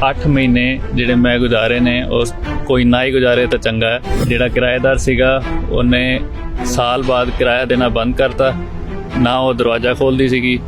8 ਮਹੀਨੇ ਜਿਹੜੇ ਮੈਂ ਗੁਜ਼ਾਰੇ ਨੇ ਉਸ ਕੋਈ ਨਾ ਹੀ ਗੁਜ਼ਾਰੇ ਤਾਂ ਚੰਗਾ ਹੈ। ਜਿਹੜਾ ਕਿਰਾਏਦਾਰ ਸੀਗਾ ਉਹਨੇ ਸਾਲ ਬਾਅਦ ਕਿਰਾਇਆ ਦੇਣਾ ਬੰਦ ਕਰਤਾ। ਨਾ ਉਹ ਦਰਵਾਜ਼ਾ ਖੋਲਦੀ ਸੀਗੀ,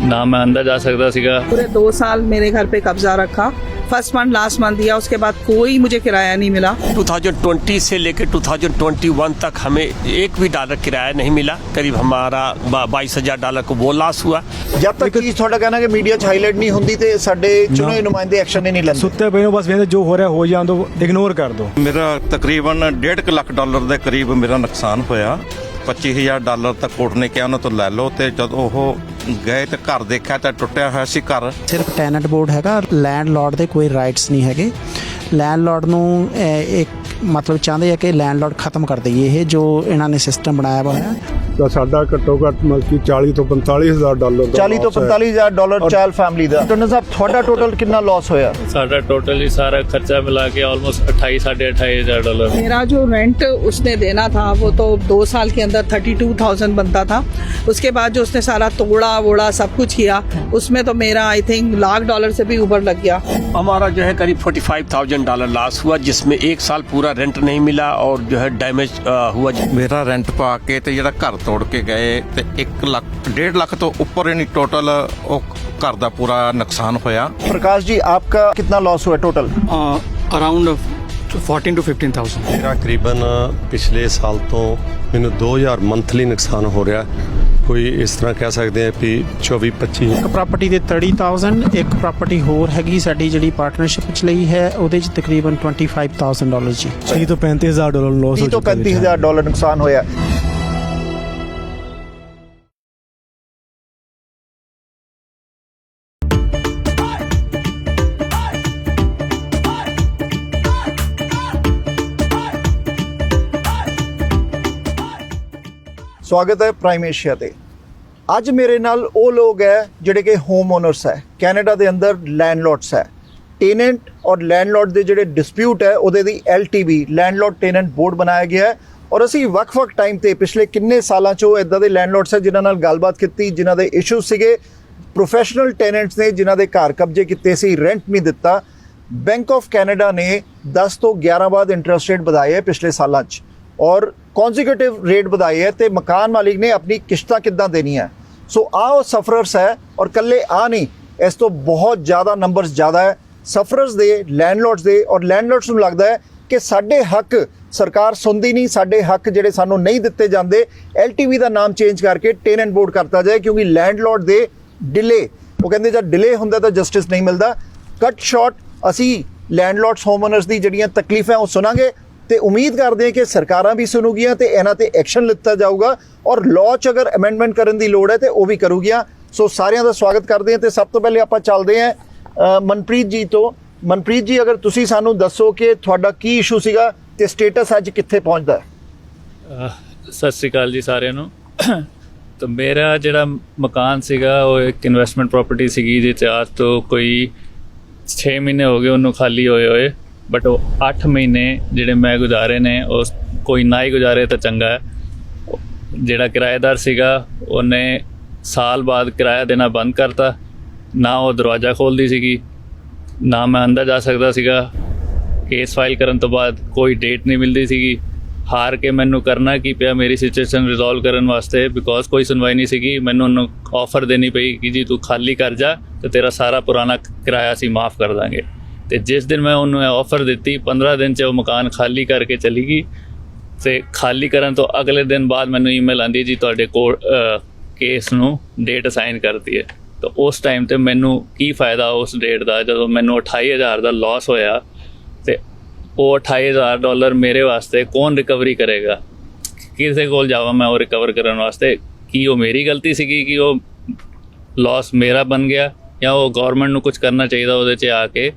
ना मैं अंदर जा सकता सीगा। पूरे 2 साल मेरे घर पे कब्जा रखा। फर्स्ट मंथ लास्ट मंथ दिया, उसके बाद कोई मुझे किराया नहीं मिला। 2020 से लेकर 2021 तक हमें एक भी डॉलर किराया नहीं मिला। करीब हमारा 22,000 डॉलर को वो लॉस हुआ। जब तक कि थोड़ा कहना कि मीडिया च हाईलाइट नहीं होंदी ते साडे चुने नुमाइंदे एक्शन नहीं लेंदे। सुत्ते पे बस वेंदे जो हो रहा हो जान दो, इग्नोर कर दो। मेरा तकरीबन 1.5 ਲੱਖ ਡਾਲਰ ਦੇ ਕਰੀਬ ਮੇਰਾ ਨੁਕਸਾਨ ਹੋਇਆ। 25,000 ਡਾਲਰ ਤੱਕ ਕੋਰਟ ਨੇ ਕਿਹਾ ਉਹਨਾਂ ਤੋਂ ਲੈ ਲਓ, ਤੇ ਜਦੋਂ ਉਹ ਗਏ ਤੇ ਘਰ ਦੇਖਿਆ ਤਾਂ ਟੁੱਟਿਆ ਹੋਇਆ ਸੀ ਘਰ। ਸਿਰਫ ਟੈਨੈਂਟ ਬੋਰਡ ਹੈਗਾ, ਲੈਂਡਲੋਰਡ ਦੇ ਕੋਈ ਰਾਈਟਸ ਨਹੀਂ ਹੈਗੇ। ਲੈਂਡਲੋਰਡ ਨੂੰ ਇੱਕ ਮਤਲਬ ਚਾਹੁੰਦੇ ਆ ਕਿ ਲੈਂਡਲੋਰਡ ਖਤਮ ਕਰ ਦਈਏ ਇਹ ਜੋ ਇਹਨਾਂ ਨੇ ਸਿਸਟਮ ਬਣਾਇਆ ਹੋਇਆ। ਤਾਂ ਸਾਡਾ ਘੱਟੋ ਘੱਟ ਮਤਲਬ ਕਿ 40 ਤੋਂ 45,000 ਡਾਲਰ ਦਾ 40 ਤੋਂ 45,000 ਡਾਲਰ ਚਾਈਲਡ ਫੈਮਿਲੀ ਦਾ। ਟੰਨ ਸਾਹਿਬ ਤੁਹਾਡਾ ਟੋਟਲ ਕਿੰਨਾ ਲਾਸ ਹੋਇਆ? साडा टोटल ही सारा खर्चा मिला के ऑलमोस्ट 28,500 डॉलर। मेरा जो रेंट उसने देना था वो तो 2 साल के अंदर 32,000 बनता था। उसके बाद जो उसने सारा तोड़ा वोड़ा सब कुछ किया, उसमें तो मेरा आई थिंक $1,00,000 से भी ऊपर लग गया। हमारा जो है करीब 45,000 डॉलर लॉस हुआ, जिसमें 1 साल पूरा रेंट नहीं मिला और जो है डैमेज हुआ। ਮੇਰਾ ਰੈਂਟ ਪਾ ਕੇ ਤੇ ਜਿਹੜਾ ਘਰ ਤੋੜ ਕੇ ਗਏ ਤੇ 1.5 ਲੱਖ ਤੋਂ ਉੱਪਰ ਹੀ ਟੋਟਲ ਉਹ ਘਰ ਦਾ ਪੂਰਾ ਨੁਕਸਾਨ ਹੋਇਆ। प्रकाश जी आपका कितना लॉस हुआ टोटल? Around 14 to 15,000। ਮੇਰਾ ਤਕਰੀਬਨ ਪਿਛਲੇ ਸਾਲ ਤੋਂ ਮੈਨੂੰ 2,000 ਮੰਥਲੀ ਨੁਕਸਾਨ ਹੋ ਰਿਹਾ। ਕੋਈ ਇਸ ਤਰ੍ਹਾਂ ਕਹਿ ਸਕਦੇ ਆ ਵੀ 24-25। ਇੱਕ ਪ੍ਰਾਪਰਟੀ ਦੇ 30,000, ਇੱਕ ਪ੍ਰਾਪਰਟੀ ਹੋਰ ਹੈਗੀ ਸਾਡੀ ਜਿਹੜੀ ਪਾਰਟਨਰਸ਼ਿਪ ਚ ਲਈ ਹੈ, ਉਹਦੇ ਚ ਤਕਰੀਬਨ $25,000 ਜੀ। 30 ਤੋਂ 35,000 ਡਾਲਰ ਲਾਸ 30 ਤੋਂ 35,000 ਡਾਲਰ ਨੁਕਸਾਨ ਹੋਇਆ। ਸਵਾਗਤ ਹੈ ਪ੍ਰਾਈਮ ਏਸ਼ੀਆ ਤੇ। ਅੱਜ ਮੇਰੇ ਨਾਲ ਉਹ ਲੋਕ ਹੈ ਜਿਹੜੇ ਕਿ ਹੋਮ ਓਨਰਸ ਹੈ, ਕੈਨੇਡਾ ਦੇ ਅੰਦਰ ਲੈਂਡਲੋਰਡਸ ਹੈ। ਟੇਨੈਂਟ ਔਰ ਲੈਂਡਲੋਰਡ ਦੇ ਜਿਹੜੇ ਡਿਸਪਿਊਟ ਹੈ ਉਹਦੇ ਦੀ LTB ਲੈਂਡਲੋਰਡ ਟੇਨੈਂਟ ਬੋਰਡ ਬਣਾਇਆ ਗਿਆ ਹੈ। ਔਰ ਅਸੀਂ ਵੱਖ-ਵੱਖ ਟਾਈਮ ਤੇ ਪਿਛਲੇ ਕਿੰਨੇ ਸਾਲਾਂ 'ਚੋਂ ਇੱਦਾਂ ਦੇ ਲੈਂਡਲੋਰਡਸ ਹੈ ਜਿਨ੍ਹਾਂ ਨਾਲ ਗੱਲਬਾਤ ਕੀਤੀ, ਜਿਨ੍ਹਾਂ ਦੇ ਇਸ਼ੂ ਸੀਗੇ। ਪ੍ਰੋਫੈਸ਼ਨਲ ਟੈਨੈਂਟਸ ਨੇ ਜਿਨ੍ਹਾਂ ਦੇ ਘਰ ਕਬਜ਼ੇ ਕੀਤੇ ਸੀ, ਰੈਂਟ ਨਹੀਂ ਦਿੱਤਾ। ਬੈਂਕ ਆਫ ਕੈਨੇਡਾ ਨੇ 10 ਤੋਂ 11 ਬਾਅਦ ਇੰਟਰਸਟ ਰੇਟ ਵਧਾਏ ਹੈ ਪਿਛਲੇ ਸਾਲਾਂ 'ਚ, ਔਰ ਕੌਨਜ਼ੀਕਿਊਟਿਵ ਰੇਟ ਵਧਾਏ ਹੈ, ਤੇ ਮਕਾਨ ਮਾਲਿਕ ਨੇ ਆਪਣੀ ਕਿਸ਼ਤਾਂ ਕਿੱਦਾਂ ਦੇਣੀਆਂ। ਸੋ ਆਹ ਸਫਰਰਸ ਹੈ, ਔਰ ਕੱਲੇ ਆ ਨਹੀਂ, ਇਸ ਤੋਂ ਬਹੁਤ ਜ਼ਿਆਦਾ ਨੰਬਰਸ ਜ਼ਿਆਦਾ ਹੈ ਸਫਰਰਸ ਦੇ, ਲੈਂਡਲੋਰਡਸ ਦੇ। ਔਰ ਲੈਂਡਲੋਰਡਸ ਨੂੰ ਲੱਗਦਾ ਹੈ ਕਿ ਸਾਡੇ ਹੱਕ ਸਰਕਾਰ ਸੁਣਦੀ ਨਹੀਂ, ਸਾਡੇ ਹੱਕ ਜਿਹੜੇ ਸਾਨੂੰ ਨਹੀਂ ਦਿੱਤੇ ਜਾਂਦੇ। LTB ਦਾ ਨਾਮ ਚੇਂਜ ਕਰਕੇ ਟੇਨੈਂਟ ਬੋਰਡ ਕਰਤਾ ਜਾਏ, ਕਿਉਂਕਿ ਲੈਂਡਲੋਰਡ ਦੇ ਡਿਲੇ, ਉਹ ਕਹਿੰਦੇ ਜਦ ਡਿਲੇ ਹੁੰਦਾ ਤਾਂ ਜਸਟਿਸ ਨਹੀਂ ਮਿਲਦਾ। ਕੱਟ ਸ਼ਾਰਟ, ਅਸੀਂ ਲੈਂਡਲੋਰਡਸ ਹੋਮ ਓਨਰਸ ਦੀ ਜਿਹੜੀਆਂ ਤਕਲੀਫਾਂ ਉਹ ਸੁਣਾਂਗੇ, ਤੇ ਉਮੀਦ ਕਰਦੇ ਹਾਂ ਕਿ ਸਰਕਾਰਾਂ ਵੀ ਸੁਣੂਗੀਆਂ ਤੇ ਇਹਨਾਂ ਤੇ ਐਕਸ਼ਨ ਲਿੱਤਾ ਜਾਊਗਾ, ਔਰ ਲਾਅ 'ਚ ਅਗਰ ਅਮੈਂਡਮੈਂਟ ਕਰਨ ਦੀ ਲੋੜ ਹੈ ਤੇ ਉਹ ਵੀ ਕਰੂਗੀਆਂ। ਸੋ ਸਾਰਿਆਂ ਦਾ ਸਵਾਗਤ ਕਰਦੇ ਹਾਂ। ਤੇ ਸਭ ਤੋਂ ਪਹਿਲੇ ਆਪਾਂ ਚੱਲਦੇ ਹਾਂ ਮਨਪ੍ਰੀਤ ਜੀ ਤੋਂ। ਮਨਪ੍ਰੀਤ ਜੀ, ਅਗਰ ਤੁਸੀਂ ਸਾਨੂੰ ਦੱਸੋ ਕਿ ਤੁਹਾਡਾ ਕੀ ਇਸ਼ੂ ਸੀਗਾ ਤੇ ਸਟੇਟਸ ਅੱਜ ਕਿੱਥੇ ਪਹੁੰਚਦਾ ਹੈ? ਸਤਿ ਸ਼੍ਰੀ ਅਕਾਲ ਜੀ ਸਾਰਿਆਂ ਨੂੰ। ਤਾਂ ਮੇਰਾ ਜਿਹੜਾ ਮਕਾਨ ਸੀਗਾ ਉਹ ਇੱਕ ਇਨਵੈਸਟਮੈਂਟ ਪ੍ਰਾਪਰਟੀ ਸੀਗੀ, ਜਿਹ 'ਚ ਅੱਜ ਤੋਂ ਕੋਈ 6 ਮਹੀਨੇ ਹੋ ਗਏ ਉਹਨੂੰ ਖਾਲੀ ਹੋਏ। ਬਟ ਉਹ 8 ਮਹੀਨੇ ਜਿਹੜੇ ਮੈਂ ਗੁਜ਼ਾਰੇ ਨੇ ਉਸ ਕੋਈ ਨਾ ਹੀ ਗੁਜ਼ਾਰੇ ਤਾਂ ਚੰਗਾ ਹੈ। ਜਿਹੜਾ ਕਿਰਾਏਦਾਰ ਸੀਗਾ ਉਹਨੇ ਸਾਲ ਬਾਅਦ ਕਿਰਾਇਆ ਦੇਣਾ ਬੰਦ ਕਰਤਾ। ਨਾ ਉਹ ਦਰਵਾਜ਼ਾ ਖੋਲਦੀ ਸੀਗੀ, ਨਾ ਮੈਂ ਅੰਦਰ ਜਾ ਸਕਦਾ ਸੀਗਾ। ਕੇਸ ਫਾਈਲ ਕਰਨ ਤੋਂ ਬਾਅਦ ਕੋਈ ਡੇਟ ਨਹੀਂ ਮਿਲਦੀ ਸੀਗੀ। ਹਾਰ ਕੇ ਮੈਨੂੰ ਕਰਨਾ ਕੀ ਪਿਆ ਮੇਰੀ ਸਿਚੁਏਸ਼ਨ ਰਿਜ਼ੋਲਵ ਕਰਨ ਵਾਸਤੇ, ਬਿਕੋਜ਼ ਕੋਈ ਸੁਣਵਾਈ ਨਹੀਂ ਸੀਗੀ। ਮੈਨੂੰ ਉਹਨੂੰ ਆਫਰ ਦੇਣੀ ਪਈ ਕਿ ਜੀ ਤੂੰ ਖਾਲੀ ਕਰ ਜਾ ਤੇ ਤੇਰਾ ਸਾਰਾ ਪੁਰਾਣਾ ਕਿਰਾਇਆ ਅਸੀਂ ਮਾफ़ ਕਰ ਦਾਂਗੇ। ਤੇ ਜਿਸ ਦਿਨ ਮੈਂ ਉਹਨੂੰ ਆਫਰ ਦਿੱਤੀ, 15 ਦਿਨ 'ਚ ਉਹ ਮਕਾਨ ਖਾਲੀ ਕਰਕੇ ਚਲੀ ਗਈ। ਤੇ ਖਾਲੀ ਕਰਨ ਤੋਂ ਅਗਲੇ ਦਿਨ ਬਾਅਦ ਮੈਨੂੰ ਈਮੇਲ ਆਉਂਦੀ ਜੀ ਤੁਹਾਡੇ ਕੋਲ ਕੇਸ ਨੂੰ ਡੇਟ ਅਸਾਈਨ ਕਰਤੀ ਹੈ। ਤਾਂ ਉਸ ਟਾਈਮ 'ਤੇ ਮੈਨੂੰ ਕੀ ਫਾਇਦਾ ਉਸ ਡੇਟ ਦਾ, ਜਦੋਂ ਮੈਨੂੰ 28,000 ਦਾ ਲਾਸ ਹੋਇਆ। ਤੇ ਉਹ $28,000 ਮੇਰੇ ਵਾਸਤੇ ਕੌਣ ਰਿਕਵਰੀ ਕਰੇਗਾ? ਕਿਸੇ ਕੋਲ ਜਾਵਾਂ ਮੈਂ ਉਹ ਰਿਕਵਰ ਕਰਨ ਵਾਸਤੇ? ਕੀ ਉਹ ਮੇਰੀ ਗਲਤੀ ਸੀਗੀ ਕਿ ਉਹ ਲਾਸ ਮੇਰਾ ਬਣ ਗਿਆ, ਜਾਂ ਉਹ ਗੌਰਮੈਂਟ ਨੂੰ ਕੁਝ ਕਰਨਾ ਚਾਹੀਦਾ ਉਹਦੇ 'ਚ ਆ ਕੇ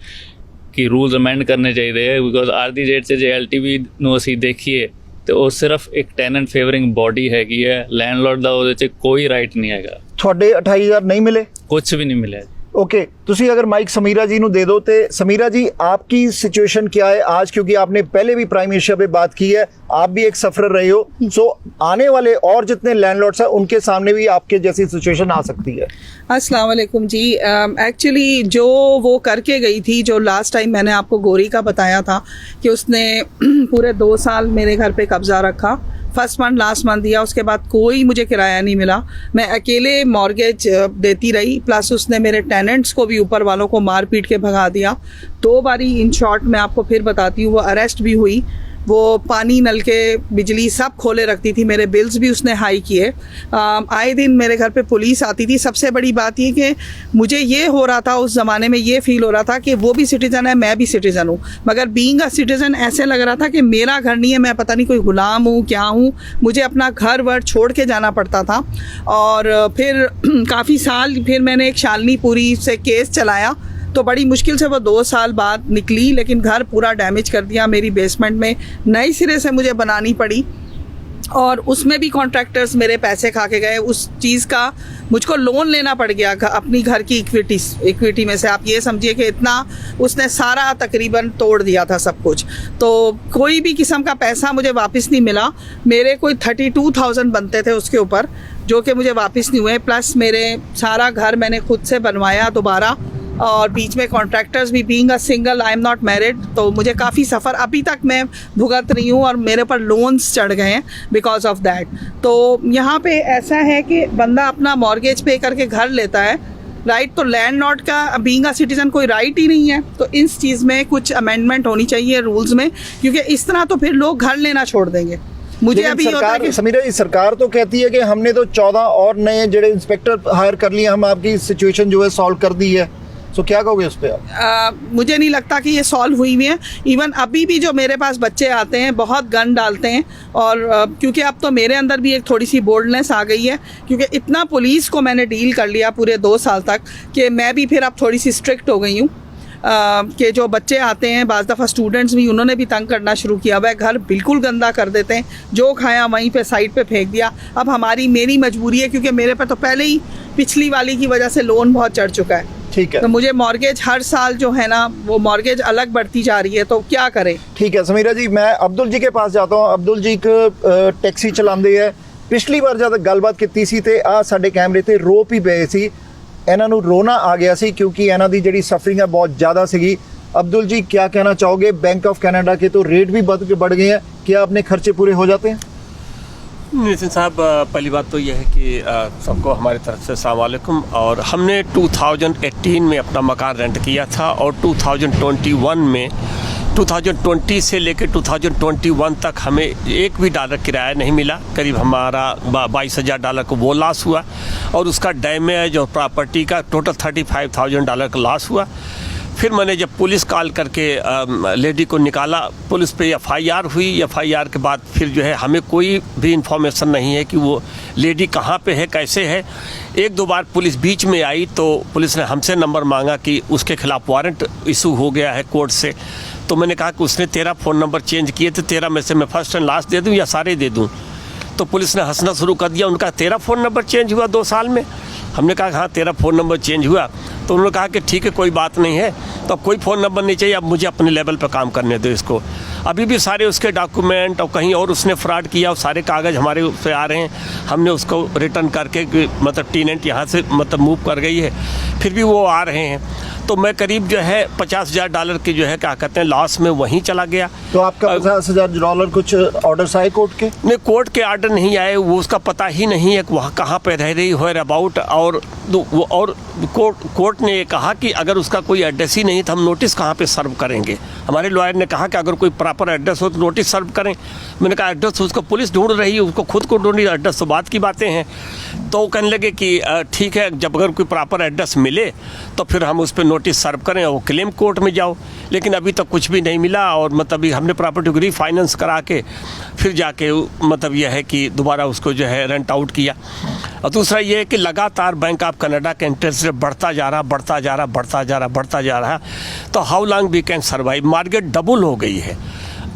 ਕਿ ਰੂਲਸ ਅਮੈਂਡ ਕਰਨੇ ਚਾਹੀਦੇ ਹੈ? ਬਿਕੋਜ਼ ਅੱਜ ਦੀ ਡੇਟ 'ਚ ਜੇ LTB ਨੂੰ ਅਸੀਂ ਦੇਖੀਏ ਤੇ ਉਹ ਸਿਰਫ ਇੱਕ ਟੈਨੈਂਟ ਫੇਵਰਿੰਗ ਬੋਡੀ ਹੈਗੀ ਹੈ। ਲੈਂਡਲੋਰਡ ਦਾ ਉਹਦੇ 'ਚ ਕੋਈ ਰਾਈਟ ਨਹੀਂ ਹੈਗਾ। ਤੁਹਾਡੇ 28,000 ਨਹੀਂ ਮਿਲੇ? ਕੁਝ ਵੀ ਨਹੀਂ ਮਿਲਿਆ। ओके ਤੁਸੀਂ ਅਗਰ ਮਾਈਕ ਸਮੀਰਾ जी ਨੂੰ दे दो तो समीरा जी आपकी सिचुएशन क्या है आज, क्योंकि आपने पहले भी प्राइम मिनिस्टर पे बात की है, आप भी एक सफर रहे हो, सो आने वाले और जितने लैंडलॉर्ड्स हैं उनके सामने भी आपके जैसी सिचुएशन आ सकती है। अस्सलाम वालेकुम जी। एक्चुअली जो वो करके गई थी, जो लास्ट टाइम मैंने आपको गोरी का बताया था कि उसने पूरे 2 साल मेरे घर पे कब्जा रखा, फर्स्ट मंथ लास्ट मंथ दिया, उसके बाद कोई मुझे किराया नहीं मिला, मैं अकेले मॉर्गेज देती रही, प्लस उसने मेरे टेनेंट्स को भी ऊपर वालों को मार पीट के भगा दिया 2 बारी। इन शॉर्ट मैं आपको फिर बताती हूँ, वो अरेस्ट भी हुई, वो पानी नल के बिजली सब खोले रखती थी, मेरे बिल्स भी उसने हाई किए, आए दिन मेरे घर पे पुलिस आती थी। सबसे बड़ी बात ये कि मुझे ये हो रहा था उस ज़माने में, ये फील हो रहा था कि वो भी सिटीज़न है, मैं भी सिटीज़न हूँ, मगर बीइंग अ सिटीज़न ऐसे लग रहा था कि मेरा घर नहीं है, मैं पता नहीं कोई गुलाम हूँ क्या हूँ, मुझे अपना घर वर छोड़ के जाना पड़ता था। और फिर काफ़ी साल फिर मैंने एक शालिनी पुरी से केस चलाया, तो बड़ी मुश्किल से वो 2 साल बाद निकली, लेकिन घर पूरा डैमेज कर दिया, मेरी बेसमेंट में नई सिरे से मुझे बनानी पड़ी, और उसमें भी कॉन्ट्रैक्टर्स मेरे पैसे खा के गए। उस चीज़ का मुझको लोन लेना पड़ गया अपनी घर की इक्विटी में से। आप ये समझिए कि इतना उसने सारा तकरीबन तोड़ दिया था सब कुछ, तो कोई भी किस्म का पैसा मुझे वापस नहीं मिला। मेरे कोई 32,000 बनते थे उसके ऊपर, जो कि मुझे वापस नहीं हुए, प्लस मेरे सारा घर मैंने खुद से बनवाया दोबारा, और बीच में कॉन्ट्रैक्टर्स भी, being a single, I am not married, तो मुझे काफ़ी सफ़र अभी तक मैं भुगत रही हूँ, और मेरे पर लोन्स चढ़ गए हैं बिकॉज ऑफ दैट। तो यहाँ पे ऐसा है कि बंदा अपना मॉर्गेज पे करके घर लेता है, राइट, तो लैंडलॉर्ड का बीइंग अ सिटीजन कोई राइट ही नहीं है। तो इस चीज़ में कुछ अमेंडमेंट होनी चाहिए रूल्स में, क्योंकि इस तरह तो फिर लोग घर लेना छोड़ देंगे। मुझे अभी सरकार, समीरा जी, सरकार तो कहती है कि हमने तो 14 और नए जो इंस्पेक्टर हायर कर लिए, हम आपकी सिचुएशन जो है सॉल्व कर दी है, तो क्या कहोगे उस पर आप? मुझे नहीं लगता कि ये सॉल्व हुई हुई है। इवन अभी भी जो मेरे पास बच्चे आते हैं बहुत गन डालते हैं, और क्योंकि अब तो मेरे अंदर भी एक थोड़ी सी बोल्डनेस आ गई है, क्योंकि इतना पुलिस को मैंने डील कर लिया पूरे 2 साल तक कि मैं भी फिर अब थोड़ी सी स्ट्रिक्ट हो गई हूँ। कि जो बच्चे आते हैं, बाज़ दफ़ा स्टूडेंट्स भी, उन्होंने भी तंग करना शुरू किया। वह घर बिल्कुल गंदा कर देते हैं, जो खाया वहीं पे साइड पे फेंक दिया। अब मेरी मजबूरी है, क्योंकि मेरे पे तो पहले ही पिछली वाली की वजह से लोन बहुत चढ़ चुका है। ठीक है, तो मुझे मॉर्गेज हर साल जो है ना, वो मॉर्गेज अलग बढ़ती जा रही है, तो क्या करें। ठीक है समीरा जी, मैं अब्दुल जी के पास जाता हूँ। अब्दुल जी एक टैक्सी चलाते है, पिछली बार जब गलबात की सी ते आ साडे कैमरे ते रो भी पे सी, ਇਹਨਾਂ ਨੂੰ रोना आ गया सी, क्योंकि ਇਹਨਾਂ ਦੀ ਜਿਹੜੀ सफरिंग है बहुत ज़्यादा सी। अब्दुल जी क्या कहना चाहोगे? बैंक ऑफ कनाडा के तो रेट भी बढ़ गए हैं, क्या अपने खर्चे पूरे हो जाते हैं? नितिन साहब, पहली बात तो यह है कि सबको हमारी तरफ से अस्सलाम वालेकुम। और हमने 2018 में अपना मकान रेंट किया था, और 2020 से लेकर 2021 तक हमें एक भी डॉलर किराया नहीं मिला। करीब हमारा $22,000 को वो लॉस हुआ, और उसका डैमेज और प्रॉपर्टी का टोटल $35,000 का लॉस हुआ। फिर मैंने जब पुलिस कॉल करके लेडी को निकाला, पुलिस पे FIR हुई। FIR के बाद फिर जो है हमें कोई भी इंफॉर्मेशन नहीं है कि वो लेडी कहाँ पे है, कैसे है। 1-2 बार पुलिस बीच में आई, तो पुलिस ने हमसे नंबर मांगा कि उसके खिलाफ वारंट इशू हो गया है कोर्ट से। तो मैंने कहा कि उसने 13 फ़ोन नंबर चेंज किए थे, 13 में से मैं फर्स्ट एंड लास्ट दे दूँ या सारे दे दूँ। तो पुलिस ने हंसना शुरू कर दिया। उनका 13 फ़ोन नंबर चेंज हुआ 2 साल में। हमने कहा हाँ 13 फ़ोन नंबर चेंज हुआ। तो उन्होंने कहा कि ठीक है, कोई बात नहीं है, तो अब कोई फ़ोन नंबर नहीं चाहिए, अब मुझे अपने लेवल पर काम करने दो इसको। अभी भी सारे उसके डॉक्यूमेंट और कहीं और उसने फ्रॉड किया, और सारे कागज़ हमारे उस पर आ रहे हैं। हमने उसको रिटर्न करके, मतलब टेनेंट यहाँ से मतलब मूव कर गई है, फिर भी वो आ रहे हैं। तो मैं करीब जो है $50,000 की जो है क्या कहते हैं लॉस में वहीं चला गया। तो आपका $50,000 कुछ ऑर्डर्स आए कोर्ट के? नहीं, कोर्ट के ऑर्डर नहीं आए, वो उसका पता ही नहीं है कि वहाँ कहाँ पे रह रही हो अबाउट। और कोर्ट ने ये कहा कि अगर उसका कोई एड्रेस ही नहीं तो हम नोटिस कहाँ पे सर्व करेंगे। हमारे लॉयर ने कहा कि अगर कोई प्रॉपर एड्रेस हो तो नोटिस सर्व करें। मैंने कहा एड्रेस उसको पुलिस ढूंढ रही है, उसको खुद को ढूंढ रही है, एड्रेस तो बात की बातें हैं। तो वो कहने लगे कि ठीक है, जब अगर कोई प्रॉपर एड्रेस मिले तो फिर हम उस पर नोटिस सर्व करें और क्लेम कोर्ट में जाओ। लेकिन अभी तक कुछ भी नहीं मिला, और मतलब अभी हमने प्रॉपर्टी को रीफाइनेंस करा के फिर जाके मतलब यह है कि दोबारा उसको जो है रेंट आउट किया। और दूसरा ये है कि लगातार बैंक ऑफ कनाडा का इंटरेस्ट रेट बढ़ता जा रहा। तो how long we can survive? Market double हो गई है।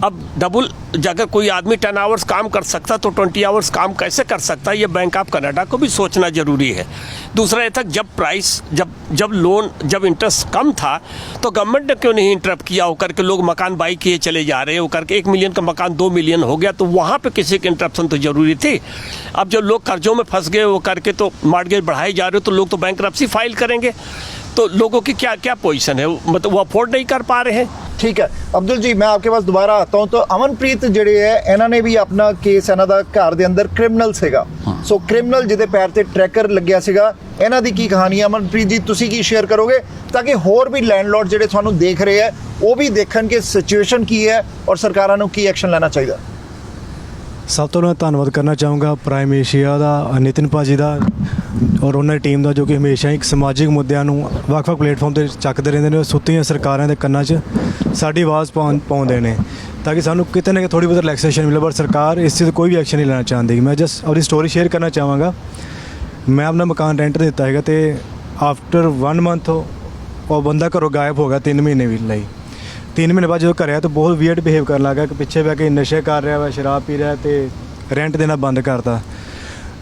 अब डबल अगर कोई आदमी 10 आवर्स काम कर सकता तो 20 आवर्स काम कैसे कर सकता है, ये बैंक ऑफ कनाडा को भी सोचना जरूरी है। दूसरा ये था जब लोन जब इंटरेस्ट कम था तो गवर्नमेंट ने क्यों नहीं इंटरप्ट किया होकर के लोग मकान बाई किए चले जा रहे हो करके 1 मिलियन का मकान 2 मिलियन हो गया, तो वहाँ पे किसी की इंटरप्शन तो जरूरी थी। अब जब लोग कर्जों में फंस गए वो करके तो मॉर्गेज बढ़ाए जा रहे हो तो लोग तो बैंकरप्सी फाइल करेंगे, तो लोगों की क्या क्या पोजीशन है, मतलब वो अफोर्ड नहीं कर पा रहे हैं। ठीक है अब्दुल जी, मैं आपके पास दोबारा आता हूं। तो अमनप्रीत ਜਿਹੜੇ ਹੈ ਇਹਨਾਂ ਨੇ ਵੀ ਆਪਣਾ ਕੇਸ ਇਹਨਾਂ ਦਾ ਘਰ ਦੇ ਅੰਦਰ ਕ੍ਰਿਮੀਨਲ ਸੀਗਾ, ਸੋ ਕ੍ਰਿਮੀਨਲ ਜਿਹਦੇ ਪੈਰ ਤੇ ਟਰੈਕਰ ਲੱਗਿਆ ਸੀਗਾ, ਇਹਨਾਂ ਦੀ ਕੀ ਕਹਾਣੀ ਹੈ ਅਮਨਪ੍ਰੀਤ ਜੀ, ਤੁਸੀਂ ਕੀ ਸ਼ੇਅਰ ਕਰੋਗੇ ਤਾਂ ਕਿ ਹੋਰ ਵੀ ਲੈਂਡਲੋਰਡ ਜਿਹੜੇ ਤੁਹਾਨੂੰ ਦੇਖ ਰਹੇ ਹੈ ਉਹ ਵੀ ਦੇਖਣ ਕਿ ਸਿਚੁਏਸ਼ਨ ਕੀ ਹੈ ਔਰ ਸਰਕਾਰਾਂ ਨੂੰ ਕੀ ਐਕਸ਼ਨ ਲੈਣਾ ਚਾਹੀਦਾ। ਸਭ ਤੋਂ ਪਹਿਲਾਂ ਧੰਨਵਾਦ ਕਰਨਾ ਚਾਹੂੰਗਾ ਪ੍ਰਾਈਮ ਏਸ਼ੀਆ ਦਾ, ਨਿਤਿਨ ਭਾਜੀ ਦਾ ਔਰ ਉਹਨਾਂ ਦੀ ਟੀਮ ਦਾ, ਜੋ ਕਿ ਹਮੇਸ਼ਾ ਇੱਕ ਸਮਾਜਿਕ ਮੁੱਦਿਆਂ ਨੂੰ ਵੱਖ-ਵੱਖ ਪਲੇਟਫਾਰਮ 'ਤੇ ਚੱਕਦੇ ਰਹਿੰਦੇ ਨੇ, ਸੁੱਤੀਆਂ ਸਰਕਾਰਾਂ ਦੇ ਕੰਨਾਂ 'ਚ ਸਾਡੀ ਆਵਾਜ਼ ਪਾਉਂਦੇ ਨੇ ਤਾਂ ਕਿ ਸਾਨੂੰ ਕਿਤੇ ਨਾ ਕਿਤੇ ਥੋੜੀ ਬਹੁਤ ਰਿਲੈਕਸੇਸ਼ਨ ਮਿਲੇ, ਪਰ ਸਰਕਾਰ ਇਸ ਚੀਜ਼ 'ਤੇ ਕੋਈ ਵੀ ਐਕਸ਼ਨ ਨਹੀਂ ਲੈਣਾ ਚਾਹੁੰਦੀ। ਮੈਂ ਜਸਟ ਆਪਣੀ ਸਟੋਰੀ ਸ਼ੇਅਰ ਕਰਨਾ ਚਾਹਾਂਗਾ। ਮੈਂ ਆਪਣਾ ਮਕਾਨ ਰੈਂਟ 'ਤੇ ਦਿੱਤਾ ਹੈਗਾ ਅਤੇ ਆਫਟਰ 1 ਮੰਥ ਉਹ ਬੰਦਾ ਘਰੋਂ ਗਾਇਬ ਹੋ ਗਿਆ 3 ਮਹੀਨੇ ਵੀ ਲਈ। 3 ਮਹੀਨੇ ਬਾਅਦ ਜਦੋਂ ਘਰੇ ਆਇਆ ਤਾਂ ਬਹੁਤ ਵੀਅਰਡ ਬਿਹੇਵ ਕਰਨ ਲੱਗ ਗਿਆ ਕਿ ਪਿੱਛੇ ਬਹਿ ਕੇ ਨਸ਼ੇ ਕਰ ਰਿਹਾ ਵਾ, ਸ਼ਰਾਬ ਪੀ ਰਿਹਾ ਅਤੇ ਰੈਂਟ ਦੇਣਾ ਬੰਦ ਕਰਤਾ।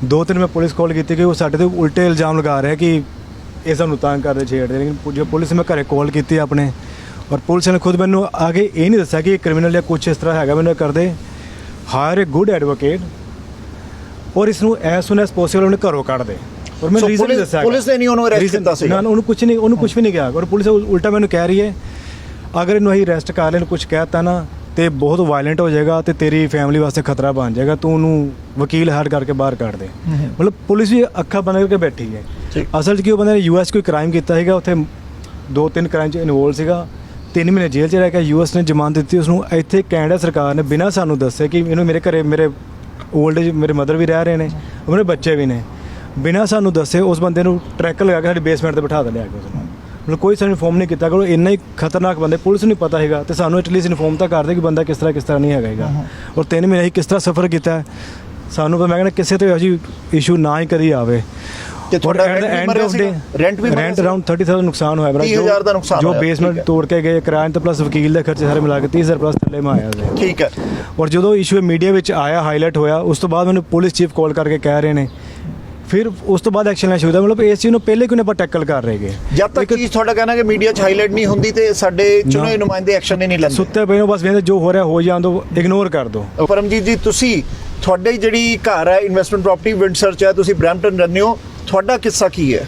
2-3 ਮੈਂ ਪੁਲਿਸ ਕਾਲ ਕੀਤੀ ਕਿ ਉਹ ਸਾਡੇ 'ਤੇ ਉਲਟੇ ਇਲਜ਼ਾਮ ਲਗਾ ਰਿਹਾ ਕਿ ਇਹ ਸਾਨੂੰ ਤੰਗ ਕਰਦੇ ਛੇੜਦੇ, ਲੇਕਿਨ ਜੋ ਪੁਲਿਸ ਮੈਂ ਘਰੇ ਕਾਲ ਕੀਤੀ ਆਪਣੇ, ਔਰ ਪੁਲਿਸ ਨੇ ਖੁਦ ਮੈਨੂੰ ਆਗੇ ਇਹ ਨਹੀਂ ਦੱਸਿਆ ਕਿ ਕ੍ਰਿਮੀਨਲ ਜਾਂ ਕੁਛ ਇਸ ਤਰ੍ਹਾਂ ਹੈਗਾ, ਮੈਨੂੰ ਕਰਦੇ ਹਾਇਰ ਏ ਗੁੱਡ ਐਡਵੋਕੇਟ ਔਰ ਇਸ ਨੂੰ ਐਸ ਸੂਨ ਐਸ ਪੋਸੀਬਲ ਉਹਨੇ ਘਰੋਂ ਕੱਢ ਦੇ। ਔਰ ਮੈਨੂੰ ਰੀਜ਼ਨ ਨਹੀਂ ਦੱਸਿਆ, ਪੁਲਿਸ ਨੇ ਨਹੀਂ ਉਹਨੂੰ ਅਰੈਸਟ ਕੀਤਾ ਸੀ, ਨਾ ਉਹਨੂੰ ਕੁਝ ਵੀ ਨਹੀਂ ਕਿਹਾ, ਔਰ ਪੁਲਿਸ ਉਲਟਾ ਮੈਨੂੰ ਕਹਿ ਰਹੀ ਹੈ ਅਗਰ ਇਹਨੂੰ ਅਸੀਂ ਅਰੈਸਟ ਕਰ ਲੈਣ ਕੁਝ ਕਹਿਤਾ ਨਾ ਤੇ ਬਹੁਤ ਵਾਇਲੈਂਟ ਹੋ ਜਾਏਗਾ ਤੇ ਤੇਰੀ ਫੈਮਿਲੀ ਵਾਸਤੇ ਖਤਰਾ ਬਣ ਜਾਏਗਾ, ਤੂੰ ਉਹਨੂੰ ਵਕੀਲ ਹਾਇਰ ਕਰਕੇ ਬਾਹਰ ਕੱਢ ਦੇ। ਮਤਲਬ ਪੁਲਿਸ ਵੀ ਅੱਖਾਂ ਬੰਦ ਕਰਕੇ ਬੈਠੀ ਹੈ। ਅਸਲ 'ਚ ਕੀ ਉਹ ਬੰਦੇ ਨੇ US ਕੋਈ ਕ੍ਰਾਈਮ ਕੀਤਾ ਸੀਗਾ, ਉੱਥੇ 2-3 ਕ੍ਰਾਈਮ 'ਚ ਇਨਵੋਲਵ ਸੀਗਾ, 3 ਮਹੀਨੇ ਜੇਲ੍ਹ 'ਚ ਰਹਿ ਕੇ US ਨੇ ਜ਼ਮਾਨਤ ਦਿੱਤੀ ਉਸਨੂੰ। ਇੱਥੇ ਕੈਨੇਡਾ ਸਰਕਾਰ ਨੇ ਬਿਨਾਂ ਸਾਨੂੰ ਦੱਸੇ ਕਿ ਇਹਨੂੰ ਮੇਰੇ ਘਰੇ ਮੇਰੇ ਓਲਡ ਏਜ ਮੇਰੇ ਮਦਰ ਵੀ ਰਹਿ ਰਹੇ ਨੇ, ਮੇਰੇ ਬੱਚੇ ਵੀ ਨੇ, ਬਿਨਾਂ ਸਾਨੂੰ ਦੱਸੇ ਉਸ ਬੰਦੇ ਨੂੰ ਟਰੈਕਰ ਲਗਾ ਕੇ ਸਾਡੀ ਬੇਸਮੈਂਟ 'ਤੇ ਬਿਠਾ ਦਿੰਦੇ ਆ ਕੇ ਉਸਨੂੰ। ਮਤਲਬ ਕੋਈ ਸਾਨੂੰ ਇਨਫੋਰਮ ਨਹੀਂ ਕੀਤਾ, ਕੋਲ ਇੰਨਾ ਹੀ ਖਤਰਨਾਕ ਬੰਦੇ ਪੁਲਿਸ ਨੂੰ ਨਹੀਂ ਪਤਾ ਹੈਗਾ ਤੇ ਸਾਨੂੰ ਐਟਲੀਸਟ ਇਨਫੋਰਮ ਤਾਂ ਕਰਦੇ ਕਿ ਬੰਦਾ ਕਿਸ ਤਰ੍ਹਾਂ ਨਹੀਂ ਹੈਗਾ। ਔਰ 3 ਮਹੀਨੇ ਅਸੀਂ ਕਿਸ ਤਰ੍ਹਾਂ ਸਫਰ ਕੀਤਾ ਸਾਨੂੰ, ਮੈਂ ਕਹਿੰਦਾ ਕਿਸੇ ਤੇ ਅਜਿਹੀ ਇਸ਼ੂ ਨਾ ਹੀ ਕਦੀ ਆਵੇ। ਰੈਂਟ ਅਰਾਊਂਡ 30,000 ਨੁਕਸਾਨ ਹੋਇਆ ਮੇਰਾ, 30,000 ਦਾ ਨੁਕਸਾਨ ਜੋ ਬੇਸਮੈਂਟ ਤੋੜ ਕੇ ਗਏ, ਕਿਰਾਏ ਤੇ ਪਲੱਸ ਵਕੀਲ ਦੇ ਖਰਚੇ ਸਾਰੇ ਮਿਲਾ ਕੇ 30,000 ਪਲੱਸ ਥੱਲੇ ਮੈਂ ਆਇਆ ਸੀ। ਠੀਕ ਹੈ। ਔਰ ਜਦੋਂ ਇਸ਼ੂ ਮੀਡੀਆ ਵਿੱਚ ਆਇਆ, ਹਾਈਲਾਈਟ ਹੋਇਆ, ਉਸ ਤੋਂ ਬਾਅਦ ਮੈਨੂੰ ਪੁਲਿਸ ਚੀਫ ਕਾਲ ਕਰਕੇ ਕਹਿ ਰਹੇ ਨੇ, ਫਿਰ ਉਸ ਤੋਂ ਬਾਅਦ ਐਕਸ਼ਨ ਲੈਣਾ ਸ਼ੁਰੂ ਹੋਇਆ। ਮਤਲਬ ਇਸ ਚੀਜ਼ ਨੂੰ ਪਹਿਲੇ ਕਿਉਂ ਆਪਾਂ ਟੈਕਲ ਕਰ ਰਹੇ ਗਏ, ਜਦ ਤੱਕ ਕੀ ਤੁਹਾਡਾ ਕਹਿਣਾ ਕਿ ਮੀਡੀਆ 'ਚ ਹਾਈਲਾਈਟ ਨਹੀਂ ਹੁੰਦੀ ਤੇ ਸਾਡੇ ਚੁਣੇ ਨੁਮਾਇੰਦੇ ਐਕਸ਼ਨ ਹੀ ਨਹੀਂ ਲੈਂਦੇ, ਸੁੱਤੇ ਪਏ ਨੂੰ ਬਸ ਵੇਖਦੇ ਜੋ ਹੋ ਰਿਹਾ ਹੋ ਜਾਣ ਦੋ, ਇਗਨੋਰ ਕਰ ਦੋ। ਪਰਮਜੀਤ ਜੀ, ਤੁਸੀਂ ਤੁਹਾਡੀ ਜਿਹੜੀ ਘਰ ਹੈ ਇਨਵੈਸਟਮੈਂਟ ਪ੍ਰਾਪਰਟੀ ਵਿੰਡਸਰ 'ਚ ਹੈ, ਤੁਸੀਂ ਬਰੈਂਪਟਨ ਰਹਿੰਦੇ ਹੋ, ਤੁਹਾਡਾ ਕਿੱਸਾ ਕੀ ਹੈ?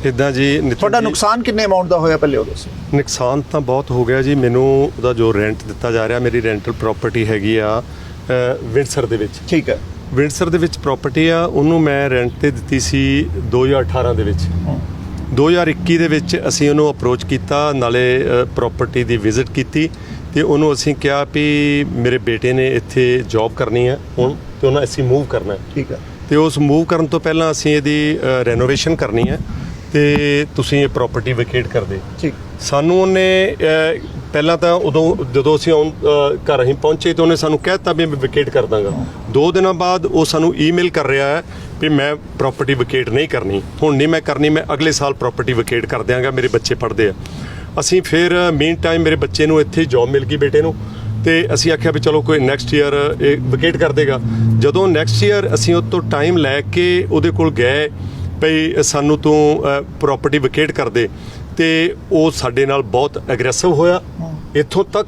ਇੱਦਾਂ ਜੀ ਤੁਹਾਡਾ ਨੁਕਸਾਨ ਕਿੰਨੇ ਅਮਾਊਂਟ ਦਾ ਹੋਇਆ ਪਹਿਲੇ ਉਹ ਦੱਸੋ। ਨੁਕਸਾਨ ਤਾਂ ਬਹੁਤ ਹੋ ਗਿਆ ਜੀ। ਮੈਨੂੰ ਉਹਦਾ ਜੋ ਰੈਂਟ ਦਿੱਤਾ ਜਾ ਰਿਹਾ, ਮੇਰੀ ਰੈਂਟਲ ਪ੍ਰਾਪਰਟੀ ਹੈਗੀ ਆ ਵਿੰਡਸਰ ਦੇ ਵਿੱਚ। ਠੀਕ ਹੈ। ਵਿੰਡਸਰ ਦੇ ਵਿੱਚ ਪ੍ਰਾਪਰਟੀ ਆ, ਉਹਨੂੰ ਮੈਂ ਰੈਂਟ ਤੇ ਦਿੱਤੀ ਸੀ 2018 ਦੇ ਵਿੱਚ। 2021 ਦੇ ਵਿੱਚ ਅਸੀਂ ਉਹਨੂੰ ਅਪਰੋਚ ਕੀਤਾ, ਨਾਲੇ ਪ੍ਰਾਪਰਟੀ ਦੀ ਵਿਜ਼ਿਟ ਕੀਤੀ ਤੇ ਉਹਨੂੰ ਅਸੀਂ ਕਿਹਾ ਵੀ ਮੇਰੇ ਬੇਟੇ ਨੇ ਇੱਥੇ ਜੌਬ ਕਰਨੀ ਹੈ ਹੁਣ ਤੇ ਉਹਨਾਂ ਅਸੀਂ ਮੂਵ ਕਰਨਾ ਹੈ। ਠੀਕ ਹੈ। ਤੇ ਉਸ ਮੂਵ ਕਰਨ ਤੋਂ ਪਹਿਲਾਂ ਅਸੀਂ ਇਹਦੀ ਰੈਨੋਵੇਸ਼ਨ ਕਰਨੀ ਹੈ ਤੇ ਤੁਸੀਂ ਇਹ ਪ੍ਰਾਪਰਟੀ ਵੈਕੇਟ ਕਰ ਦੇ। ਠੀਕ। ਸਾਨੂੰ ਉਹਨੇ ਪਹਿਲਾਂ ਤਾਂ ਉਦੋਂ ਜਦੋਂ ਅਸੀਂ ਘਰ ਅਸੀਂ ਪਹੁੰਚੇ ਤਾਂ ਉਹਨੇ ਸਾਨੂੰ ਕਹਿ ਦਿੱਤਾ ਵੀ ਮੈਂ ਵੈਕੇਟ ਕਰ ਦਾਂਗਾ। 2 ਦਿਨਾਂ ਬਾਅਦ ਉਹ ਸਾਨੂੰ ਈਮੇਲ ਕਰ ਰਿਹਾ ਹੈ ਵੀ ਮੈਂ ਪ੍ਰਾਪਰਟੀ ਵੈਕੇਟ ਨਹੀਂ ਕਰਨੀ, ਹੁਣ ਨਹੀਂ ਮੈਂ ਕਰਨੀ, ਮੈਂ ਅਗਲੇ ਸਾਲ ਪ੍ਰਾਪਰਟੀ ਵੈਕੇਟ ਕਰ ਦਿਆਂਗਾ, ਮੇਰੇ ਬੱਚੇ ਪੜ੍ਹਦੇ ਆ। ਅਸੀਂ ਫਿਰ ਮੀਨ ਟਾਈਮ ਮੇਰੇ ਬੱਚੇ ਨੂੰ ਇੱਥੇ ਜੌਬ ਮਿਲ ਗਈ, ਬੇਟੇ ਨੂੰ, ਤੇ ਅਸੀਂ ਆਖਿਆ ਵੀ ਚਲੋ ਕੋਈ ਨੈਕਸਟ ਈਅਰ ਇਹ ਵੈਕੇਟ ਕਰ ਦੇਗਾ। ਜਦੋਂ ਨੈਕਸਟ ਈਅਰ ਅਸੀਂ ਉਹ ਤੋਂ ਟਾਈਮ ਲੈ ਕੇ ਉਹਦੇ ਕੋਲ ਗਏ ਭਈ ਸਾਨੂੰ ਤੂੰ ਪ੍ਰਾਪਰਟੀ ਵੈਕੇਟ ਕਰ ਦੇ, ਤੇ ਉਹ ਸਾਡੇ ਨਾਲ ਬਹੁਤ ਐਗਰੈਸਿਵ ਹੋਇਆ, ਇੱਥੋਂ ਤੱਕ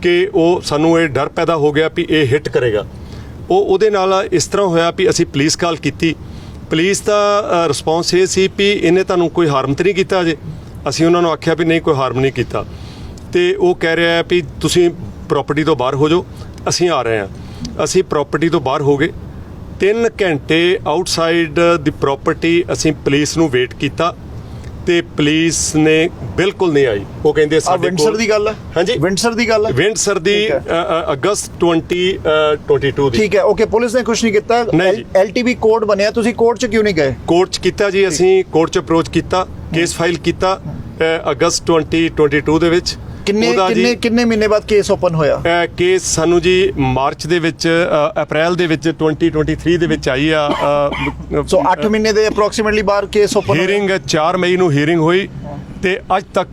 ਕਿ ਉਹ ਸਾਨੂੰ ਇਹ ਡਰ ਪੈਦਾ ਹੋ ਗਿਆ ਵੀ ਇਹ ਹਿੱਟ ਕਰੇਗਾ। ਉਹਦੇ ਨਾਲ ਇਸ ਤਰ੍ਹਾਂ ਹੋਇਆ ਵੀ ਅਸੀਂ ਪੁਲਿਸ ਕਾਲ ਕੀਤੀ, ਪੁਲਿਸ ਦਾ ਰਿਸਪੌਂਸ ਇਹ ਸੀ ਵੀ ਇਹਨੇ ਤੁਹਾਨੂੰ ਕੋਈ ਹਾਰਮ ਤਾਂ ਨਹੀਂ ਕੀਤਾ ਅਜੇ। ਅਸੀਂ ਉਹਨਾਂ ਨੂੰ ਆਖਿਆ ਵੀ ਨਹੀਂ ਕੋਈ ਹਾਰਮ ਨਹੀਂ ਕੀਤਾ, ਤੇ ਉਹ ਕਹਿ ਰਿਹਾ ਹੈ ਵੀ ਤੁਸੀਂ ਪ੍ਰਾਪਰਟੀ ਤੋਂ ਬਾਹਰ ਹੋ ਜਾਓ, ਅਸੀਂ ਆ ਰਹੇ ਹਾਂ। ਅਸੀਂ ਪ੍ਰਾਪਰਟੀ ਤੋਂ ਬਾਹਰ ਹੋ ਗਏ, 3 ਘੰਟੇ ਆਊਟਸਾਈਡ ਦੀ ਪ੍ਰਾਪਰਟੀ ਅਸੀਂ ਪੁਲਿਸ ਨੂੰ ਵੇਟ ਕੀਤਾ ਤੇ ਪੁਲਿਸ ਨੇ ਬਿਲਕੁਲ ਨਹੀਂ ਆਈ। ਉਹ ਕਹਿੰਦੇ ਸਾਡੇ ਕੋਲ ਵਿੰਡਸਰ ਦੀ ਗੱਲ ਹੈ। ਹਾਂਜੀ, ਵਿੰਡਸਰ ਦੀ ਗੱਲ ਹੈ। ਵਿੰਡਸਰ ਦੀ ਅਗਸਤ 2022 ਦੀ। ਠੀਕ ਹੈ। ਓਕੇ, ਪੁਲਿਸ ਨੇ ਕੁਝ ਨਹੀਂ ਕੀਤਾ। LTB ਕੋਰਟ ਬਣਿਆ, ਤੁਸੀਂ ਕੋਰਟ 'ਚ ਕਿਉਂ ਨਹੀਂ ਗਏ? ਕੋਰਟ 'ਚ ਕੀਤਾ ਜੀ, ਅਸੀਂ ਕੋਰਟ 'ਚ ਅਪਰੋਚ ਕੀਤਾ, ਕੇਸ ਫਾਈਲ ਕੀਤਾ ਅਗਸਤ 2022 ਦੇ ਵਿੱਚ। ਕਿੰਨੇ ਮਹੀਨੇ ਬਾਅਦ ਕੇਸ ਓਪਨ ਹੋਇਆ? ਕੇਸ ਸਾਨੂੰ ਜੀ ਮਾਰਚ ਦੇ ਵਿੱਚ, ਅਪ੍ਰੈਲ ਦੇ ਵਿੱਚ 2023 ਦੇ ਵਿੱਚ ਆਈ ਆ। ਸੋ 8 ਮਹੀਨੇ ਦੇ ਅਪਰੋਕਸੀਮੇਟਲੀ ਬਾਅਦ ਕੇਸ ਓਪਨ। ਹੀਅਰਿੰਗ 4 ਮਈ ਨੂੰ ਹੀਅਰਿੰਗ ਹੋਈ ਤੇ ਅੱਜ ਤੱਕ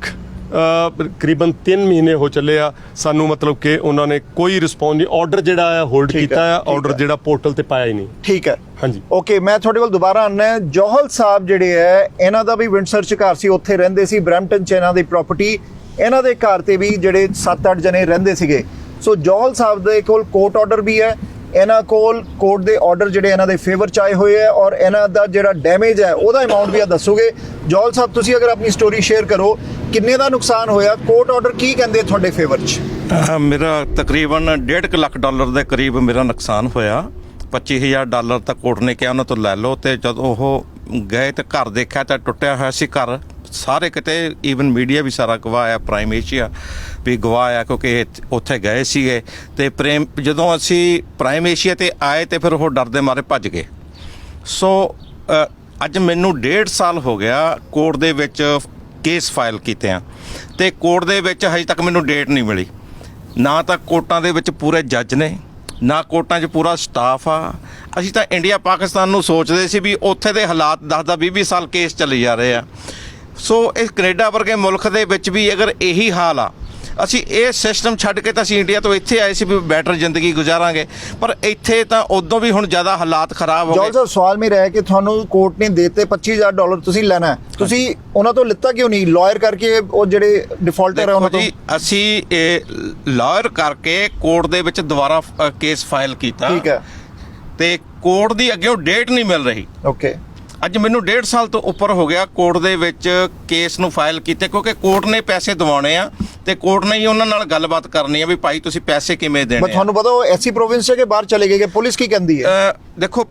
ਤਕਰੀਬਨ 3 ਮਹੀਨੇ ਹੋ ਚੱਲੇ ਆ ਸਾਨੂੰ, ਮਤਲਬ ਕਿ ਉਹਨਾਂ ਨੇ ਕੋਈ ਰਿਸਪੌਂਸ ਨਹੀਂ, ਆਰਡਰ ਜਿਹੜਾ ਆ ਹੋਲਡ ਕੀਤਾ ਆ, ਆਰਡਰ ਜਿਹੜਾ ਪੋਰਟਲ ਤੇ ਪਾਇਆ ਹੀ ਨਹੀਂ। ਠੀਕ ਹੈ, ਹਾਂਜੀ ਓਕੇ, ਮੈਂ ਤੁਹਾਡੇ ਕੋਲ ਦੁਬਾਰਾ ਆਉਣਾ। ਜੋਹਲ ਸਾਹਿਬ ਜਿਹੜੇ ਹੈ, ਇਹਨਾਂ ਦਾ ਵੀ ਵਿੰਡਸਰ 'ਚ ਘਰ ਸੀ, ਉੱਥੇ ਰਹਿੰਦੇ ਸੀ, ਬਰੈਂਪਟਨ 'ਚ ਇਹਨਾਂ ਦੀ ਪ੍ਰਾਪਰਟੀ, ਇਹਨਾਂ ਦੇ ਘਰ ਤੇ ਵੀ ਜਿਹੜੇ 7-8 ਜਣੇ ਰਹਿੰਦੇ ਸੀਗੇ। ਸੋ ਜੋਹਲ ਸਾਹਿਬ ਦੇ ਕੋਲ ਕੋਰਟ ਆਰਡਰ ਵੀ ਹੈ, ਇਹਨਾਂ ਕੋਲ ਕੋਰਟ ਦੇ ਆਰਡਰ ਜਿਹੜੇ ਇਹਨਾਂ ਦੇ ਫੇਵਰ 'ਚ ਆਏ ਹੋਏ ਹੈ, ਔਰ ਇਹਨਾਂ ਦਾ ਜਿਹੜਾ ਡੈਮੇਜ ਹੈ ਉਹਦਾ ਅਮਾਉਂਟ ਵੀ ਆ ਦੱਸੋਗੇ। ਜੋਹਲ ਸਾਹਿਬ, ਤੁਸੀਂ ਅਗਰ ਆਪਣੀ ਸਟੋਰੀ ਸ਼ੇਅਰ ਕਰੋ, ਕਿੰਨੇ ਦਾ ਨੁਕਸਾਨ ਹੋਇਆ, ਕੋਰਟ ਆਰਡਰ ਕੀ ਕਹਿੰਦੇ ਤੁਹਾਡੇ ਫੇਵਰ 'ਚ? ਮੇਰਾ ਤਕਰੀਬਨ $1.5 ਲੱਖ ਦੇ ਕਰੀਬ ਮੇਰਾ ਨੁਕਸਾਨ ਹੋਇਆ। $25,000 ਤਾਂ ਕੋਰਟ ਨੇ ਕਿਹਾ ਉਹਨਾਂ ਤੋਂ ਲੈ ਲਓ, ਤੇ ਜਦੋਂ ਉਹ ਗਏ ਤੇ ਘਰ ਦੇਖਿਆ ਤਾਂ ਟੁੱਟਿਆ ਹੋਇਆ ਸੀ ਘਰ, ਸਾਰੇ ਕਿਤੇ, ਈਵਨ ਮੀਡੀਆ ਵੀ ਸਾਰਾ ਗਵਾਹ ਆ, ਪ੍ਰਾਈਮ ਏਸ਼ੀਆ ਵੀ ਗਵਾਹ ਆ, ਕਿਉਂਕਿ ਉੱਥੇ ਗਏ ਸੀਗੇ। ਤੇ ਜਦੋਂ ਅਸੀਂ ਪ੍ਰਾਈਮ ਏਸ਼ੀਆ ਤੇ ਆਏ ਤੇ ਫਿਰ ਉਹ ਡਰਦੇ ਮਾਰੇ ਭੱਜ ਗਏ। ਸੋ ਅੱਜ ਮੈਨੂੰ 1.5 ਸਾਲ ਹੋ ਗਿਆ ਕੋਰਟ ਦੇ ਵਿੱਚ ਕੇਸ ਫਾਈਲ ਕੀਤਿਆਂ, ਤੇ ਕੋਰਟ ਦੇ ਵਿੱਚ ਹਜੇ ਤੱਕ ਮੈਨੂੰ ਡੇਟ ਨਹੀਂ ਮਿਲੀ। ਨਾ ਤਾਂ ਕੋਰਟਾਂ ਦੇ ਵਿੱਚ ਪੂਰੇ ਜੱਜ ਨੇ, ਨਾ ਕੋਰਟਾਂ 'ਚ ਪੂਰਾ ਸਟਾਫ ਆ। ਅਸੀਂ ਤਾਂ ਇੰਡੀਆ ਪਾਕਿਸਤਾਨ ਨੂੰ ਸੋਚਦੇ ਸੀ ਵੀ ਉੱਥੇ ਦੇ ਹਾਲਾਤ 10-20 ਸਾਲ ਕੇਸ ਚੱਲੀ ਜਾ ਰਹੇ ਆ। ਸੋ ਇਸ ਕੈਨੇਡਾ ਵਰਗੇ ਮੁਲਕ ਦੇ ਵਿੱਚ ਵੀ ਅਗਰ ਇਹੀ ਹਾਲ ਆ, ਅਸੀਂ ਇਹ ਸਿਸਟਮ ਛੱਡ ਕੇ ਤਾਂ ਅਸੀਂ ਇੰਡੀਆ ਤੋਂ ਇੱਥੇ ਆਏ ਸੀ ਵੀ ਬੈਟਰ ਜ਼ਿੰਦਗੀ ਗੁਜ਼ਾਰਾਂਗੇ, ਪਰ ਇੱਥੇ ਤਾਂ ਉਦੋਂ ਵੀ ਹੁਣ ਜ਼ਿਆਦਾ ਹਾਲਾਤ ਖਰਾਬ ਹੋ ਗਏ। ਜੋਹਲ ਸਾਹਿਬ, ਸਵਾਲ ਮੇਰਾ ਹੈ ਕਿ ਤੁਹਾਨੂੰ ਕੋਰਟ ਨੇ ਦੇਤੇ $25,000 ਤੁਸੀਂ ਲੈਣਾ ਹੈ, ਤੁਸੀਂ ਉਹਨਾਂ ਤੋਂ ਲਿੱਤਾ ਕਿਉਂ ਨਹੀਂ? ਲਾਇਰ ਕਰਕੇ ਉਹ ਜਿਹੜੇ ਡਿਫਾਲਟਰ ਹੈ ਉਹਨਾਂ ਤੋਂ? ਜੀ ਅਸੀਂ ਲਾਇਰ ਕਰਕੇ ਕੋਰਟ ਦੇ ਵਿੱਚ ਦੁਬਾਰਾ ਕੇਸ ਫਾਈਲ ਕੀਤਾ। ਠੀਕ ਹੈ, ਤੇ ਕੋਰਟ ਦੀ ਅੱਗੇ ਉਹ ਡੇਟ ਨਹੀਂ ਮਿਲ ਰਹੀ। ਓਕੇ, ਅੱਜ ਮੈਨੂੰ 1.5 ਸਾਲ ਤੋਂ ਉੱਪਰ ਹੋ ਗਿਆ ਕੋਰਟ ਦੇ ਵਿੱਚ ਕੇਸ ਨੂੰ ਫਾਈਲ ਕੀਤੇ, ਕਿਉਂਕਿ ਕੋਰਟ ਨੇ ਪੈਸੇ ਦਿਵਾਉਣੇ ਆ ਤੇ ਕੋਰਟ ਨੇ ਹੀ ਉਹਨਾਂ ਨਾਲ ਗੱਲਬਾਤ ਕਰਨੀ ਆ ਵੀ ਭਾਈ ਤੁਸੀਂ ਪੈਸੇ ਕਿਵੇਂ ਦੇਣੇ ਆ। ਤੁਹਾਨੂੰ ਪਤਾ ਉਹ ਐਸੀ ਪ੍ਰੋਵਿੰਸ ਹੈ ਕਿ ਬਾਹਰ ਚਲੇ ਗਏ, ਪੁਲਿਸ ਕੀ ਕਹਿੰਦੀ ਹੈ? ਦੇਖੋ,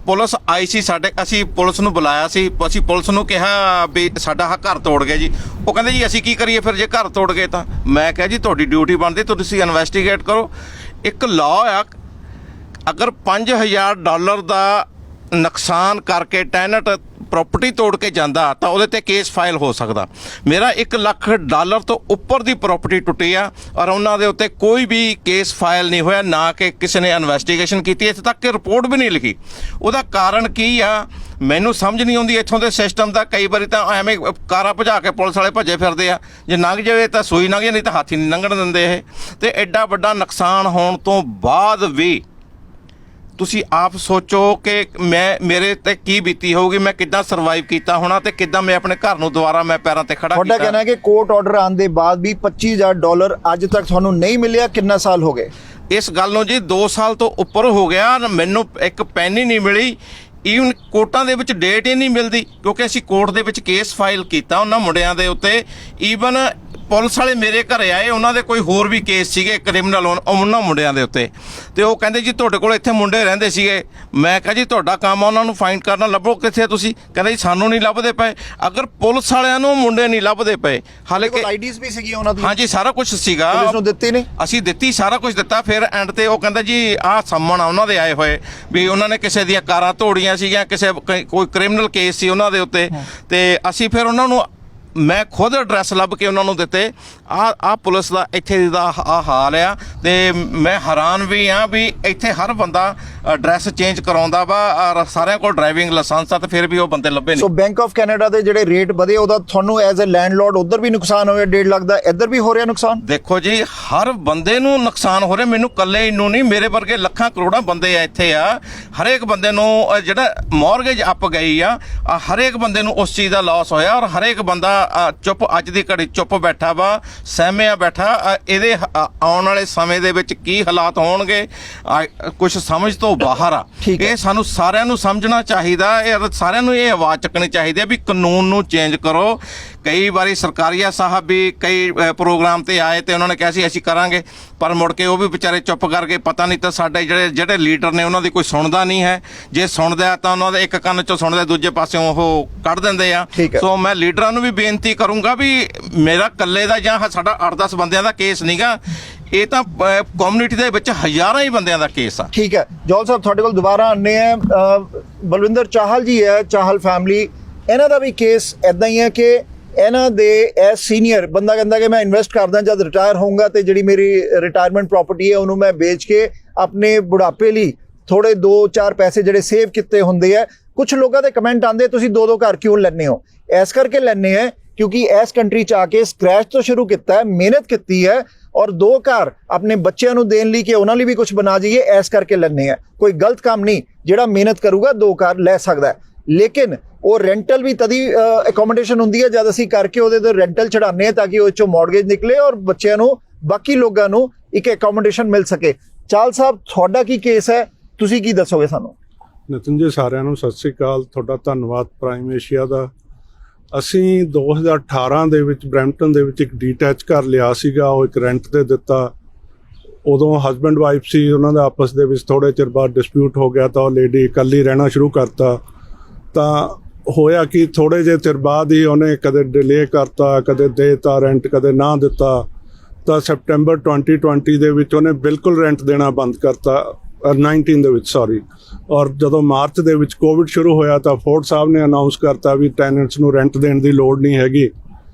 ਪੁਲਿਸ ਆਈ ਸੀ ਸਾਡੇ, ਅਸੀਂ ਪੁਲਿਸ ਨੂੰ ਬੁਲਾਇਆ ਸੀ, ਅਸੀਂ ਪੁਲਿਸ ਨੂੰ ਕਿਹਾ ਵੀ ਸਾਡਾ ਘਰ ਤੋੜ ਗਿਆ ਜੀ। ਉਹ ਕਹਿੰਦੇ ਜੀ ਅਸੀਂ ਕੀ ਕਰੀਏ ਫਿਰ ਜੇ ਘਰ ਤੋੜ ਗਏ ਤਾਂ? ਮੈਂ ਕਿਹਾ ਜੀ ਤੁਹਾਡੀ ਡਿਊਟੀ ਬਣਦੀ, ਤੁਸੀਂ ਇਨਵੈਸਟੀਗੇਟ ਕਰੋ। ਇੱਕ ਲਾਅ ਆ, ਅਗਰ $5,000 ਦਾ ਨੁਕਸਾਨ ਕਰਕੇ ਟੈਨੈਂਟ ਪ੍ਰਾਪਰਟੀ ਤੋੜ ਕੇ ਜਾਂਦਾ ਤਾਂ ਉਹਦੇ ਤੇ ਕੇਸ ਫਾਈਲ ਹੋ ਸਕਦਾ। ਮੇਰਾ $1 ਲੱਖ ਤੋਂ ਉੱਪਰ ਦੀ ਪ੍ਰਾਪਰਟੀ ਟੁੱਟੀ ਆ, ਔਰ ਉਹਨਾਂ ਦੇ ਉੱਤੇ ਕੋਈ ਵੀ ਕੇਸ ਫਾਈਲ ਨਹੀਂ ਹੋਇਆ, ਨਾ ਕਿ ਕਿਸੇ ਨੇ ਇਨਵੈਸਟੀਗੇਸ਼ਨ ਕੀਤੀ, ਇੱਥੇ ਤੱਕ ਕਿ ਰਿਪੋਰਟ ਵੀ ਨਹੀਂ ਲਿਖੀ। ਉਹਦਾ ਕਾਰਨ ਕੀ ਆ ਮੈਨੂੰ ਸਮਝ ਨਹੀਂ ਆਉਂਦੀ ਇੱਥੋਂ ਦੇ ਸਿਸਟਮ ਦਾ। ਕਈ ਵਾਰੀ ਤਾਂ ਐਵੇਂ ਕਾਰਾਂ ਭਜਾ ਕੇ ਪੁਲਿਸ ਵਾਲੇ ਭੱਜੇ ਫਿਰਦੇ ਆ, ਜੇ ਲੰਘ ਜਾਵੇ ਤਾਂ ਸੂਈ ਲੰਘ ਜਾਏ, ਨਹੀਂ ਤਾਂ ਹੱਥ ਹੀ ਨਹੀਂ ਲੰਘਣ ਦਿੰਦੇ ਇਹ। ਤੇ ਐਡਾ ਵੱਡਾ ਨੁਕਸਾਨ ਹੋਣ ਤੋਂ ਬਾਅਦ ਵੀ ਤੁਸੀਂ ਆਪ ਸੋਚੋ ਕਿ ਮੇਰੇ ਤੇ ਕੀ ਬੀਤੀ ਹੋਊਗੀ, ਮੈਂ ਕਿੱਦਾਂ ਸਰਵਾਈਵ ਕੀਤਾ ਹੋਣਾ, ਤੇ ਕਿੱਦਾਂ ਮੈਂ ਆਪਣੇ ਘਰ ਨੂੰ ਦੁਬਾਰਾ ਮੈਂ ਪੈਰਾਂ ਤੇ ਖੜਾ ਕੀਤਾ। ਤੁਹਾਡਾ ਕਹਿਣਾ ਹੈ ਕਿ ਕੋਰਟ ਆਰਡਰ ਆਉਣ ਦੇ ਬਾਅਦ ਵੀ $25,000 ਅੱਜ ਤੱਕ ਤੁਹਾਨੂੰ ਨਹੀਂ ਮਿਲਿਆ। ਕਿੰਨਾ ਸਾਲ ਹੋ ਗਏ ਇਸ ਗੱਲ ਨੂੰ ਜੀ? 2 ਸਾਲ ਤੋਂ ਉੱਪਰ ਹੋ ਗਿਆ, ਮੈਨੂੰ ਇੱਕ ਪੈਨੀ ਨਹੀਂ ਮਿਲੀ। ਈਵਨ ਕੋਰਟਾਂ ਦੇ ਵਿੱਚ ਡੇਟ ਹੀ ਨਹੀਂ ਮਿਲਦੀ, ਕਿਉਂਕਿ ਅਸੀਂ ਕੋਰਟ ਦੇ ਵਿੱਚ ਕੇਸ ਫਾਈਲ ਕੀਤਾ ਉਹਨਾਂ ਮੁੰਡਿਆਂ ਦੇ ਉੱਤੇ। ਈਵਨ ਪੁਲਿਸ ਵਾਲੇ ਮੇਰੇ ਘਰੇ ਆਏ, ਉਹਨਾਂ ਦੇ ਕੋਈ ਹੋਰ ਵੀ ਕੇਸ ਸੀਗੇ ਕ੍ਰਿਮੀਨਲ ਉਹਨਾਂ ਮੁੰਡਿਆਂ ਦੇ ਉੱਤੇ, ਤੇ ਉਹ ਕਹਿੰਦੇ ਜੀ ਤੁਹਾਡੇ ਕੋਲ ਇੱਥੇ ਮੁੰਡੇ ਰਹਿੰਦੇ ਸੀਗੇ। ਮੈਂ ਕਿਹਾ ਜੀ ਤੁਹਾਡਾ ਕੰਮ ਆ ਉਹਨਾਂ ਨੂੰ ਫਾਈਂਡ ਕਰਨਾ, ਲੱਭੋ ਕਿੱਥੇ ਤੁਸੀਂ? ਕਹਿੰਦੇ ਜੀ ਸਾਨੂੰ ਨਹੀਂ ਲੱਭਦੇ ਪਏ। ਅਗਰ ਪੁਲਿਸ ਵਾਲਿਆਂ ਨੂੰ ਮੁੰਡੇ ਨਹੀਂ ਲੱਭਦੇ ਪਏ, ਹਾਲੇ ਕਿ ਆਈਡੀਜ਼ ਵੀ ਸੀਗੀ ਉਹਨਾਂ ਦੀ? ਹਾਂਜੀ, ਸਾਰਾ ਕੁਝ ਸੀਗਾ। ਪੁਲਿਸ ਨੂੰ ਦਿੱਤੀ ਨਹੀਂ? ਅਸੀਂ ਦਿੱਤੀ, ਸਾਰਾ ਕੁਝ ਦਿੱਤਾ। ਫਿਰ ਐਂਡ ਤੇ ਉਹ ਕਹਿੰਦਾ ਜੀ ਆਹ ਸਾਹਮਣ ਆ ਉਹਨਾਂ ਦੇ ਆਏ ਹੋਏ ਵੀ ਉਹਨਾਂ ਨੇ ਕਿਸੇ ਦੀਆਂ ਕਾਰਾਂ ਤੋੜੀਆਂ ਸੀਗੀਆਂ, ਕਿਸੇ ਕੋਈ ਕ੍ਰਿਮੀਨਲ ਕੇਸ ਸੀ ਉਹਨਾਂ ਦੇ ਉੱਤੇ। ਤੇ ਅਸੀਂ ਫਿਰ ਉਹਨਾਂ ਨੂੰ, ਮੈਂ ਖੁਦ ਐਡਰੈਸ ਲੱਭ ਕੇ ਉਹਨਾਂ ਨੂੰ ਦਿੱਤੇ। ਆ ਪੁਲਿਸ ਦਾ ਇੱਥੇ ਦਾ ਆ ਹਾਲ ਆ, ਤੇ ਮੈਂ ਹੈਰਾਨ ਵੀ ਆ ਵੀ ਇੱਥੇ ਹਰ ਬੰਦਾ ਐਡਰੈਸ ਚੇਂਜ ਕਰਾਉਂਦਾ ਵਾ, ਸਾਰਿਆਂ ਕੋਲ ਡਰਾਈਵਿੰਗ ਲਾਇਸੈਂਸ ਆ, ਤੇ ਫਿਰ ਵੀ ਉਹ ਬੰਦੇ ਲੱਭੇ ਨਹੀਂ। ਸੋ ਬੈਂਕ ਆਫ ਕੈਨੇਡਾ ਦੇ ਜਿਹੜੇ ਰੇਟ ਵਧੇ, ਉਹਦਾ ਤੁਹਾਨੂੰ ਐਜ਼ ਅ ਲੈਂਡਲੋਰਡ ਉਧਰ ਵੀ ਨੁਕਸਾਨ ਹੋਇਆ 1.5 ਲੱਖ ਦਾ, ਇੱਧਰ ਵੀ ਹੋ ਰਿਹਾ ਨੁਕਸਾਨ? ਦੇਖੋ ਜੀ, ਹਰ ਬੰਦੇ ਨੂੰ ਨੁਕਸਾਨ ਹੋ ਰਿਹਾ, ਮੈਨੂੰ ਇਕੱਲੇ ਨੂੰ ਨਹੀਂ, ਮੇਰੇ ਵਰਗੇ ਲੱਖਾਂ ਕਰੋੜਾਂ ਬੰਦੇ ਆ ਇੱਥੇ ਆ। ਹਰੇਕ ਬੰਦੇ ਨੂੰ ਜਿਹੜਾ ਮੌਰਗੇਜ ਅੱਪ ਗਈ ਆ, ਹਰੇਕ ਬੰਦੇ ਨੂੰ ਉਸ ਚੀਜ਼ ਦਾ ਲਾਸ ਹੋਇਆ, ਔਰ ਹਰੇਕ ਬੰਦਾ ਚੁੱਪ ਅੱਜ ਦੀ ਘੜੀ ਚੁੱਪ ਬੈਠਾ ਵਾ, ਸਹਿਮਿਆ ਬੈਠਾ। ਇਹਦੇ ਆਉਣ ਵਾਲੇ ਸਮੇਂ ਦੇ ਵਿੱਚ ਕੀ ਹਾਲਾਤ ਹੋਣਗੇ ਕੁਝ ਸਮਝ ਤੋਂ ਬਾਹਰ ਆ। ਇਹ ਸਾਨੂੰ ਸਾਰਿਆਂ ਨੂੰ ਸਮਝਣਾ ਚਾਹੀਦਾ, ਇਹ ਸਾਰਿਆਂ ਨੂੰ ਇਹ ਆਵਾਜ਼ ਚੱਕਣੀ ਚਾਹੀਦੀ ਹੈ ਵੀ ਕਾਨੂੰਨ ਨੂੰ ਚੇਂਜ ਕਰੋ। ਕਈ ਵਾਰੀ ਸਰਕਾਰੀਆ ਸਾਹਿਬ ਵੀ ਕਈ ਪ੍ਰੋਗਰਾਮ ਤੇ ਆਏ ਤੇ ਉਹਨਾਂ ਨੇ ਕਿਹਾ ਸੀ ਅਸੀਂ ਕਰਾਂਗੇ, ਪਰ ਮੁੜ ਕੇ ਉਹ ਵੀ ਵਿਚਾਰੇ ਚੁੱਪ ਕਰਕੇ, ਪਤਾ ਨਹੀਂ ਤਾਂ ਸਾਡੇ ਜਿਹੜੇ ਲੀਡਰ ਨੇ ਉਹਨਾਂ ਦੀ ਕੋਈ ਸੁਣਦਾ ਨਹੀਂ ਹੈ। ਜੇ ਸੁਣਦਾ ਤਾਂ ਉਹਨਾਂ ਦੇ ਇੱਕ ਕੰਨ ਚੋਂ ਸੁਣਦਾ, ਦੂਜੇ ਪਾਸਿਓਂ ਉਹ ਕੱਢ ਦਿੰਦੇ ਆ। ਸੋ ਮੈਂ ਲੀਡਰਾਂ ਨੂੰ ਵੀ ਬੇਨਤੀ ਕਰੂੰਗਾ ਵੀ ਮੇਰਾ ਇਕੱਲੇ ਦਾ ਜਾਂ ਸਾਡਾ 8-10 ਬੰਦਿਆਂ ਦਾ ਕੇਸ ਨਹੀਂਗਾ, ਇਹ ਤਾਂ ਕਮਿਊਨਿਟੀ ਦੇ ਵਿੱਚ ਹਜ਼ਾਰਾਂ ਹੀ ਬੰਦਿਆਂ ਦਾ ਕੇਸ ਆ। ਠੀਕ ਹੈ ਜੋਹਲ ਸਾਹਿਬ, ਤੁਹਾਡੇ ਕੋਲ ਦੁਬਾਰਾ ਆਉਂਦੇ ਆ। ਬਲਵਿੰਦਰ ਚਾਹਲ ਜੀ ਹੈ, ਚਾਹਲ ਫੈਮਿਲੀ, ਇਹਨਾਂ ਦਾ ਵੀ ਕੇਸ ਇਦਾਂ ਹੀ ਹੈ ਕਿ ਇਹਨਾਂ ਦੇ ਐਸ ਸੀਨੀਅਰ ਬੰਦਾ ਕਹਿੰਦਾ ਕਿ ਮੈਂ ਇਨਵੈਸਟ ਕਰਦਾ, ਜਦ ਰਿਟਾਇਰ ਹੋਊਂਗਾ ਤੇ ਜਿਹੜੀ ਮੇਰੀ ਰਿਟਾਇਰਮੈਂਟ ਪ੍ਰਾਪਰਟੀ ਹੈ ਉਹਨੂੰ ਮੈਂ ਵੇਚ ਕੇ ਆਪਣੇ ਬੁਢਾਪੇ ਲਈ ਥੋੜੇ 2-4 ਪੈਸੇ ਜਿਹੜੇ ਸੇਵ ਕੀਤੇ ਹੁੰਦੇ ਆ। ਕੁਝ ਲੋਕਾਂ ਦੇ ਕਮੈਂਟ ਆਉਂਦੇ ਤੁਸੀਂ 2-2 ਘਰ ਕਿਉਂ ਲੈਂਦੇ ਹੋ? ਇਸ ਕਰਕੇ ਲੈਂਦੇ ਆ ਕਿਉਂਕਿ ਇਸ ਕੰਟਰੀ 'ਚ ਆ ਕੇ ਸਕ੍ਰੈਚ ਤੋਂ ਸ਼ੁਰੂ ਕੀਤਾ ਹੈ, ਮਿਹਨਤ ਕੀਤੀ ਹੈ ਔਰ 2 ਘਰ ਆਪਣੇ ਬੱਚਿਆਂ ਨੂੰ ਦੇਣ ਲਈ ਕਿ ਉਹਨਾਂ ਲਈ ਵੀ ਕੁਝ ਬਣਾ ਜਾਈਏ, ਇਸ ਕਰਕੇ ਲੈਣੇ ਆ। ਕੋਈ ਗਲਤ ਕੰਮ ਨਹੀਂ, ਜਿਹੜਾ ਮਿਹਨਤ ਕਰੂਗਾ 2 ਘਰ ਲੈ ਸਕਦਾ ਹੈ। ਲੇਕਿਨ ਉਹ ਰੈਂਟਲ ਵੀ ਤਦੀ ਅਕੋਮੋਡੇਸ਼ਨ ਹੁੰਦੀ ਹੈ ਜਦ ਅਸੀਂ ਕਰਕੇ ਉਹਦੇ ਤੇ ਰੈਂਟਲ ਚੜਾਉਂਦੇ ਹਾਂ ਤਾਂ ਕਿ ਉਹ 'ਚੋਂ ਮੌਰਗੇਜ ਨਿਕਲੇ ਔਰ ਬੱਚਿਆਂ ਨੂੰ, ਬਾਕੀ ਲੋਕਾਂ ਨੂੰ ਇੱਕ ਅਕੋਮੋਡੇਸ਼ਨ ਮਿਲ ਸਕੇ। ਚਾਲ ਸਾਹਿਬ, ਤੁਹਾਡਾ ਕੀ ਕੇਸ ਹੈ, ਤੁਸੀਂ ਕੀ ਦੱਸੋਗੇ ਸਾਨੂੰ? ਨਿਤਿਨ ਜੀ, ਸਾਰਿਆਂ ਨੂੰ ਸਤਿ ਸ੍ਰੀ ਅਕਾਲ। ਤੁਹਾਡਾ ਧੰਨਵਾਦ ਪ੍ਰਾਈਮ ਏਸ਼ੀਆ ਦਾ। ਅਸੀਂ 2018 ਦੇ ਵਿੱਚ ਬਰੈਂਪਟਨ ਦੇ ਵਿੱਚ ਇੱਕ ਡੀਟੈਚ ਘਰ ਲਿਆ ਸੀਗਾ, ਉਹ ਇੱਕ ਰੈਂਟ ਤੇ ਦਿੱਤਾ। ਉਦੋਂ ਹਸਬੈਂਡ ਵਾਈਫ ਸੀ, ਉਹਨਾਂ ਦਾ ਆਪਸ ਦੇ ਵਿੱਚ ਥੋੜ੍ਹੇ ਚਿਰ ਬਾਅਦ ਡਿਸਪਿਊਟ ਹੋ ਗਿਆ ਤਾਂ ਉਹ ਲੇਡੀ ਇਕੱਲੀ ਰਹਿਣਾ ਸ਼ੁਰੂ ਕਰਤਾ। ਤਾਂ ਹੋਇਆ ਕਿ ਥੋੜ੍ਹੇ ਜਿਹੇ ਚਿਰ ਬਾਅਦ ਹੀ ਉਹਨੇ ਕਦੇ ਡਿਲੇ ਕਰਤਾ, ਕਦੇ ਦੇਤਾ ਰੈਂਟ, ਕਦੇ ਨਾ ਦਿੱਤਾ। ਤਾਂ ਸੈਪਟੈਂਬਰ 2020 ਦੇ ਵਿੱਚ ਉਹਨੇ ਬਿਲਕੁਲ ਰੈਂਟ ਦੇਣਾ ਬੰਦ ਕਰਤਾ, 19 ਦੇ ਵਿੱਚ ਸੌਰੀ। ਔਰ ਜਦੋਂ ਮਾਰਚ ਦੇ ਵਿੱਚ ਕੋਵਿਡ ਸ਼ੁਰੂ ਹੋਇਆ ਤਾਂ ਫੋਰਡ ਸਾਹਿਬ ਨੇ ਅਨਾਉਂਸ ਕਰਤਾ ਵੀ ਟੈਨੈਂਟਸ ਨੂੰ ਰੈਂਟ ਦੇਣ ਦੀ ਲੋੜ ਨਹੀਂ ਹੈਗੀ,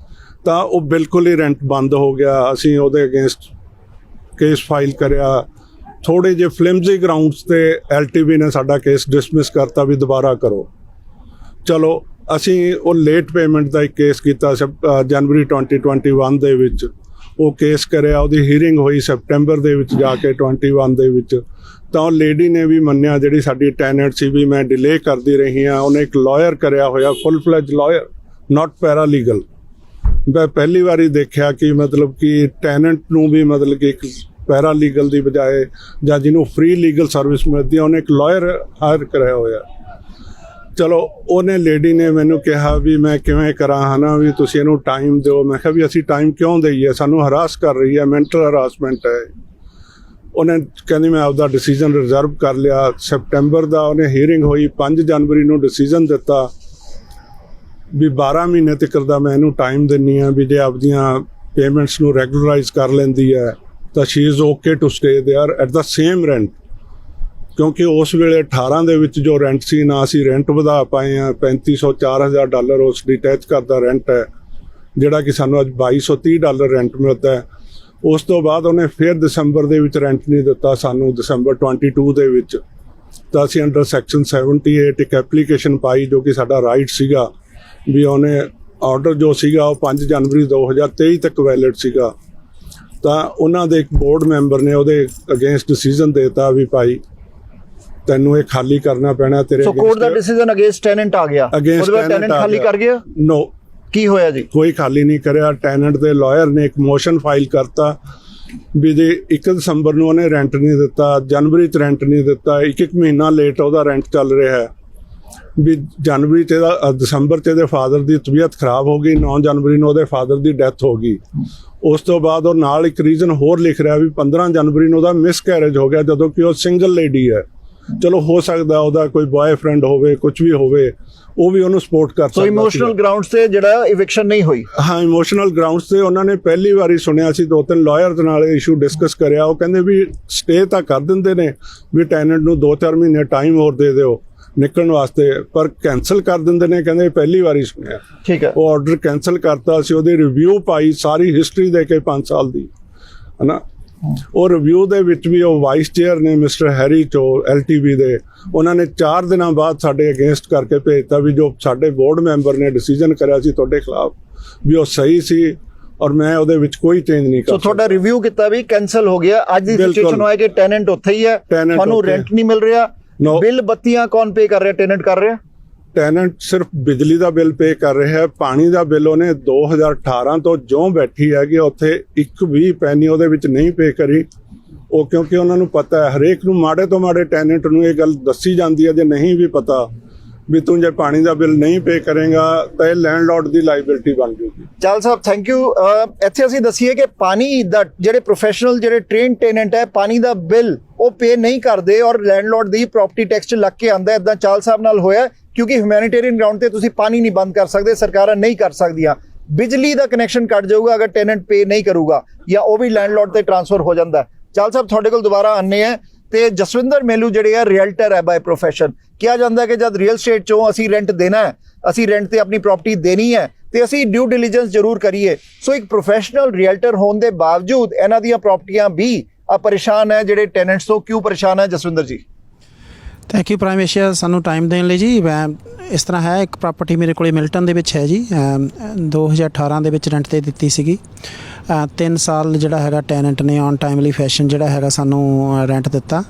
ਤਾਂ ਉਹ ਬਿਲਕੁਲ ਹੀ ਰੈਂਟ ਬੰਦ ਹੋ ਗਿਆ। ਅਸੀਂ ਉਹਦੇ ਅਗੇਂਸਟ ਕੇਸ ਫਾਈਲ ਕਰਿਆ। ਥੋੜ੍ਹੇ ਜਿਹੇ ਫਲਿਮਜ਼ੀ ਗਰਾਊਂਡਸ ਤੇ LTV ਨੇ ਸਾਡਾ ਕੇਸ ਡਿਸਮਿਸ ਕਰਤਾ ਵੀ ਦੁਬਾਰਾ ਕਰੋ। ਚਲੋ, ਅਸੀਂ ਉਹ ਲੇਟ ਪੇਮੈਂਟ ਦਾ ਇੱਕ ਕੇਸ ਕੀਤਾ ਜਨਵਰੀ 2021 ਦੇ ਵਿੱਚ। ਉਹ ਕੇਸ ਕਰਿਆ, ਉਹਦੀ ਹੀਅਰਿੰਗ ਹੋਈ ਸੈਪਟੈਂਬਰ ਦੇ ਵਿੱਚ ਜਾ ਕੇ 21 ਦੇ ਵਿੱਚ। ਤਾਂ ਉਹ ਲੇਡੀ ਨੇ ਵੀ ਮੰਨਿਆ, ਜਿਹੜੀ ਸਾਡੀ ਟੈਨੈਂਟ ਸੀ, ਵੀ ਮੈਂ ਡਿਲੇ ਕਰਦੀ ਰਹੀ ਹਾਂ। ਉਹਨੇ ਇੱਕ ਲਾਇਰ ਕਰਿਆ ਹੋਇਆ, ਫੁੱਲ ਫਲੈਜ ਲਾਇਰ, ਨਾਟ ਪੈਰਾਲੀਗਲ। ਮੈਂ ਪਹਿਲੀ ਵਾਰੀ ਦੇਖਿਆ ਕਿ ਮਤਲਬ ਕਿ ਟੈਨੈਂਟ ਨੂੰ ਵੀ ਮਤਲਬ ਕਿ ਇੱਕ ਪੈਰਾਲੀਗਲ ਦੀ ਬਜਾਏ ਜਾਂ ਜਿਹਨੂੰ ਫ੍ਰੀ ਲੀਗਲ ਸਰਵਿਸ ਮਿਲਦੀ ਹੈ, ਉਹਨੇ ਇੱਕ ਲਾਇਰ ਹਾਇਰ ਕਰਿਆ ਹੋਇਆ। ਚਲੋ, ਉਹਨੇ ਲੇਡੀ ਨੇ ਮੈਨੂੰ ਕਿਹਾ ਵੀ ਮੈਂ ਕਿਵੇਂ ਕਰਾਂ, ਹੈ ਨਾ, ਵੀ ਤੁਸੀਂ ਇਹਨੂੰ ਟਾਈਮ ਦਿਓ। ਮੈਂ ਕਿਹਾ ਵੀ ਅਸੀਂ ਟਾਈਮ ਕਿਉਂ ਦੇਈਏ, ਸਾਨੂੰ ਹਰਾਸ ਕਰ ਰਹੀ ਹੈ, ਮੈਂਟਲ ਹਰਾਸਮੈਂਟ ਹੈ। ਉਹਨੇ ਕਹਿੰਦੀ ਮੈਂ ਆਪਦਾ ਡਿਸੀਜਨ ਰਿਜ਼ਰਵ ਕਰ ਲਿਆ। ਸੈਪਟੈਂਬਰ ਦਾ ਉਹਨੇ ਹੀਅਰਿੰਗ ਹੋਈ, 5 ਜਨਵਰੀ ਨੂੰ ਡਿਸੀਜਨ ਦਿੱਤਾ ਵੀ 12 ਮਹੀਨੇ ਤੱਕ ਦਾ ਮੈਂ ਇਹਨੂੰ ਟਾਈਮ ਦਿੰਦੀ ਹਾਂ, ਵੀ ਜੇ ਆਪਦੀਆਂ ਪੇਮੈਂਟਸ ਨੂੰ ਰੈਗੂਲਰਾਈਜ਼ ਕਰ ਲੈਂਦੀ ਹੈ ਤਾਂ she is okay to stay there at the same rent. ਕਿਉਂਕਿ ਉਸ ਵੇਲੇ 18 ਦੇ ਵਿੱਚ ਜੋ ਰੈਂਟ ਸੀ, ਨਾ ਅਸੀਂ ਰੈਂਟ ਵਧਾ ਪਾਏ ਹਾਂ। $3500-4000 ਉਸ ਡਿਟੈਚ ਕਰਦਾ ਰੈਂਟ ਹੈ, ਜਿਹੜਾ ਕਿ ਸਾਨੂੰ ਅੱਜ $2230 ਰੈਂਟ ਮਿਲਦਾ ਹੈ। ਉਸ ਤੋਂ ਬਾਅਦ ਉਹਨੇ ਫਿਰ ਦਸੰਬਰ ਦੇ ਵਿੱਚ ਰੈਂਟ ਨਹੀਂ ਦਿੱਤਾ ਸਾਨੂੰ, ਦਸੰਬਰ 22 ਦੇ ਵਿੱਚ। ਤਾਂ ਅਸੀਂ ਅੰਡਰ ਸੈਕਸ਼ਨ 78 ਇੱਕ ਐਪਲੀਕੇਸ਼ਨ ਪਾਈ, ਜੋ ਕਿ ਸਾਡਾ ਰਾਈਟ ਸੀਗਾ ਵੀ ਉਹਨੇ ਆਰਡਰ ਜੋ ਸੀਗਾ ਉਹ 5 ਜਨਵਰੀ 2023 ਤੱਕ ਵੈਲਿਡ ਸੀਗਾ। ਤਾਂ ਉਹਨਾਂ ਦੇ ਇੱਕ ਬੋਰਡ ਮੈਂਬਰ ਨੇ ਉਹਦੇ ਅਗੇਂਸਟ ਡਿਸੀਜਨ ਦੇਤਾ ਵੀ ਭਾਈ ਤੈਨੂੰ ਇਹ ਖਾਲੀ ਕਰਨਾ ਪੈਣਾ ਤੇਰੇ। ਸੋ ਕੋਰਟ ਦਾ ਡਿਸੀਜਨ ਅਗੇਂਸਟ ਟੈਨੈਂਟ ਆ ਗਿਆ, ਉਹਦੇ ਬਾਅਦ ਟੈਨੈਂਟ ਖਾਲੀ ਕਰ ਗਿਆ? ਨੋ, ਕੀ ਹੋਇਆ ਜੀ? ਕੋਈ ਖਾਲੀ ਨਹੀਂ ਕਰਿਆ। ਟੈਨੈਂਟ ਦੇ ਲਾਇਰ ਨੇ ਇੱਕ ਮੋਸ਼ਨ ਫਾਈਲ ਕਰਤਾ ਵੀ ਜੇ 1 ਦਸੰਬਰ ਨੂੰ ਉਹਨੇ ਰੈਂਟ ਨਹੀਂ ਦਿੱਤਾ, ਜਨਵਰੀ 'ਚ ਰੈਂਟ ਨਹੀਂ ਦਿੱਤਾ, ਇੱਕ ਮਹੀਨਾ ਲੇਟ ਉਹਦਾ ਰੈਂਟ ਚੱਲ ਰਿਹਾ ਹੈ। ਵੀ ਜਨਵਰੀ 'ਚ ਦਸੰਬਰ 'ਚ ਇਹਦੇ ਫਾਦਰ ਦੀ ਤਬੀਅਤ ਖਰਾਬ ਹੋ ਗਈ, 9 ਜਨਵਰੀ ਨੂੰ ਉਹਦੇ ਫਾਦਰ ਦੀ ਡੈਥ ਹੋ ਗਈ। ਉਸ ਤੋਂ ਬਾਅਦ ਉਹ ਨਾਲ ਇੱਕ ਰੀਜ਼ਨ ਹੋਰ ਲਿਖ ਰਿਹਾ ਵੀ 15 ਜਨਵਰੀ ਨੂੰ ਉਹਦਾ ਮਿਸਕੈਰੇਜ ਹੋ ਗਿਆ, ਜਦੋਂ ਕਿ ਉਹ ਸਿੰਗਲ ਲੇਡੀ ਹੈ। ਚਲੋ, ਹੋ ਸਕਦਾ ਉਹਦਾ ਕੋਈ ਬॉयਫ੍ਰੈਂਡ ਹੋਵੇ, ਕੁਝ ਵੀ ਹੋਵੇ, ਉਹ ਵੀ ਉਹਨੂੰ ਸਪੋਰਟ ਕਰ ਸਕਦਾ। ਸੋ ਇਮੋਸ਼ਨਲ ਗਰਾਊਂਡਸ ਤੇ ਜਿਹੜਾ ਇਵਿਕਸ਼ਨ ਨਹੀਂ ਹੋਈ? ਹਾਂ, ਇਮੋਸ਼ਨਲ ਗਰਾਊਂਡਸ ਤੇ ਉਹਨਾਂ ਨੇ ਪਹਿਲੀ ਵਾਰੀ ਸੁਣਿਆ ਸੀ, 2-3 ਲਾਇਰਸ ਨਾਲ ਇਸ਼ੂ ਡਿਸਕਸ ਕਰਿਆ। ਉਹ ਕਹਿੰਦੇ ਵੀ ਸਟੇ ਤਾਂ ਕਰ ਦਿੰਦੇ ਨੇ ਵੀ ਟੈਨੈਂਟ ਨੂੰ 2-4 ਮਹੀਨੇ ਟਾਈਮ ਹੋਰ ਦੇ ਦਿਓ ਨਿਕਲਣ ਵਾਸਤੇ, ਪਰ ਕੈਂਸਲ ਕਰ ਦਿੰਦੇ ਨੇ। ਕਹਿੰਦੇ ਪਹਿਲੀ ਵਾਰੀ ਸੁਣਿਆ। ਠੀਕ ਹੈ। ਉਹ ਆਰਡਰ ਕੈਂਸਲ ਕਰਤਾ ਸੀ, ਉਹਦੀ ਰਿਵਿਊ ਪਾਈ, ਸਾਰੀ ਹਿਸਟਰੀ ਦੇ ਕੇ 5 ਸਾਲ ਦੀ, ਹੈ ਨਾ। ਉਹ ਰਿਵਿਊ ਦੇ ਵਿੱਚ ਵੀ ਉਹ ਵਾਈਸ ਚੇਅਰ ਨੇ ਮਿਸਟਰ ਹੈਰੀ ਚੋ LTV ਦੇ, ਉਹਨਾਂ ਨੇ 4 ਦਿਨਾਂ ਬਾਅਦ ਸਾਡੇ ਅਗੇਂਸਟ ਕਰਕੇ ਭੇਜਤਾ ਵੀ ਜੋ ਸਾਡੇ ਬੋਰਡ ਮੈਂਬਰ ਨੇ ਡਿਸੀਜਨ ਕਰਿਆ ਸੀ ਤੁਹਾਡੇ ਖਿਲਾਫ ਵੀ ਉਹ ਸਹੀ ਸੀ ਔਰ ਮੈਂ ਉਹਦੇ ਵਿੱਚ ਕੋਈ ਚੇਂਜ ਨਹੀਂ ਕਰ ਸਕਦਾ। ਤੁਹਾਡਾ ਰਿਵਿਊ ਕੀਤਾ ਵੀ ਕੈਂਸਲ ਹੋ ਗਿਆ। ਅੱਜ ਦੀ ਸਿਚੁਏਸ਼ਨ ਹੋਇਆ ਕਿ ਟੈਨੈਂਟ ਉੱਥੇ ਹੀ ਹੈ, ਤੁਹਾਨੂੰ ਰੈਂਟ ਨਹੀਂ ਮਿਲ ਰਿਹਾ। ਬਿੱਲ ਬੱਤੀਆਂ ਕੌਣ ਪੇ ਕਰ ਰਿਹਾ? ਟੈਨੈਂਟ ਕਰ ਰਿਹਾ? ਟੈਨੈਂਟ ਸਿਰਫ ਬਿਜਲੀ ਦਾ ਬਿੱਲ ਪੇ ਕਰ ਰਿਹਾ ਹੈ। ਪਾਣੀ ਦਾ ਬਿੱਲ ਉਹਨੇ 2018 ਤੋਂ ਜਿਉਂ ਬੈਠੀ ਹੈਗੀ ਉੱਥੇ 1 ਵੀ ਪੈਨੀ ਉਹਦੇ ਵਿੱਚ ਨਹੀਂ ਪੇ ਕਰੀ। ਉਹ ਕਿਉਂਕਿ ਉਹਨਾਂ ਨੂੰ ਪਤਾ ਹੈ, ਹਰੇਕ ਨੂੰ ਮਾੜੇ ਤੋਂ ਮਾੜੇ ਟੈਨੈਂਟ ਨੂੰ ਇਹ ਗੱਲ ਦੱਸੀ ਜਾਂਦੀ ਹੈ, ਜੇ ਨਹੀਂ ਵੀ ਪਤਾ ਵੀ ਤੂੰ ਜੇ ਪਾਣੀ ਦਾ ਬਿੱਲ ਨਹੀਂ ਪੇ ਕਰੇਗਾ ਤਾਂ ਇਹ ਲੈਂਡਲੌਰਡ ਦੀ ਲਾਇਬਿਲਿਟੀ ਬਣ ਜੂਗੀ। ਚਾਲ ਸਾਹਿਬ, ਥੈਂਕ ਯੂ। ਇੱਥੇ ਅਸੀਂ ਦੱਸੀਏ ਕਿ ਪਾਣੀ ਦਾ ਜਿਹੜੇ ਪ੍ਰੋਫੈਸ਼ਨਲ ਜਿਹੜੇ ਟ੍ਰੇਨ ਟੈਨੈਂਟ ਹੈ, ਪਾਣੀ ਦਾ ਬਿੱਲ ਉਹ ਪੇ ਨਹੀਂ ਕਰਦੇ ਔਰ ਲੈਂਡਲੌਰਡ ਦੀ ਪ੍ਰਾਪਰਟੀ ਟੈਕਸ 'ਚ ਲੱਗ ਕੇ ਆਉਂਦਾ। ਇੱਦਾਂ ਚਾਲ ਸਾਹਿਬ ਨਾਲ ਹੋਇਆ, ਕਿਉਂਕਿ ਹਿਊਮੈਨਿਟੇਰੀਅਨ ਗਰਾਊਂਡ ਤੇ ਤੁਸੀਂ ਪਾਣੀ ਨਹੀਂ ਬੰਦ ਕਰ ਸਕਦੇ, ਸਰਕਾਰਾਂ ਨਹੀਂ ਕਰ ਸਕਦੀਆਂ। ਬਿਜਲੀ ਦਾ ਕਨੈਕਸ਼ਨ ਕੱਟ ਜਾਊਗਾ ਅਗਰ ਟੈਨੈਂਟ ਪੇ ਨਹੀਂ ਕਰੂਗਾ, ਜਾਂ ਉਹ ਵੀ ਲੈਂਡਲੌਰਡ ਤੇ ਟ੍ਰਾਂਸਫਰ ਹੋ ਜਾਂਦਾ। ਚਾਲ ਸਾਹਿਬ, ਤੁਹਾਡੇ ਕੋਲ ਦੁਬਾਰਾ ਆਨੇ ਆ ਤੇ ਜਸਵਿੰਦਰ ਮੇਲੂ ਜਿਹੜੇ ਆ ਰੀਅਲਟਰ ਹੈ ਬਾਈ ਪ੍ਰੋਫੈਸ਼ਨ। ਕਿਹਾ ਜਾਂਦਾ ਕਿ ਜਦ ਰੀਅਲ ਸਟੇਟ 'ਚੋਂ ਅਸੀਂ ਰੈਂਟ ਦੇਣਾ ਹੈ, ਅਸੀਂ ਰੈਂਟ ਤੇ ਆਪਣੀ ਪ੍ਰਾਪਰਟੀ ਦੇਣੀ ਹੈ ਤੇ ਅਸੀਂ ਡਿਊ ਡਿਲੀਜੈਂਸ ਜ਼ਰੂਰ ਕਰੀਏ। ਸੋ ਇੱਕ ਪ੍ਰੋਫੈਸ਼ਨਲ ਰੀਅਲਟਰ ਹੋਣ ਦੇ ਬਾਵਜੂਦ ਇਹਨਾਂ ਦੀਆਂ ਪ੍ਰਾਪਰਟੀਆਂ ਵੀ ਪਰੇਸ਼ਾਨ ਹੈ। ਜਿਹੜੇ ਟੈਨੈਂਟਸ ਤੋਂ ਕਿਉਂ ਪਰੇਸ਼ਾਨ ਹੈ ਜਸਵਿੰਦਰ ਜੀ? ਥੈਂਕ ਯੂ ਪ੍ਰਾਈਮ ਏਸ਼ੀਆ ਸਾਨੂੰ ਟਾਈਮ ਦੇਣ ਲਈ ਜੀ। ਮੈਂ ਇਸ ਤਰ੍ਹਾਂ ਹੈ, ਇੱਕ ਪ੍ਰਾਪਰਟੀ ਮੇਰੇ ਕੋਲ ਮਿਲਟਨ ਦੇ ਵਿੱਚ ਹੈ ਜੀ, 2018 ਦੇ ਵਿੱਚ ਰੈਂਟ ਤੇ ਦਿੱਤੀ ਸੀਗੀ। 3 ਸਾਲ ਜਿਹੜਾ ਹੈਗਾ ਟੈਨੈਂਟ ਨੇ ਔਨ ਟਾਈਮਲੀ ਫੈਸ਼ਨ ਜਿਹੜਾ ਹੈਗਾ ਸਾਨੂੰ ਰੈਂਟ ਦਿੱਤਾ,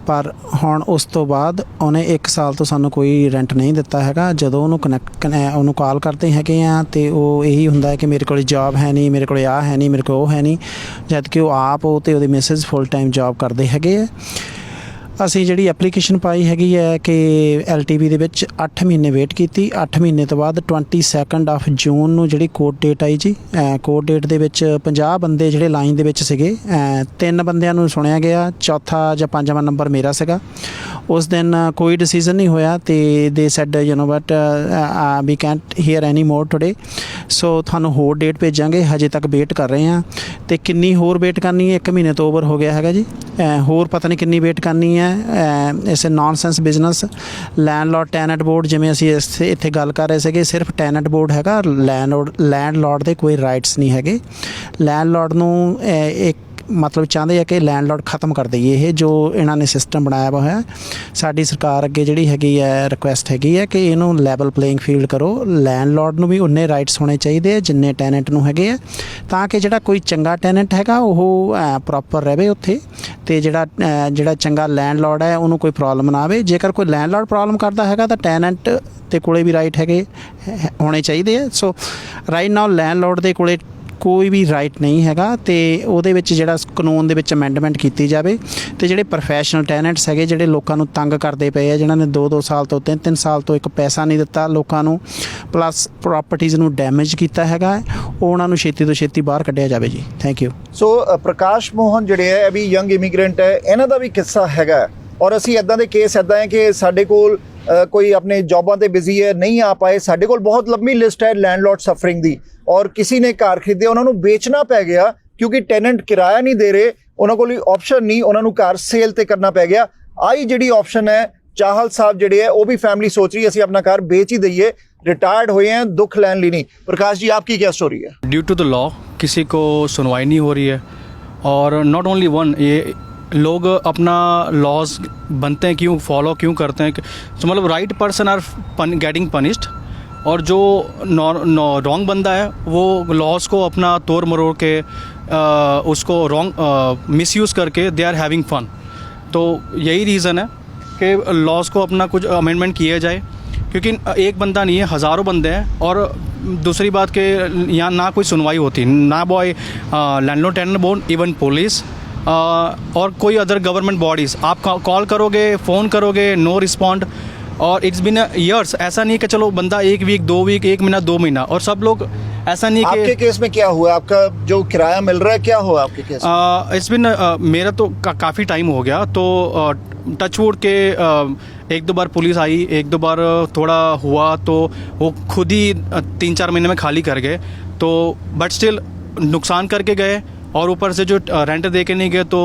ਪਰ ਹੁਣ ਉਸ ਤੋਂ ਬਾਅਦ ਉਹਨੇ 1 ਸਾਲ ਤੋਂ ਸਾਨੂੰ ਕੋਈ ਰੈਂਟ ਨਹੀਂ ਦਿੱਤਾ ਹੈਗਾ। ਜਦੋਂ ਉਹਨੂੰ ਉਹਨੂੰ ਕਾਲ ਕਰਦੇ ਹੈਗੇ ਆ ਤੇ ਉਹ ਇਹੀ ਹੁੰਦਾ ਹੈ ਕਿ ਮੇਰੇ ਕੋਲ ਜੌਬ ਹੈ ਨਹੀਂ, ਮੇਰੇ ਕੋਲ ਆਹ ਹੈ ਨਹੀਂ, ਮੇਰੇ ਕੋਲ ਉਹ ਹੈ ਨਹੀਂ, ਜਦ ਕਿ ਉਹ ਆਪ ਉਹ ਤੇ ਉਹਦੇ ਮਿਸਿਸ ਫੁੱਲ ਟਾਈਮ ਜੌਬ ਕਰਦੇ ਹੈਗੇ ਆ। ਅਸੀਂ ਜਿਹੜੀ ਐਪਲੀਕੇਸ਼ਨ ਪਾਈ ਹੈਗੀ ਹੈ ਕਿ LTV ਦੇ ਵਿੱਚ 8 ਮਹੀਨੇ ਵੇਟ ਕੀਤੀ। 8 ਮਹੀਨੇ ਤੋਂ ਬਾਅਦ 22 ਜੂਨ ਨੂੰ ਜਿਹੜੀ ਕੋਰਟ ਡੇਟ ਆਈ ਜੀ। ਕੋਰਟ ਡੇਟ ਦੇ ਵਿੱਚ 50 ਬੰਦੇ ਜਿਹੜੇ ਲਾਈਨ ਦੇ ਵਿੱਚ ਸੀਗੇ, 3 ਬੰਦਿਆਂ ਨੂੰ ਸੁਣਿਆ ਗਿਆ, ਚੌਥਾ ਜਾਂ 5ਵਾਂ ਨੰਬਰ ਮੇਰਾ ਸੀਗਾ। ਉਸ ਦਿਨ ਕੋਈ ਡਿਸੀਜ਼ਨ ਨਹੀਂ ਹੋਇਆ ਤੇ they said but we can't hear any more today, so ਤੁਹਾਨੂੰ ਹੋਰ ਡੇਟ ਭੇਜਾਂਗੇ। ਹਜੇ ਤੱਕ ਵੇਟ ਕਰ ਰਹੇ ਹਾਂ ਤੇ ਕਿੰਨੀ ਹੋਰ ਵੇਟ ਕਰਨੀ ਹੈ, 1 ਮਹੀਨੇ ਤੋਂ ਓਵਰ ਹੋ ਗਿਆ ਹੈਗਾ ਜੀ। ਹੋਰ ਪਤਾ ਨਹੀਂ ਕਿੰਨੀ ਵੇਟ ਕਰਨੀ ਹੈ। ਇਸ nonsense business landlord tenant board, ਜਿਵੇਂ ਅਸੀਂ ਇੱਥੇ ਗੱਲ ਕਰ ਰਹੇ ਸੀਗੇ, ਸਿਰਫ ਟੈਨੈਂਟ ਬੋਰਡ ਹੈਗਾ, ਲੈਂਡਲੋਰਡ ਦੇ ਕੋਈ ਰਾਈਟਸ ਨਹੀਂ ਹੈਗੇ। ਲੈਂਡਲੋਰਡ ਨੂੰ ਇੱਕ ਮਤਲਬ ਚਾਹੁੰਦੇ ਆ ਕਿ ਲੈਂਡਲੋਰਡ ਖਤਮ ਕਰ ਦਈਏ। ਇਹ ਜੋ ਇਹਨਾਂ ਨੇ ਸਿਸਟਮ ਬਣਾਇਆ ਹੋਇਆ, ਸਾਡੀ ਸਰਕਾਰ ਅੱਗੇ ਜਿਹੜੀ ਹੈਗੀ ਹੈ ਰਿਕੁਐਸਟ ਹੈਗੀ ਹੈ ਕਿ ਇਹਨੂੰ ਲੈਵਲ ਪਲੇਇੰਗ ਫੀਲਡ ਕਰੋ। ਲੈਂਡਲੋਰਡ ਨੂੰ ਵੀ ਉਨੇ ਰਾਈਟਸ ਹੋਣੇ ਚਾਹੀਦੇ ਆ ਜਿੰਨੇ ਟੈਨੈਂਟ ਨੂੰ ਹੈਗੇ ਆ, ਤਾਂ ਕਿ ਜਿਹੜਾ ਕੋਈ ਚੰਗਾ ਟੈਨੈਂਟ ਹੈਗਾ ਉਹ ਪ੍ਰੋਪਰ ਰਹੇ ਉੱਥੇ, ਤੇ ਜਿਹੜਾ ਚੰਗਾ ਲੈਂਡਲੋਰਡ ਹੈ ਉਹਨੂੰ ਕੋਈ ਪ੍ਰੋਬਲਮ ਨਾ ਆਵੇ। ਜੇਕਰ ਕੋਈ ਲੈਂਡਲੋਰਡ ਪ੍ਰੋਬਲਮ ਕਰਦਾ ਹੈਗਾ ਤਾਂ ਟੈਨੈਂਟ ਦੇ ਕੋਲੇ ਵੀ ਰਾਈਟ ਹੈਗੇ ਹੋਣੇ ਚਾਹੀਦੇ ਆ। ਸੋ ਰਾਈਟ ਨਾਓ ਲੈਂਡਲੋਰਡ ਦੇ ਕੋਲੇ ਕੋਈ ਵੀ ਰਾਈਟ ਨਹੀਂ ਹੈਗਾ, ਤੇ ਉਹਦੇ ਵਿੱਚ ਜਿਹੜਾ ਕਾਨੂੰਨ ਦੇ ਵਿੱਚ ਅਮੈਂਡਮੈਂਟ ਕੀਤੀ ਜਾਵੇ ਤੇ ਜਿਹੜੇ ਪ੍ਰੋਫੈਸ਼ਨਲ ਟੈਨੈਂਟਸ ਹੈਗੇ, ਜਿਹੜੇ ਲੋਕਾਂ ਨੂੰ ਤੰਗ ਕਰਦੇ ਪਏ ਆ, ਜਿਨ੍ਹਾਂ ਨੇ 2-2 ਸਾਲ ਤੋਂ 3-3 ਸਾਲ ਤੋਂ ਇੱਕ ਪੈਸਾ ਨਹੀਂ ਦਿੱਤਾ ਲੋਕਾਂ ਨੂੰ, ਪਲੱਸ ਪ੍ਰਾਪਰਟੀਜ਼ ਨੂੰ ਡੈਮੇਜ ਕੀਤਾ ਹੈਗਾ, ਉਹਨਾਂ ਨੂੰ ਛੇਤੀ ਤੋਂ ਛੇਤੀ ਬਾਹਰ ਕੱਢਿਆ ਜਾਵੇ ਜੀ। Thank you. So Prakash Mohan ਜਿਹੜੇ ਹੈ ਇਹ ਵੀ ਯੰਗ ਇਮੀਗ੍ਰੈਂਟ ਹੈ, ਇਹਨਾਂ ਦਾ ਵੀ ਕਿੱਸਾ ਹੈਗਾ, ਔਰ ਅਸੀਂ ਇੱਦਾਂ ਦੇ ਕੇਸ ਇੱਦਾਂ ਹੈ ਕਿ ਸਾਡੇ ਕੋਲ ਕੋਈ ਆਪਣੇ ਜੌਬਾਂ ਤੇ ਬਿਜ਼ੀ ਹੈ, ਨਹੀਂ ਆ ਪਾਏ। ਸਾਡੇ ਕੋਲ ਬਹੁਤ ਲੰਬੀ ਲਿਸਟ ਹੈ ਲੈਂਡਲੋਰਡ ਸਫਰਿੰਗ ਦੀ, ਔਰ ਕਿਸੇ ਨੇ ਘਰ ਖਰੀਦਿਆ, ਉਹਨਾਂ ਨੂੰ ਵੇਚਣਾ ਪੈ ਗਿਆ ਕਿਉਂਕਿ ਟੈਨੈਂਟ ਕਿਰਾਇਆ ਨਹੀਂ ਦੇ ਰਹੇ, ਉਹਨਾਂ ਕੋਲ ਆਪਸ਼ਨ ਨਹੀਂ, ਉਹਨਾਂ ਨੂੰ ਘਰ ਸੇਲ ਤੇ ਕਰਨਾ ਪੈ ਗਿਆ। ਆਈ ਜਿਹੜੀ ਆਪਸ਼ਨ ਹੈ, ਚਾਹਲ ਸਾਹਿਬ ਜਿਹੜੇ ਹੈ ਉਹ ਵੀ ਫੈमिली सोच रही है ਅਸੀਂ ਆਪਣਾ ਘਰ ਵੇਚ ही दइए, रिटायर्ड हुए हैं, दुख लेने ली नहीं। प्रकाश जी आपकी क्या स्टोरी है? ड्यू टू द लॉ किसी को सुनवाई नहीं हो रही है, और नॉट ओनली वन, ये लोग अपना लॉज बनते हैं क्यों, फॉलो क्यों करते हैं, तो मतलब right person are getting punished, और जो रॉन्ग बंदा है वो लॉज को अपना तोड़ मरोड़ के उसको रॉन्ग मिसयूज़ करके दे आर हैविंग फन। तो यही रीज़न है कि लॉज को अपना कुछ अमेंडमेंट किया जाए, क्योंकि एक बंदा नहीं है, हज़ारों बंदे हैं। और दूसरी बात कि यहाँ ना कोई सुनवाई होती, ना by landlord tenant board, even police और कोई अदर गवर्नमेंट बॉडीज़। आप कॉल करोगे, फ़ोन करोगे, नो रिस्पॉन्ड, और इट्स बिन ईयर्स। ऐसा नहीं है कि चलो बंदा 1 वीक 2 वीक 1 महीना 2 महीना, और सब लोग ऐसा नहीं कि आपके केस में क्या हुआ, आपका जो किराया मिल रहा है क्या हुआ आपके केस में? इट्स बिन मेरा तो काफ़ी टाइम हो गया, तो टचवुड के 1-2 बार पुलिस आई, 1-2 बार थोड़ा हुआ, तो वो खुद ही 3-4 महीने में खाली कर गए। तो बट स्टिल नुकसान करके गए, और ऊपर से जो रेंट दे के नहीं गए, तो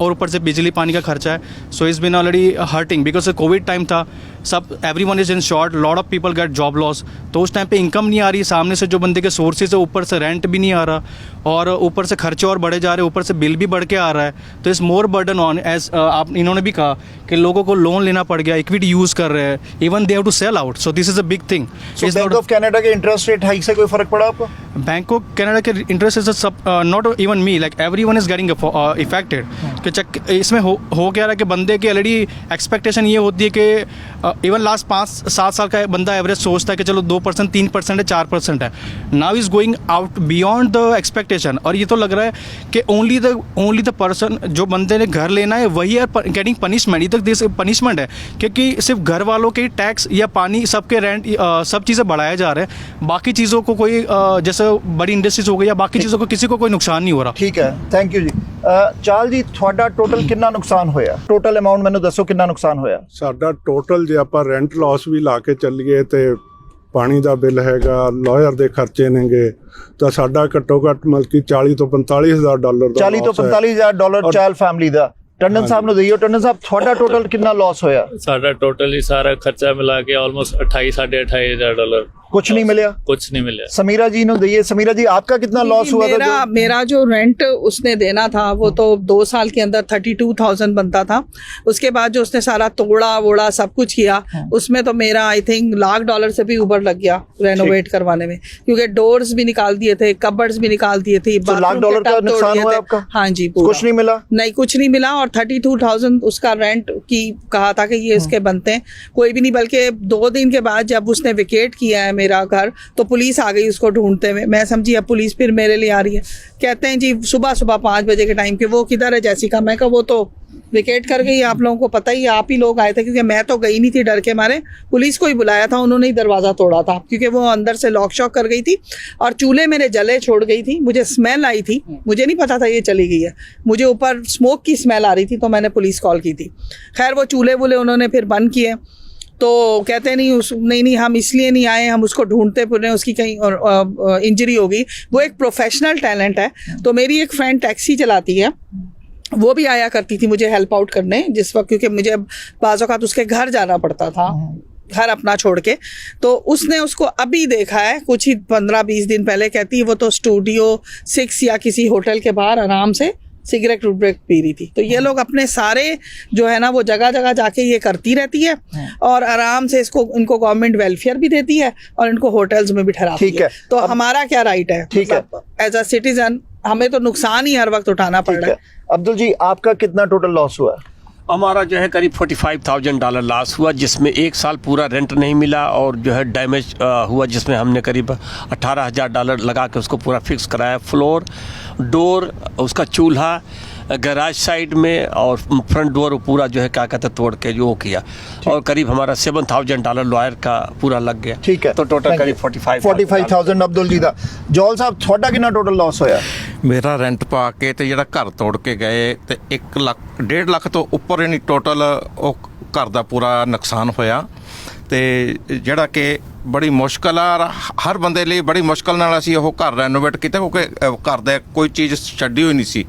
और ऊपर से बिजली पानी का खर्चा है। So it's been already hurting, because Covid time था, सब everyone is in short, lot of people get job loss. तो उस टाइम पे इनकम नहीं आ रही, सामने से जो बंदे के सोर्सेज है, ऊपर से रेंट भी नहीं आ रहा, और ऊपर से खर्चे और बढ़े जा रहे हैं, ऊपर से बिल भी बढ़ के आ रहा है। तो इस मोर बर्डन ऑन, एज आप इन्होंने भी कहा कि लोगों को लोन लेना पड़ गया, इक्विटी यूज़ कर रहे हैं, even they have to sell out. So this is a big thing. Bank of Canada के इंटरेस्ट रेट हाइक से कोई फर्क पड़ा आपको? बैंक ऑफ कनाडा के interest is not even me, like everyone is getting affected. कि इसमें हो क्या रहा है कि बंदे की ऑलरेडी एक्सपेक्टेशन ये होती है कि इवन लास्ट 5-7 साल का बंदा एवरेज सोचता है कि चलो 2%, 3% है, 4% है। Now is going out beyond the expectation, और ये तो लग रहा है कि ओनली द पर्सन, जो बंदे ने घर लेना है वही आर गेटिंग पनिशमेंट। ये तक दिस पनिशमेंट है, क्योंकि सिर्फ घर वालों के टैक्स या पानी सबके रेंट सब चीज़ें बढ़ाए जा रहे हैं, बाकी चीज़ों को कोई जैसे बड़ी इंडस्ट्रीज हो गई या बाकी चीज़ों को किसी को कोई नुकसान नहीं हो रहा। ठीक है, थैंक यू जी। ਚਾਲ ਜੀ ਤੁਹਾਡਾ ਟੋਟਲ ਕਿੰਨਾ ਨੁਕਸਾਨ ਹੋਇਆ? ਟੋਟਲ ਅਮਾਉਂਟ ਮੈਨੂੰ ਦੱਸੋ ਕਿੰਨਾ ਨੁਕਸਾਨ ਹੋਇਆ? ਸਾਡਾ ਟੋਟਲ ਜੇ ਆਪਾਂ ਰੈਂਟ ਲਾਸ ਵੀ ਲਾ ਕੇ ਚੱਲੀਏ ਤੇ ਪਾਣੀ ਦਾ ਬਿੱਲ ਹੈਗਾ, ਲਾਇਰ ਦੇ ਖਰਚੇ ਨੇਗੇ, ਤਾਂ ਸਾਡਾ ਘੱਟੋ ਘੱਟ ਮਤਲਬ ਕਿ 40 ਤੋਂ 45 ਹਜ਼ਾਰ ਡਾਲਰ ਦਾ 40 ਤੋਂ 45 ਹਜ਼ਾਰ ਡਾਲਰ ਚਾਲ ਫੈਮਿਲੀ ਦਾ। ਟੰਡਨ ਸਾਹਿਬ ਨੂੰ ਦਈਓ। ਟੰਡਨ ਸਾਹਿਬ ਤੁਹਾਡਾ ਟੋਟਲ ਕਿੰਨਾ ਲਾਸ ਹੋਇਆ? ਸਾਡਾ ਟੋਟਲ ਹੀ ਸਾਰਾ ਖਰਚਾ ਮਿਲਾ ਕੇ ਆਲਮੋਸਟ 28-28.5 ਹਜ਼ਾਰ ਡਾਲਰ। कुछ नहीं मिला। कुछ नहीं मिला। समीरा जी ने दिए। समीरा जी आपका कितना लॉस हुआ था? मेरा जो रेंट उसने देना था वो तो 2 साल के अंदर 32,000 बनता था। उसके बाद जो उसने सारा तोड़ा वोड़ा सब कुछ किया, उसमें तो मेरा आई थिंक $1,00,000 से भी ऊपर लग गया रेनोवेट करवाने में, क्योंकि डोर्स भी निकाल दिए थे, कबर्ड्स भी निकाल दिए थे। $1,00,000 का नुकसान हुआ आपका? हाँ जी, कुछ नहीं मिला? नहीं, कुछ नहीं मिला। और 32,000 उसका रेंट की कहा था कि ये इसके बनते हैं, कोई भी नहीं। बल्कि 2 दिन के बाद जब उसने विकेट किया है मेरा घर, तो पुलिस आ गई उसको ढूंढते हुए। मैं समझी अब पुलिस फिर मेरे लिए आ रही है। कहते हैं जी सुबह 5 बजे के टाइम के, वो किधर है जैसिका? मैं कहा वो तो विकेट कर गई, आप लोगों को पता ही, आप ही लोग आए थे, क्योंकि मैं तो गई नहीं थी, डर के मारे पुलिस को ही बुलाया था, उन्होंने ही दरवाज़ा तोड़ा था, क्योंकि वो अंदर से लॉक शॉक कर गई थी और चूल्हे मेरे जले छोड़ गई थी। मुझे स्मेल आई थी, मुझे नहीं पता था ये चली गई है, मुझे ऊपर स्मोक की स्मेल आ रही थी, तो मैंने पुलिस कॉल की थी। खैर वो चूल्हे वूल्हे उन्होंने फिर बंद किए। तो कहते नहीं हम इसलिए नहीं आए, हम उसको ढूंढते फिर उसकी कहीं इंजरी हो गई। वो एक प्रोफेशनल टैलेंट है। तो मेरी एक फ्रेंड टैक्सी चलाती है, वो भी आया करती थी मुझे हेल्प आउट करने जिस वक्त, क्योंकि मुझे बाज़ औक़ात उसके घर जाना पड़ता था, घर अपना छोड़ के। तो उसने उसको अभी देखा है कुछ ही 15-20 दिन पहले। कहती है वो तो स्टूडियो 6 या किसी होटल के बाहर आराम से सिगरेट उगरेट पी रही थी। तो ये लोग अपने सारे जो है ना वो जगह जगह जाके ये करती रहती है और आराम से इनको गवर्नमेंट वेलफेयर भी देती है और इनको होटल्स में भी ठहराती है। तो हमारा क्या राइट है? ठीक है, एज अ सिटीजन हमें तो नुकसान ही हर वक्त उठाना पड़ रहा है। अब्दुल जी आपका कितना टोटल लॉस हुआ? हमारा जो है करीब $45,000 लॉस हुआ, जिसमें 1 साल पूरा रेंट नहीं मिला और जो है डैमेज हुआ, जिसमें हमने करीब $18,000 लगा के उसको पूरा फिक्स कराया। फ्लोर, डोर, उसका चूल्हा, गैराज साइड में और फ्रंट डोर पूरा जो है क्या कहते हैं तोड़ के जो किया, और करीब हमारा $7,000 लॉयर का पूरा लग गया। ठीक है, तो टोटल करीब 45,000 अब्दुल जी ਦਾ। ਜੋਲ ਸਾਹਿਬ ਤੁਹਾਡਾ ਕਿੰਨਾ ਟੋਟਲ ਲਾਸ ਹੋਇਆ? ਮੇਰਾ ਰੈਂਟ ਪਾ ਕੇ ਤੇ ਜਿਹੜਾ ਘਰ ਤੋੜ ਕੇ ਗਏ ਤੇ 1.5 ਲੱਖ ਤੋਂ ਉੱਪਰ ਯਾਨੀ ਟੋਟਲ ਉਹ ਘਰ ਦਾ ਪੂਰਾ ਨੁਕਸਾਨ ਹੋਇਆ। ਤੇ ਜਿਹੜਾ ਕਿ ਬੜੀ ਮੁਸ਼ਕਲ ਆ, ਹਰ ਬੰਦੇ ਲਈ ਬੜੀ ਮੁਸ਼ਕਲ ਨਾਲ ਅਸੀਂ ਉਹ ਘਰ ਰੈਨੋਵੇਟ ਕੀਤਾ, ਕਿਉਂਕਿ ਘਰ ਦਾ ਕੋਈ ਚੀਜ਼ ਛੱਡੀ ਹੋਈ ਨਹੀਂ ਸੀ।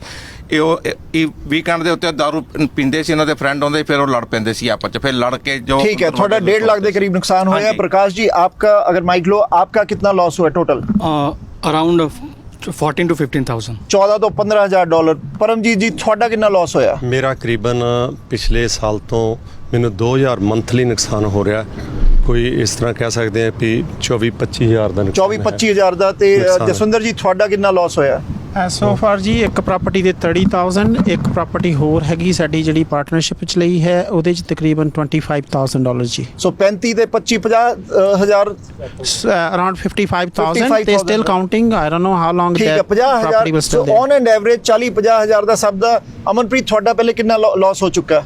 ਇਹ ਵੀਕਐਂਡ ਦੇ ਉੱਤੇ ਦਾਰੂ ਪੀਂਦੇ ਸੀ, ਇਹਨਾਂ ਦੇ ਫਰੈਂਡ ਆਉਂਦੇ, ਫਿਰ ਉਹ ਲੜ ਪੈਂਦੇ ਸੀ ਆਪਸ ਚ, ਫਿਰ ਲੜ ਕੇ जो। ठीक है, थोड़ा 1.5 लाख के करीब नुकसान हुआ है। प्रकाश जी आपका अगर माइक लो, आपका कितना लॉस हुआ टोटल? Around 14 to 15,000। 14 ਤੋਂ $15,000। परमजीत जी ਤੁਹਾਡਾ ਕਿੰਨਾ ਲॉस ਹੋਇਆ? ਮੇਰਾ ਤਕਰੀਬਨ ਪਿਛਲੇ ਸਾਲ ਤੋਂ ਮੈਨੂੰ 2,000 ਮੰਥਲੀ ਨੁਕਸਾਨ ਹੋ ਰਿਹਾ। ਕੋਈ ਇਸ ਤਰ੍ਹਾਂ ਕਹਿ ਸਕਦੇ ਆ ਵੀ 24-25 ਹਜ਼ਾਰ ਦਾ ਨੁਕਸਾਨ। 24-25 ਹਜ਼ਾਰ ਦਾ। ਤੇ ਜਸਵਿੰਦਰ ਜੀ ਤੁਹਾਡਾ ਕਿੰਨਾ ਲॉस ਹੋਇਆ? ਸੋ ਫਾਰ ਜੀ ਇੱਕ ਪ੍ਰਾਪਰਟੀ ਦੇ 30,000, ਇੱਕ ਪ੍ਰਾਪਰਟੀ ਹੋਰ ਹੈਗੀ ਸਾਡੀ ਜਿਹੜੀ ਪਾਰਟਨਰਸ਼ਿਪ ਚ ਲਈ ਹੈ, ਉਹਦੇ ਚ ਤਕਰੀਬਨ $25,000 ਜੀ। ਸੋ 35 ਤੇ 25-50 ਹਜ਼ਾਰ, ਅਰਾਊਂਡ 55,000 ਤੇ still counting. I don't know how ਲੌਂਗ ਠੀਕ ਹੈ, 50,000। ਸੋ ਔਨ ਐਂਡ ਐਵਰੇਜ 40-50 ਹਜ਼ਾਰ ਦਾ ਸਭ ਦਾ। ਅਮਨਪ੍ਰੀਤ ਤੁਹਾਡਾ ਪਹਿਲੇ ਕਿੰਨਾ ਲॉस ਹੋ ਚੁੱਕਾ?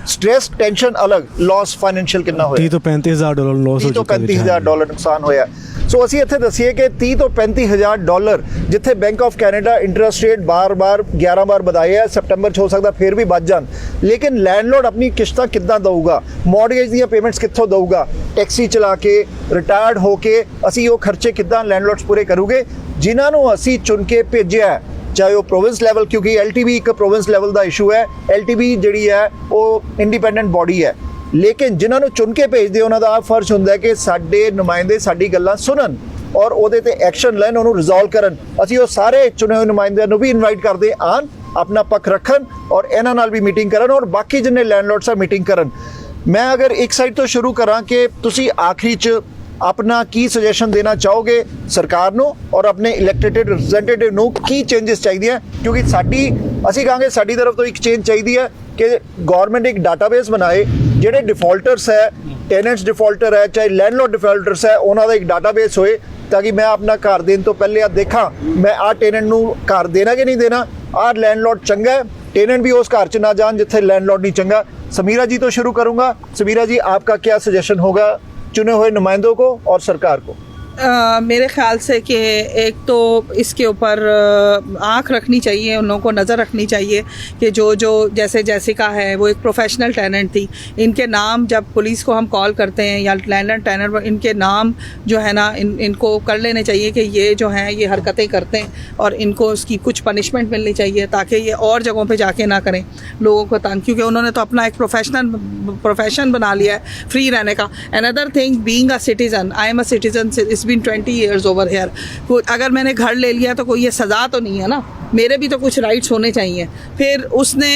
ਸਟ੍ਰੈਸ ਟੈਨਸ਼ਨ ਅਲੱਗ, ਲॉस ਫਾਈਨੈਂਸ਼ੀਅਲ ਕਿੰਨਾ ਹੋਇਆ? 30 ਤੋਂ $35,000 ਲॉस ਹੋ ਚੁੱਕਾ। 30 ਤੋਂ $35,000 ਨੁਕਸਾਨ ਹੋਇਆ। ਸੋ ਅਸੀਂ ਇੱਥੇ ਦੱਸੀਏ ਕਿ 30 ਤੋਂ $35,000 ਜਿੱਥੇ bank of Canada interest rate ਬਾਰ-ਬਾਰ 11 ਵਾਰ ਵਧਾਏ ਆ, ਸਪਟੰਬਰ 'ਚ ਹੋ ਸਕਦਾ ਫਿਰ ਵੀ ਵੱਧ ਜਾਣ, ਲੇਕਿਨ ਲੈਂਡਲੋਰਡ ਆਪਣੀ ਕਿਸ਼ਤਾਂ ਕਿੱਦਾਂ ਦਊਗਾ? ਮੌਰਗੇਜ ਦੀਆਂ ਪੇਮੈਂਟਸ ਕਿੱਥੋਂ ਦਊਗਾ? ਟੈਕਸੀ ਚਲਾ ਕੇ, ਰਿਟਾਇਰਡ ਹੋ ਕੇ ਅਸੀਂ ਉਹ ਖਰਚੇ ਕਿੱਦਾਂ ਲੈਂਡਲੋਰਡਸ ਪੂਰੇ ਕਰੂਗੇ? ਜਿਨ੍ਹਾਂ ਨੂੰ ਅਸੀਂ ਚੁਣ ਕੇ ਭੇਜਿਆ, ਚਾਹੇ ਉਹ ਪ੍ਰੋਵਿੰਸ ਲੈਵਲ, ਕਿਉਂਕਿ LTV ਇੱਕ ਪ੍ਰੋਵਿੰਸ ਲੈਵਲ ਦਾ ਇਸ਼ੂ ਹੈ। LTV ਜਿਹੜੀ ਹੈ ਉਹ ਇੰਡੀਪੈਂਡੈਂਟ ਬੋਡੀ ਹੈ, ਲੇਕਿਨ ਜਿਨ੍ਹਾਂ ਨੂੰ ਚੁਣ ਕੇ ਭੇਜਦੇ ਉਹਨਾਂ ਦਾ ਫਰਜ਼ ਹੁੰਦਾ ਹੈ ਕਿ ਸਾਡੇ ਨੁਮਾਇੰਦੇ ਸਾਡੀ ਗੱਲਾਂ ਸੁਣਨ ਔਰ ਉਹਦੇ ਤੇ ਐਕਸ਼ਨ ਲੈਣ, ਉਹਨੂੰ ਰਿਜ਼ੋਲਵ ਕਰਨ। ਅਸੀਂ ਉਹ ਸਾਰੇ ਚੁਣੇ ਹੋਏ ਨੁਮਾਇੰਦਿਆਂ ਨੂੰ ਵੀ ਇਨਵਾਈਟ ਕਰਦੇ ਆਣ, ਆਪਣਾ ਪੱਖ ਰੱਖਣ ਔਰ ਇਹਨਾਂ ਨਾਲ ਵੀ ਮੀਟਿੰਗ ਕਰਨ ਔਰ ਬਾਕੀ ਜਿੰਨੇ ਲੈਂਡਲੋਰਡਸ ਆ ਮੀਟਿੰਗ ਕਰਨ। ਮੈਂ ਅਗਰ ਇੱਕ ਸਾਈਡ ਤੋਂ ਸ਼ੁਰੂ ਕਰਾਂ ਕਿ ਤੁਸੀਂ ਆਖਰੀ 'ਚ ਆਪਣਾ ਕੀ ਸੁਜੈਸ਼ਨ ਦੇਣਾ ਚਾਹੋਗੇ ਸਰਕਾਰ ਨੂੰ ਔਰ ਆਪਣੇ ਇਲੈਕਟਿਡ ਰਿਪਰੈਜ਼ੈਂਟੇਟਿਵ ਨੂੰ? ਕੀ ਚੇਂਜਸ ਚਾਹੀਦੀਆਂ? ਕਿਉਂਕਿ ਅਸੀਂ ਕਹਾਂਗੇ ਸਾਡੀ ਤਰਫ ਤੋਂ ਇੱਕ ਚੇਂਜ ਚਾਹੀਦੀ ਹੈ ਕਿ ਗਵਰਨਮੈਂਟ ਇੱਕ ਡਾਟਾਬੇਸ ਬਣਾਏ, ਜਿਹੜੇ ਡਿਫਾਲਟਰਸ ਹੈ, ਟੈਨੈਂਟਸ ਡਿਫਾਲਟਰ ਹੈ, ਚਾਹੇ ਲੈਂਡਲੋਰਡ ਡਿਫਾਲਟਰਸ ਹੈ, ਉਹਨਾਂ ਦਾ ਇੱਕ ਡਾਟਾਬੇਸ ਹੋਏ, ਤਾਂ ਕਿ ਮੈਂ ਆਪਣਾ ਘਰ ਦੇਣ ਤੋਂ ਪਹਿਲੇ ਆ ਦੇਖਾਂ ਮੈਂ ਆਹ ਟੈਨੈਂਟ ਨੂੰ ਘਰ ਦੇਣਾ ਕਿ ਨਹੀਂ ਦੇਣਾ, ਆਹ ਲੈਂਡਲੋਰਡ ਚੰਗਾ ਹੈ, ਟੈਨੈंट भी उस घर च ना जान जिथे लैंडलॉर्ड नहीं चंगा। समीरा जी तो शुरू करूंगा। समीरा जी आपका क्या सजेशन होगा चुने हुए नुमाइंदों को और सरकार को? मेरे ख्याल से कि एक तो इसके ऊपर आँख रखनी चाहिए, उन लोगों को नज़र रखनी चाहिए कि जो जैसे जैसिका है वो एक प्रोफेशनल टेनेंट थी, इनके नाम जब पुलिस को हम कॉल करते हैं या लैंडलॉर्ड टेनेंट, इनके नाम जो है ना इनको कर लेने चाहिए कि ये जो हैं ये हरकतें करते हैं और इनको उसकी कुछ पनिशमेंट मिलनी चाहिए ताकि ये और जगहों पे जाके ना करें लोगों को तंग, क्योंकि उन्होंने तो अपना एक प्रोफेशन बना लिया है फ्री रहने का। Another thing, being a citizen, I am a citizen, it's been 20 years over here. अगर मैंने घर ले लिया तो कोई ये सज़ा तो नहीं है ना, मेरे भी तो कुछ राइट्स होने चाहिए। फिर उसने,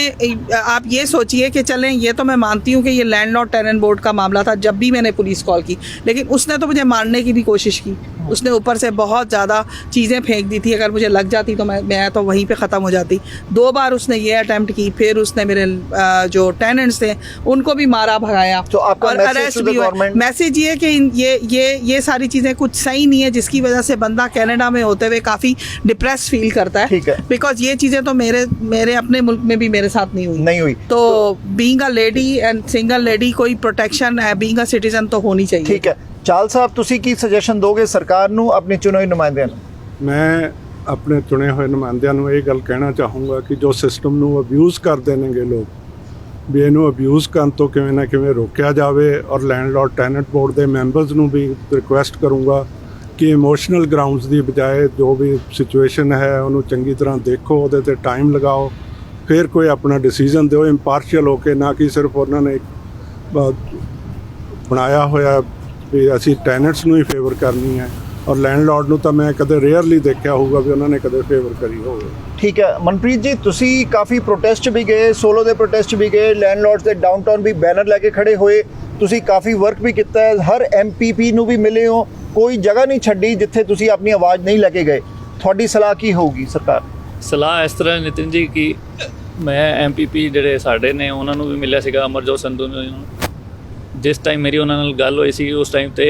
आप ये सोचिए कि चलें, ये तो मैं मानती हूँ कि ये लैंडलॉर्ड टेनेंट बोर्ड का मामला था जब भी मैंने पुलिस कॉल की, लेकिन उसने तो मुझे मारने की भी कोशिश की, उसने ऊपर से बहुत ज़्यादा चीज़ें फेंक दी थी, अगर मुझे लग जाती तो मैं तो वहीं पे ख़त्म हो जाती। 2 बार उसने ये अटैम्प्ट की, फिर उसने मेरे जो टेनेंट्स थे उनको भी मारा भगाया, तो आपका और अरेस्ट भी हुआ। मैसेज ये कि ये सारी चीज़ें कुछ सही नहीं है, जिसकी वजह से बंदा कनाडा में होते हुए काफ़ी डिप्रेस फील करता है, ठीक है, बिकॉज ये चीज़ें तो मेरे अपने मुल्क में भी मेरे साथ नहीं हुई। तो being a lady and single lady कोई प्रोटेक्शन है बीइंग अ सिटीजन तो होनी चाहिए। ठीक है, ਚਾਲ ਸਾਹਿਬ ਤੁਸੀਂ ਕੀ ਸੁਜੈਸ਼ਨ ਦੋਗੇ ਸਰਕਾਰ ਨੂੰ, ਆਪਣੇ ਚੁਣੇ ਹੋਏ ਨੁਮਾਇੰਦਿਆਂ ਨੂੰ? ਮੈਂ ਆਪਣੇ ਚੁਣੇ ਹੋਏ ਨੁਮਾਇੰਦਿਆਂ ਨੂੰ ਇਹ ਗੱਲ ਕਹਿਣਾ ਚਾਹੂੰਗਾ ਕਿ ਜੋ ਸਿਸਟਮ ਨੂੰ ਅਬਿਊਜ਼ ਕਰਦੇ ਨੇਗੇ ਲੋਕ, ਵੀ ਇਹਨੂੰ ਅਬਿਊਜ਼ ਕਰਨ ਤੋਂ ਕਿਵੇਂ ਨਾ ਕਿਵੇਂ ਰੋਕਿਆ ਜਾਵੇ। ਔਰ ਲੈਂਡਲॉर्ड ਟੈਨੈਂਟ ਬੋਰਡ ਦੇ ਮੈਂਬਰਸ ਨੂੰ ਵੀ ਰਿਕੁਐਸਟ ਕਰੂੰਗਾ ਕਿ ਇਮੋਸ਼ਨਲ ਗਰਾਊਂਡਸ ਦੀ ਬਜਾਏ ਜੋ ਵੀ ਸਿਚੁਏਸ਼ਨ ਹੈ ਉਹਨੂੰ ਚੰਗੀ ਤਰ੍ਹਾਂ ਦੇਖੋ, ਉਹਦੇ 'ਤੇ ਟਾਈਮ ਲਗਾਓ, ਫਿਰ ਕੋਈ ਆਪਣਾ ਡਿਸੀਜਨ ਦਿਓ ਇੰਪਾਰਸ਼ੀਅਲ ਹੋ ਕੇ, ਨਾ ਕਿ ਸਿਰਫ ਉਹਨਾਂ ਨੇ ਬਣਾਇਆ ਹੋਇਆ ਵੀ ਅਸੀਂ ਟੈਨੈਂਟਸ ਨੂੰ ਹੀ ਫੇਵਰ ਕਰਨੀ ਹੈ। ਔਰ ਲੈਂਡਲॉर्ड ਨੂੰ ਤਾਂ ਮੈਂ ਕਦੇ ਰੇਅਰਲੀ ਦੇਖਿਆ ਹੋਊਗਾ ਵੀ ਉਹਨਾਂ ਨੇ ਕਦੇ ਫੇਵਰ ਕਰੀ ਹੋਵੇ। ਠੀਕ ਹੈ ਮਨਪ੍ਰੀਤ ਜੀ, ਤੁਸੀਂ ਕਾਫੀ ਪ੍ਰੋਟੈਸਟ ਵੀ ਗਏ, ਸੋਲੋ ਦੇ ਪ੍ਰੋਟੈਸਟ ਵੀ ਗਏ, ਲੈਂਡਲॉर्ड्स ਦੇ ਡਾਊਨਟਾਊਨ ਵੀ ਬੈਨਰ ਲੈ ਕੇ ਖੜੇ ਹੋਏ, ਤੁਸੀਂ ਕਾਫੀ ਵਰਕ ਵੀ ਕੀਤਾ ਹੈ, ਹਰ MPP ਨੂੰ ਵੀ ਮਿਲੇ ਹੋ, ਕੋਈ ਜਗ੍ਹਾ ਨਹੀਂ ਛੱਡੀ ਜਿੱਥੇ ਤੁਸੀਂ ਆਪਣੀ ਆਵਾਜ਼ ਨਹੀਂ ਲੈ ਕੇ ਗਏ। ਤੁਹਾਡੀ ਸਲਾਹ ਕੀ ਹੋਊਗੀ ਸਰਕਾਰ? ਸਲਾਹ ਇਸ ਤਰ੍ਹਾਂ ਨਿਤਿਨ ਜੀ ਕਿ ਮੈਂ MPP ਜਿਹੜੇ ਸਾਡੇ ਨੇ ਉਹਨਾਂ ਨੂੰ ਵੀ ਮਿਲਿਆ ਸੀਗਾ, ਅਮਰਜੋਤ ਸੰਧੂ ਨੂੰ। ਜਿਸ ਟਾਈਮ ਮੇਰੀ ਉਹਨਾਂ ਨਾਲ ਗੱਲ ਹੋਈ ਸੀ ਉਸ ਟਾਈਮ ਤੇ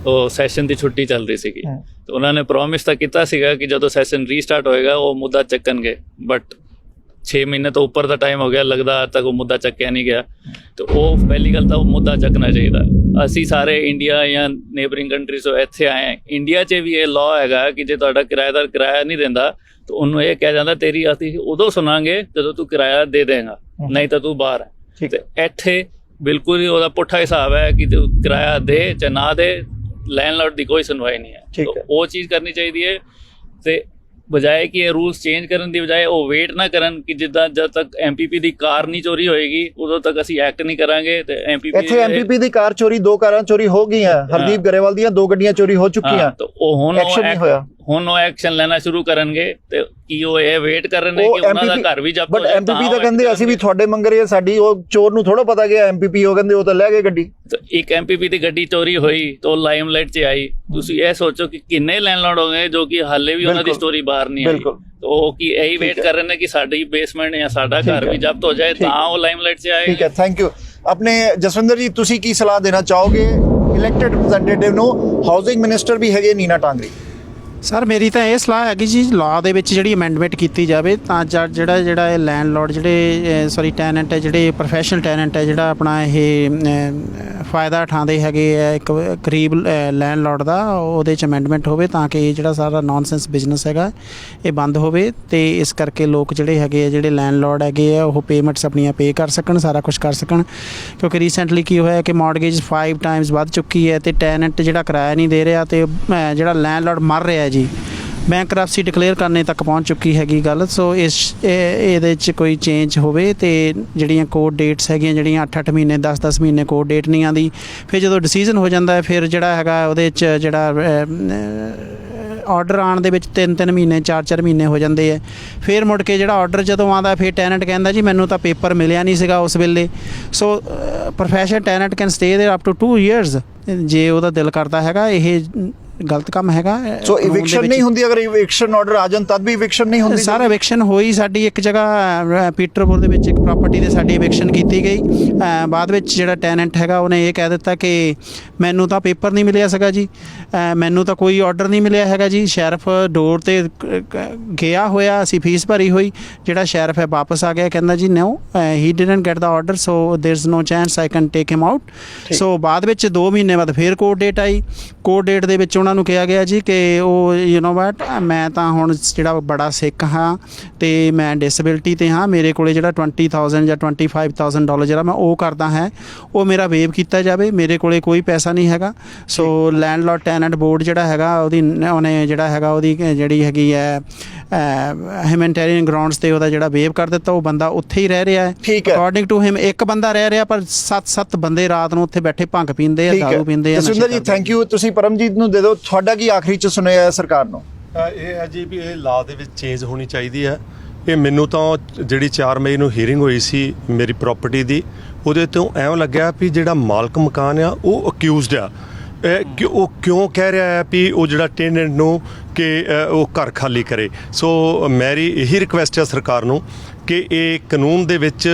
ਉਹ ਸੈਸ਼ਨ ਦੀ ਛੁੱਟੀ ਚੱਲ ਰਹੀ ਸੀਗੀ, ਤੇ ਉਹਨਾਂ ਨੇ ਪ੍ਰੋਮਿਸ ਤਾਂ ਕੀਤਾ ਸੀਗਾ ਕਿ ਜਦੋਂ ਸੈਸ਼ਨ ਰੀਸਟਾਰਟ ਹੋਏਗਾ ਉਹ ਮੁੱਦਾ ਚੱਕਣਗੇ, ਬਟ 6 ਮਹੀਨੇ ਤੋਂ ਉੱਪਰ ਦਾ ਟਾਈਮ ਹੋ ਗਿਆ, ਲੱਗਦਾ ਅੱਜ ਤੱਕ ਉਹ ਮੁੱਦਾ ਚੱਕਿਆ ਨਹੀਂ ਗਿਆ। ਤੇ ਉਹ ਪਹਿਲੀ ਗੱਲ ਤਾਂ ਉਹ ਮੁੱਦਾ ਚੱਕਣਾ ਚਾਹੀਦਾ। ਅਸੀਂ ਸਾਰੇ ਇੰਡੀਆ ਜਾਂ ਨੇਬਰਿੰਗ ਕੰਟਰੀਜ਼ ਤੋਂ ਇੱਥੇ ਆਏ ਹਾਂ, ਇੰਡੀਆ 'ਚ ਵੀ ਇਹ ਲਾਅ ਹੈਗਾ ਕਿ ਜੇ ਤੁਹਾਡਾ ਕਿਰਾਏਦਾਰ ਕਿਰਾਇਆ ਨਹੀਂ ਦਿੰਦਾ ਤਾਂ ਉਹਨੂੰ ਇਹ ਕਿਹਾ ਜਾਂਦਾ ਤੇਰੀ ਅਸੀਂ ਉਦੋਂ ਸੁਣਾਂਗੇ ਜਦੋਂ ਤੂੰ ਕਿਰਾਇਆ ਦੇ ਦੇਗਾ, ਨਹੀਂ ਤਾਂ ਤੂੰ ਬਾਹਰ ਹੈ। ਤੇ ਇੱਥੇ ਬਿਲਕੁਲ ਹੀ ਉਹਦਾ ਪੁੱਠਾ ਹਿਸਾਬ ਹੈ ਕਿ ਤੂੰ ਕਿਰਾਇਆ ਦੇ ਜਾਂ ਨਾ ਦੇ, ਲੈਂਡਲॉर्ड ਦੀ ਕੋਈ ਸੁਣਵਾਈ ਨਹੀਂ ਹੈ। ਉਹ ਚੀਜ਼ ਕਰਨੀ ਚਾਹੀਦੀ ਹੈ, ਤੇ ਬਜਾਏ ਕਿ ਇਹ ਰੂਲਸ ਚੇਂਜ ਕਰਨ ਦੀ ਬਜਾਏ ਉਹ ਵੇਟ ਨਾ ਕਰਨ ਕਿ ਜਿੱਦਾਂ ਜਦ ਤੱਕ MPP ਦੀ ਕਾਰ ਨਹੀਂ ਚੋਰੀ ਹੋਏਗੀ ਉਦੋਂ ਤੱਕ ਅਸੀਂ ਐਕਟ ਨਹੀਂ ਕਰਾਂਗੇ। ਤੇ MPP ਦੀ ਕਾਰ ਚੋਰੀ, 2 ਕਾਰਾਂ ਚੋਰੀ ਹੋ ਗਈਆਂ, ਹਰਦੀਪ ਗਰੇਵਾਲ ਦੀਆਂ 2 ਗੱਡੀਆਂ ਚੋਰੀ ਹੋ ਚੁੱਕੀਆਂ, ਤਾਂ ਉਹ ਹੁਣ ਐਕਸ਼ਨ ਨਹੀਂ ਹੋਇਆ। ਹੁਣ ਉਹ ਐਕਸ਼ਨ ਲੈਣਾ ਸ਼ੁਰੂ ਕਰਨਗੇ ਤੇ ਕੀ ਉਹ ਇਹ ਵੇਟ ਕਰ ਰਹੇ ਨੇ ਕਿ ਉਹਨਾਂ ਦਾ ਘਰ ਵੀ ਜ਼ਬਤ ਹੋ ਜਾਏ। ਬਟ MPP ਤਾਂ ਕਹਿੰਦੇ ਅਸੀਂ ਵੀ ਤੁਹਾਡੇ ਮੰਗ ਰਹੇ, ਸਾਡੀ ਉਹ ਚੋਰ ਨੂੰ ਥੋੜਾ ਪਤਾ ਗਿਆ MPP, ਉਹ ਕਹਿੰਦੇ ਉਹ ਤਾਂ ਲੈ ਗਏ ਗੱਡੀ। ਤੇ ਇੱਕ MPP ਦੀ ਗੱਡੀ ਚੋਰੀ ਹੋਈ ਤਾਂ ਉਹ ਲਾਈਮਲਾਈਟ 'ਚ ਆਈ। ਤੁਸੀਂ ਇਹ ਸੋਚੋ ਕਿ ਕਿੰਨੇ ਲੈਂਡਲॉर्ड ਹੋ ਗਏ ਜੋ ਕਿ ਹਾਲੇ ਵੀ ਉਹਨਾਂ ਦੀ ਸਟੋਰੀ ਬਾਹਰ ਨਹੀਂ ਆਈ। ਉਹ ਕੀ ਇਹੀ ਵੇਟ ਕਰ ਰਹੇ ਨੇ ਕਿ ਸਾਡੀ ਬੇਸਮੈਂਟ ਜਾਂ ਸਾਡਾ ਘਰ ਵੀ ਜ਼ਬਤ ਹੋ ਜਾਏ ਤਾਂ ਉਹ ਲਾਈਮਲਾਈਟ 'ਚ ਆਏ। ਠੀਕ ਹੈ, ਥੈਂਕ ਯੂ। ਆਪਣੇ ਜਸਵਿੰਦਰ ਜੀ, ਤੁਸੀਂ ਕੀ ਸਲਾਹ ਦੇਣਾ ਚਾਹੋਗੇ ਇਲੈਕਟਡ ਰਿਪਰੈਜ਼ੈਂਟੇਟਿਵ ਨੂੰ? ਹਾਊਸਿੰਗ ਮਿਨਿਸਟਰ ਵੀ ਹੈਗੇ ਨੀਨਾ ਟਾਂਗਰੀ। ਸਰ ਮੇਰੀ ਤਾਂ ਇਹ ਸਲਾਹ ਹੈਗੀ ਜੀ, ਲਾਅ ਦੇ ਵਿੱਚ ਜਿਹੜੀ ਅਮੈਂਡਮੈਂਟ ਕੀਤੀ ਜਾਵੇ ਤਾਂ ਜਿਹੜਾ ਇਹ ਲੈਂਡਲॉर्ड ਜਿਹੜੇ ਟੈਨੈਂਟ ਹੈ, ਜਿਹੜੇ ਪ੍ਰੋਫੈਸ਼ਨਲ ਟੈਨੈਂਟ ਹੈ, ਜਿਹੜਾ ਆਪਣਾ ਇਹ ਫਾਇਦਾ ਉਠਾਉਂਦੇ ਹੈਗੇ ਹੈ ਇੱਕ ਗਰੀਬ ਲੈਂਡਲॉर्ड ਦਾ, ਉਹਦੇ 'ਚ ਅਮੈਂਡਮੈਂਟ ਹੋਵੇ ਤਾਂ ਕਿ ਜਿਹੜਾ ਸਾਰਾ ਨੌਨਸੈਂਸ ਬਿਜ਼ਨਸ ਹੈਗਾ ਇਹ ਬੰਦ ਹੋਵੇ। ਤੇ ਇਸ ਕਰਕੇ ਲੋਕ ਜਿਹੜੇ ਹੈਗੇ ਆ, ਜਿਹੜੇ ਲੈਂਡਲॉर्ड ਹੈਗੇ ਆ, ਉਹ ਪੇਮੈਂਟਸ ਆਪਣੀਆਂ ਪੇ ਕਰ ਸਕਣ, ਸਾਰਾ ਕੁਝ ਕਰ ਸਕਣ। ਕਿਉਂਕਿ ਰੀਸੈਂਟਲੀ ਕੀ ਹੋਇਆ ਕਿ ਮੌਰਗੇਜ 5 ਟਾਈਮਸ ਵੱਧ ਚੁੱਕੀ ਹੈ ਤੇ ਟੈਨੈਂਟ ਜਿਹੜਾ ਕਿਰਾਇਆ ਨਹੀਂ ਦੇ ਰਿਹਾ ਤੇ ਜਿਹੜਾ ਲੈਂਡਲॉर्ड ਮਰ ਰਿਹਾ ਜੀ, ਬੈਂਕਰਪਸੀ ਡਿਕਲੇਅਰ ਕਰਨੇ ਤੱਕ ਪਹੁੰਚ ਚੁੱਕੀ ਹੈਗੀ ਗੱਲ। ਸੋ ਇਹਦੇ 'ਚ ਕੋਈ ਚੇਂਜ ਹੋਵੇ ਤੇ ਜਿਹੜੀਆਂ ਕੋਰਟ ਡੇਟਸ ਹੈਗੀਆਂ, ਜਿਹੜੀਆਂ 8-8 ਮਹੀਨੇ 10-10 ਮਹੀਨੇ ਕੋਰਟ ਡੇਟ ਨਹੀਂ ਆਉਂਦੀ, ਫਿਰ ਜਦੋਂ ਡਿਸੀਜ਼ਨ ਹੋ ਜਾਂਦਾ ਹੈ ਫਿਰ ਜਿਹੜਾ ਹੈਗਾ ਉਹਦੇ 'ਚ ਜਿਹੜਾ ਆਰਡਰ ਆਉਣ ਦੇ ਵਿੱਚ 3-3 ਮਹੀਨੇ 4-4 ਮਹੀਨੇ ਹੋ ਜਾਂਦੇ ਹੈ। ਫਿਰ ਮੁੜ ਕੇ ਜਿਹੜਾ ਆਰਡਰ ਜਦੋਂ ਆਉਂਦਾ ਫਿਰ ਟੈਨੈਂਟ ਕਹਿੰਦਾ ਜੀ ਮੈਨੂੰ ਤਾਂ ਪੇਪਰ ਮਿਲਿਆ ਨਹੀਂ ਸੀਗਾ ਉਸ ਵੇਲੇ। So professional tenant can stay there up to 2 years ਜੇ ਉਹਦਾ ਦਿਲ ਕਰਦਾ ਹੈਗਾ। ਇਹ ਗਲਤ ਕੰਮ ਹੈਗਾ। ਸੋ ਇਵਿਕਸ਼ਨ ਨਹੀਂ ਹੁੰਦੀ, ਅਗਰ ਇਵਿਕਸ਼ਨ ਆਰਡਰ ਆ ਜਾਣ ਤਦ ਵੀ ਇਵਿਕਸ਼ਨ ਨਹੀਂ ਹੁੰਦੀ? ਸਾਰਾ ਇਵਿਕਸ਼ਨ ਹੋਈ ਸਾਡੀ ਇੱਕ ਜਗ੍ਹਾ ਪੀਟਰਪੁਰ ਦੇ ਵਿੱਚ ਇੱਕ ਪ੍ਰਾਪਰਟੀ 'ਤੇ ਸਾਡੀ ਇਵਿਕਸ਼ਨ ਕੀਤੀ ਗਈ। ਬਾਅਦ ਵਿੱਚ ਜਿਹੜਾ ਟੈਨੈਂਟ ਹੈਗਾ ਉਹਨੇ ਇਹ ਕਹਿ ਦਿੱਤਾ ਕਿ ਮੈਨੂੰ ਤਾਂ ਪੇਪਰ ਨਹੀਂ ਮਿਲਿਆ ਸੀਗਾ ਜੀ, ਮੈਨੂੰ ਤਾਂ ਕੋਈ ਆਰਡਰ ਨਹੀਂ ਮਿਲਿਆ ਹੈਗਾ ਜੀ। ਸ਼ੈਰਿਫ ਡੋਰ 'ਤੇ ਗਿਆ ਹੋਇਆ, ਅਸੀਂ ਫੀਸ ਭਰੀ ਹੋਈ, ਜਿਹੜਾ ਸ਼ੈਰਿਫ ਹੈ ਵਾਪਸ ਆ ਗਿਆ, ਕਹਿੰਦਾ ਜੀ no he didn't get the order, so there is no chance I can take him out. So ਬਾਅਦ ਵਿੱਚ 2 ਮਹੀਨੇ ਬਾਅਦ ਫਿਰ ਕੋਰਟ ਡੇਟ ਆਈ। ਕੋਰਟ ਡੇਟ ਦੇ ਵਿੱਚ ਉਹਨਾਂ ਉਹਨਾਂ ਨੂੰ ਕਿਹਾ ਗਿਆ ਜੀ ਕਿ ਉਹ ਯੂ ਨੋ ਵਟ ਮੈਂ ਤਾਂ ਹੁਣ ਜਿਹੜਾ ਬੜਾ ਸਿੱਖ ਹਾਂ ਤੇ ਮੈਂ ਡਿਸੇਬਿਲਟੀ ਤੇ ਹਾਂ, ਮੇਰੇ ਕੋਲੇ ਜਿਹੜਾ 20,000 ਜਾਂ $25,000 ਜਿਹੜਾ ਮੈਂ ਉਹ ਕਰਦਾ ਹੈ ਉਹ ਮੇਰਾ ਵੇਵ ਕੀਤਾ ਜਾਵੇ, ਮੇਰੇ ਕੋਲੇ ਕੋਈ ਪੈਸਾ ਨਹੀਂ ਹੈਗਾ। ਸੋ ਲੈਂਡਲੋਰਡ ਟੈਨੈਂਟ ਬੋਰਡ ਜਿਹੜਾ ਹੈਗਾ ਉਹਨੇ ਜਿਹੜਾ ਹੈਗਾ ਉਹਦੀ ਜਿਹੜੀ ਹੈਗੀ ਹੈ ਹਿਊਮੈਨਿਟੇਰੀਅਨ ਗਰਾਊਂਡਸ ਤੇ ਉਹਦਾ ਜਿਹੜਾ ਵੇਵ ਕਰ ਦਿੱਤਾ। ਉਹ ਬੰਦਾ ਉੱਥੇ ਹੀ ਰਹਿ ਰਿਹਾ ਹੈ। ਅਕੋਰਡਿੰਗ ਟੂ ਹਿਮ ਇੱਕ ਬੰਦਾ ਰਹਿ ਰਿਹਾ, ਪਰ 7 ਬੰਦੇ ਰਾਤ ਨੂੰ ਉੱਥੇ ਬੈਠੇ ਭੰਗ ਪੀਂਦੇ ਆ, ਦਾਰੂ ਪੀਂਦੇ ਆ। ਜਸਵਿੰਦਰ ਜੀ ਥੈਂਕ ਯੂ। ਤੁਸੀਂ ਪਰਮਜੀਤ ਨੂੰ ਦੇ ਦਿਓ, ਤੁਹਾਡਾ ਕੀ ਆਖਰੀ ਚ ਸੁਣਿਆ ਹੈ ਸਰਕਾਰ ਨੂੰ? ਇਹ ਹੈ ਜੀ ਵੀ ਇਹ ਲਾਅ ਦੇ ਵਿੱਚ ਚੇਂਜ ਹੋਣੀ ਚਾਹੀਦੀ ਹੈ। ਇਹ ਮੈਨੂੰ ਤਾਂ ਜਿਹੜੀ 4 ਮਈ ਨੂੰ ਹੀਅਰਿੰਗ ਹੋਈ ਸੀ ਮੇਰੀ ਪ੍ਰਾਪਰਟੀ ਦੀ, ਉਹਦੇ ਤੋਂ ਐਂ ਲੱਗਿਆ ਵੀ ਜਿਹੜਾ ਮਾਲਕ ਮਕਾਨ ਆ ਉਹ ਅਕਿਊਜ਼ਡ ਆ। ਕਿ ਉਹ ਕਿਉਂ ਕਹਿ ਰਿਹਾ ਹੈ ਵੀ ਉਹ ਜਿਹੜਾ ਟੈਨੈਂਟ ਨੂੰ ਕਿ ਉਹ ਘਰ ਖਾਲੀ ਕਰੇ। ਸੋ ਮੇਰੀ ਇਹੀ ਰਿਕੁਐਸਟ ਹੈ ਸਰਕਾਰ ਨੂੰ ਕਿ ਇਹ ਕਾਨੂੰਨ ਦੇ ਵਿੱਚ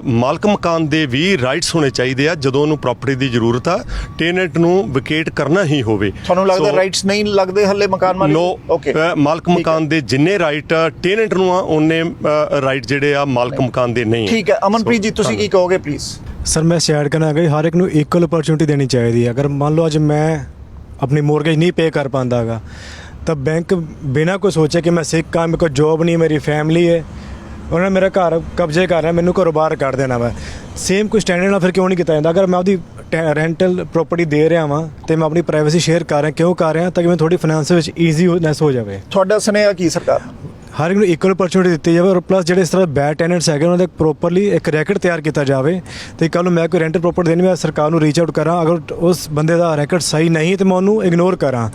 ਮਾਲਕ ਮਕਾਨ ਦੇ ਵੀ ਰਾਈਟਸ ਹੋਣੇ ਚਾਹੀਦੇ ਆ। ਜਦੋਂ ਉਹਨੂੰ ਪ੍ਰਾਪਰਟੀ ਦੀ ਜ਼ਰੂਰਤ ਆ, ਟੈਨੈਂਟ ਨੂੰ ਵਿਕੇਟ ਕਰਨਾ ਹੀ ਹੋਵੇ। ਤੁਹਾਨੂੰ ਲੱਗਦਾ ਰਾਈਟਸ ਨਹੀਂ ਲੱਗਦੇ ਹੱਲੇ ਮਕਾਨ ਮਾਲਕ? ਨੋ, ਮਾਲਕ ਮਕਾਨ ਦੇ ਜਿੰਨੇ ਰਾਈਟ ਟੈਨੈਂਟ ਨੂੰ ਆ ਉਹਨੇ ਰਾਈਟ ਜਿਹੜੇ ਆ ਮਾਲਕ ਮਕਾਨ ਦੇ ਨਹੀਂ। ਠੀਕ ਹੈ ਅਮਨਪ੍ਰੀਤ ਜੀ ਤੁਸੀਂ ਕੀ ਕਹੋਗੇ ਪਲੀਜ਼? ਸਰ ਮੈਂ ਸ਼ੇਅਰ ਕਰਨਾ ਕਿ ਹਰ ਇੱਕ ਨੂੰ ਇਕੁਅਲ ਅਪਰਚੁਨਿਟੀ ਦੇਣੀ ਚਾਹੀਦੀ ਹੈ। ਅਗਰ ਮੰਨ ਲਓ ਅੱਜ ਮੈਂ ਆਪਣੀ ਮੋਰਗੇਜ ਨਹੀਂ ਪੇ ਕਰ ਪਾਉਂਦਾ ਹੈਗਾ ਤਾਂ ਬੈਂਕ ਬਿਨਾਂ ਕੋਈ ਸੋਚੇ ਕਿ ਮੈਂ ਸਿੱਖ ਹਾਂ, ਮੇਰੇ ਕੋਲ ਜੋਬ ਨਹੀਂ, ਮੇਰੀ ਫੈਮਿਲੀ ਹੈ, ਉਹਨਾਂ ਨੇ ਮੇਰਾ ਘਰ ਕਬਜ਼ੇ ਕਰ ਰਿਹਾ, ਮੈਨੂੰ ਘਰੋਂ ਬਾਹਰ ਕੱਢ ਦੇਣਾ ਵਾ। ਸੇਮ ਕੋਈ ਸਟੈਂਡਰਡ ਨਾਲ ਫਿਰ ਕਿਉਂ ਨਹੀਂ ਕੀਤਾ ਜਾਂਦਾ? ਅਗਰ ਮੈਂ ਆਪਦੀ ਰੈਂਟਲ ਪ੍ਰੋਪਰਟੀ ਦੇ ਰਿਹਾ ਵਾਂ ਤੇ ਮੈਂ ਆਪਣੀ ਪ੍ਰਾਈਵੇਸੀ ਸ਼ੇਅਰ ਕਰ ਰਿਹਾ, ਕਿਉਂ ਕਰ ਰਿਹਾ? ਤਾਂ ਕਿ ਮੈਂ ਥੋੜੀ ਫਾਈਨੈਂਸ ਵਿੱਚ ਈਜ਼ੀਨੈਸ ਹੋ ਜਾਵੇ। ਤੁਹਾਡਾ ਸੁਨੇਹਾ ਕੀ ਸਰਕਾਰ? ਹਰ ਇੱਕ ਨੂੰ ਇਕੁਅਲ ਅਪਰਚੁਨਿਟੀ ਦਿੱਤੀ ਜਾਵੇ, ਔਰ ਪਲੱਸ ਜਿਹੜੇ ਇਸ ਤਰ੍ਹਾਂ ਬੈਡ ਟੈਨੈਂਟਸ ਹੈਗੇ ਉਹਨਾਂ ਦੇ ਪ੍ਰੋਪਰਲੀ ਇੱਕ ਰੈਕਟ ਤਿਆਰ ਕੀਤਾ ਜਾਵੇ। ਤੇ ਕੱਲ੍ਹ ਨੂੰ ਮੈਂ ਕੋਈ ਰੈਂਟਲ ਪ੍ਰੋਪਰਟੀ ਦੇਣੀ, ਮੈਂ ਸਰਕਾਰ ਨੂੰ ਰੀਚ ਆਊਟ ਕਰਾਂ, ਅਗਰ ਉਸ ਬੰਦੇ ਦਾ ਰੈਕਟ ਸਹੀ ਨਹੀਂ ਤਾਂ ਮੈਂ ਉਹਨੂੰ ਇਗਨੋਰ ਕਰਾਂ।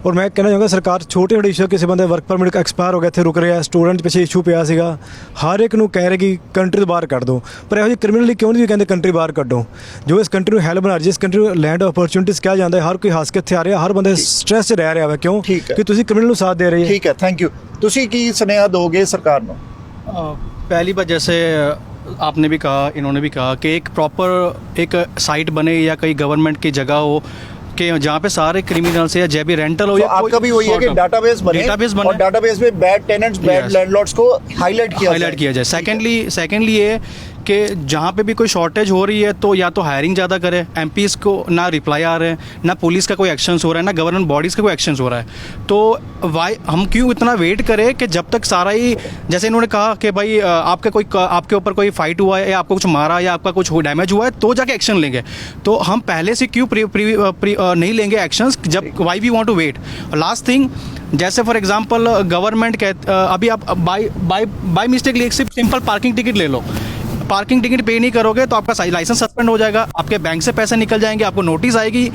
ਔਰ ਮੈਂ ਕਹਿਣਾ ਚਾਹਾਂਗਾ ਸਰਕਾਰ ਛੋਟੇ ਛੋਟੇ ਇਸ਼ੂ, ਕਿਸੇ ਬੰਦੇ ਵਰਕ ਪਰਮਿਟ ਐਕਸਪਾਇਰ ਹੋ ਗਿਆ, ਇੱਥੇ ਰੁਕ ਰਿਹਾ, ਸਟੂਡੈਂਟ ਪਿੱਛੇ ਇਸ਼ੂ ਪਿਆ ਸੀਗਾ, ਹਰ ਇੱਕ ਨੂੰ ਕਹਿ ਰਹੇ ਕਿ ਕੰਟਰੀ ਤੋਂ ਬਾਹਰ ਕੱਢ ਦਿਓ। ਪਰ ਇਹੋ ਜਿਹੀ ਕ੍ਰਿਮੀਨਲੀ ਕਿਉਂ ਨਹੀਂ ਕਹਿੰਦੇ ਕੰਟਰੀ ਬਾਹਰ ਕੱਢੋ? ਜੋ ਇਸ ਕੰਟਰੀ ਨੂੰ ਹੈਲਪ ਬਣਾ, ਜਿਸ ਕੰਟਰੀ ਨੂੰ ਲੈਂਡ ਆਫ ਅਪਰਚੁਨਿਟੀਜ਼ ਕਿਹਾ ਜਾਂਦਾ ਹੈ, ਹਰ ਕੋਈ ਹੱਸ ਕੇ ਇੱਥੇ ਆ ਰਿਹਾ, ਹਰ ਬੰਦੇ ਸਟ੍ਰੈਸ 'ਚ ਰਹਿ ਰਿਹਾ ਵਾ। ਕਿਉਂ? ਕਿ ਤੁਸੀਂ ਕ੍ਰਿਮੀਨਲ ਨੂੰ ਸਾਥ ਦੇ ਰਹੇ ਹੋ। ਠੀਕ ਹੈ ਥੈਂਕ ਯੂ। ਤੁਸੀਂ ਕੀ ਸੁਨੇਹਾ ਦੋਗੇ सरकार नो? पहली बात जैसे आपने भी कहा, इन्होंने भी कहा कि एक प्रॉपर एक साइट बने या कहीं गवर्नमेंट की जगह हो कि जहाँ पे सारे क्रिमिनल्स या जब भी रेंटल हो या आपका भी वही है कि डाटाबेस बने और डाटाबेस में बैड टेनेंट्स बैड लैंडलॉर्ड्स को हाईलाइट किया जाए। सेकेंडली ये कि जहाँ पे भी कोई शॉर्टेज हो रही है तो या तो हायरिंग ज़्यादा करे, एमपीज को ना रिप्लाई आ रहे हैं, ना पुलिस का कोई एक्शंस हो रहा है, ना गवर्नमेंट बॉडीज़ का कोई एक्शंस हो रहा है। तो वाई हम क्यों इतना वेट करें कि जब तक सारा ही, जैसे इन्होंने कहा कि भाई आपके ऊपर कोई फाइट हुआ है या आपको कुछ मारा या आपका कुछ डैमेज हुआ है तो जाके एक्शन लेंगे। तो हम पहले से क्यों नहीं लेंगे एक्शंस? जब why we want to wait? Last thing, जैसे फॉर एग्जांपल गवर्नमेंट अभी आप बाय मिस्टेक एक सिंपल पार्किंग टिकट ले लो, पार्किंग टिकट पे नहीं करोगे तो आपका लाइसेंस सस्पेंड हो जाएगा, आपके बैंक से पैसे निकल जाएंगे, आपको नोटिस आएगी।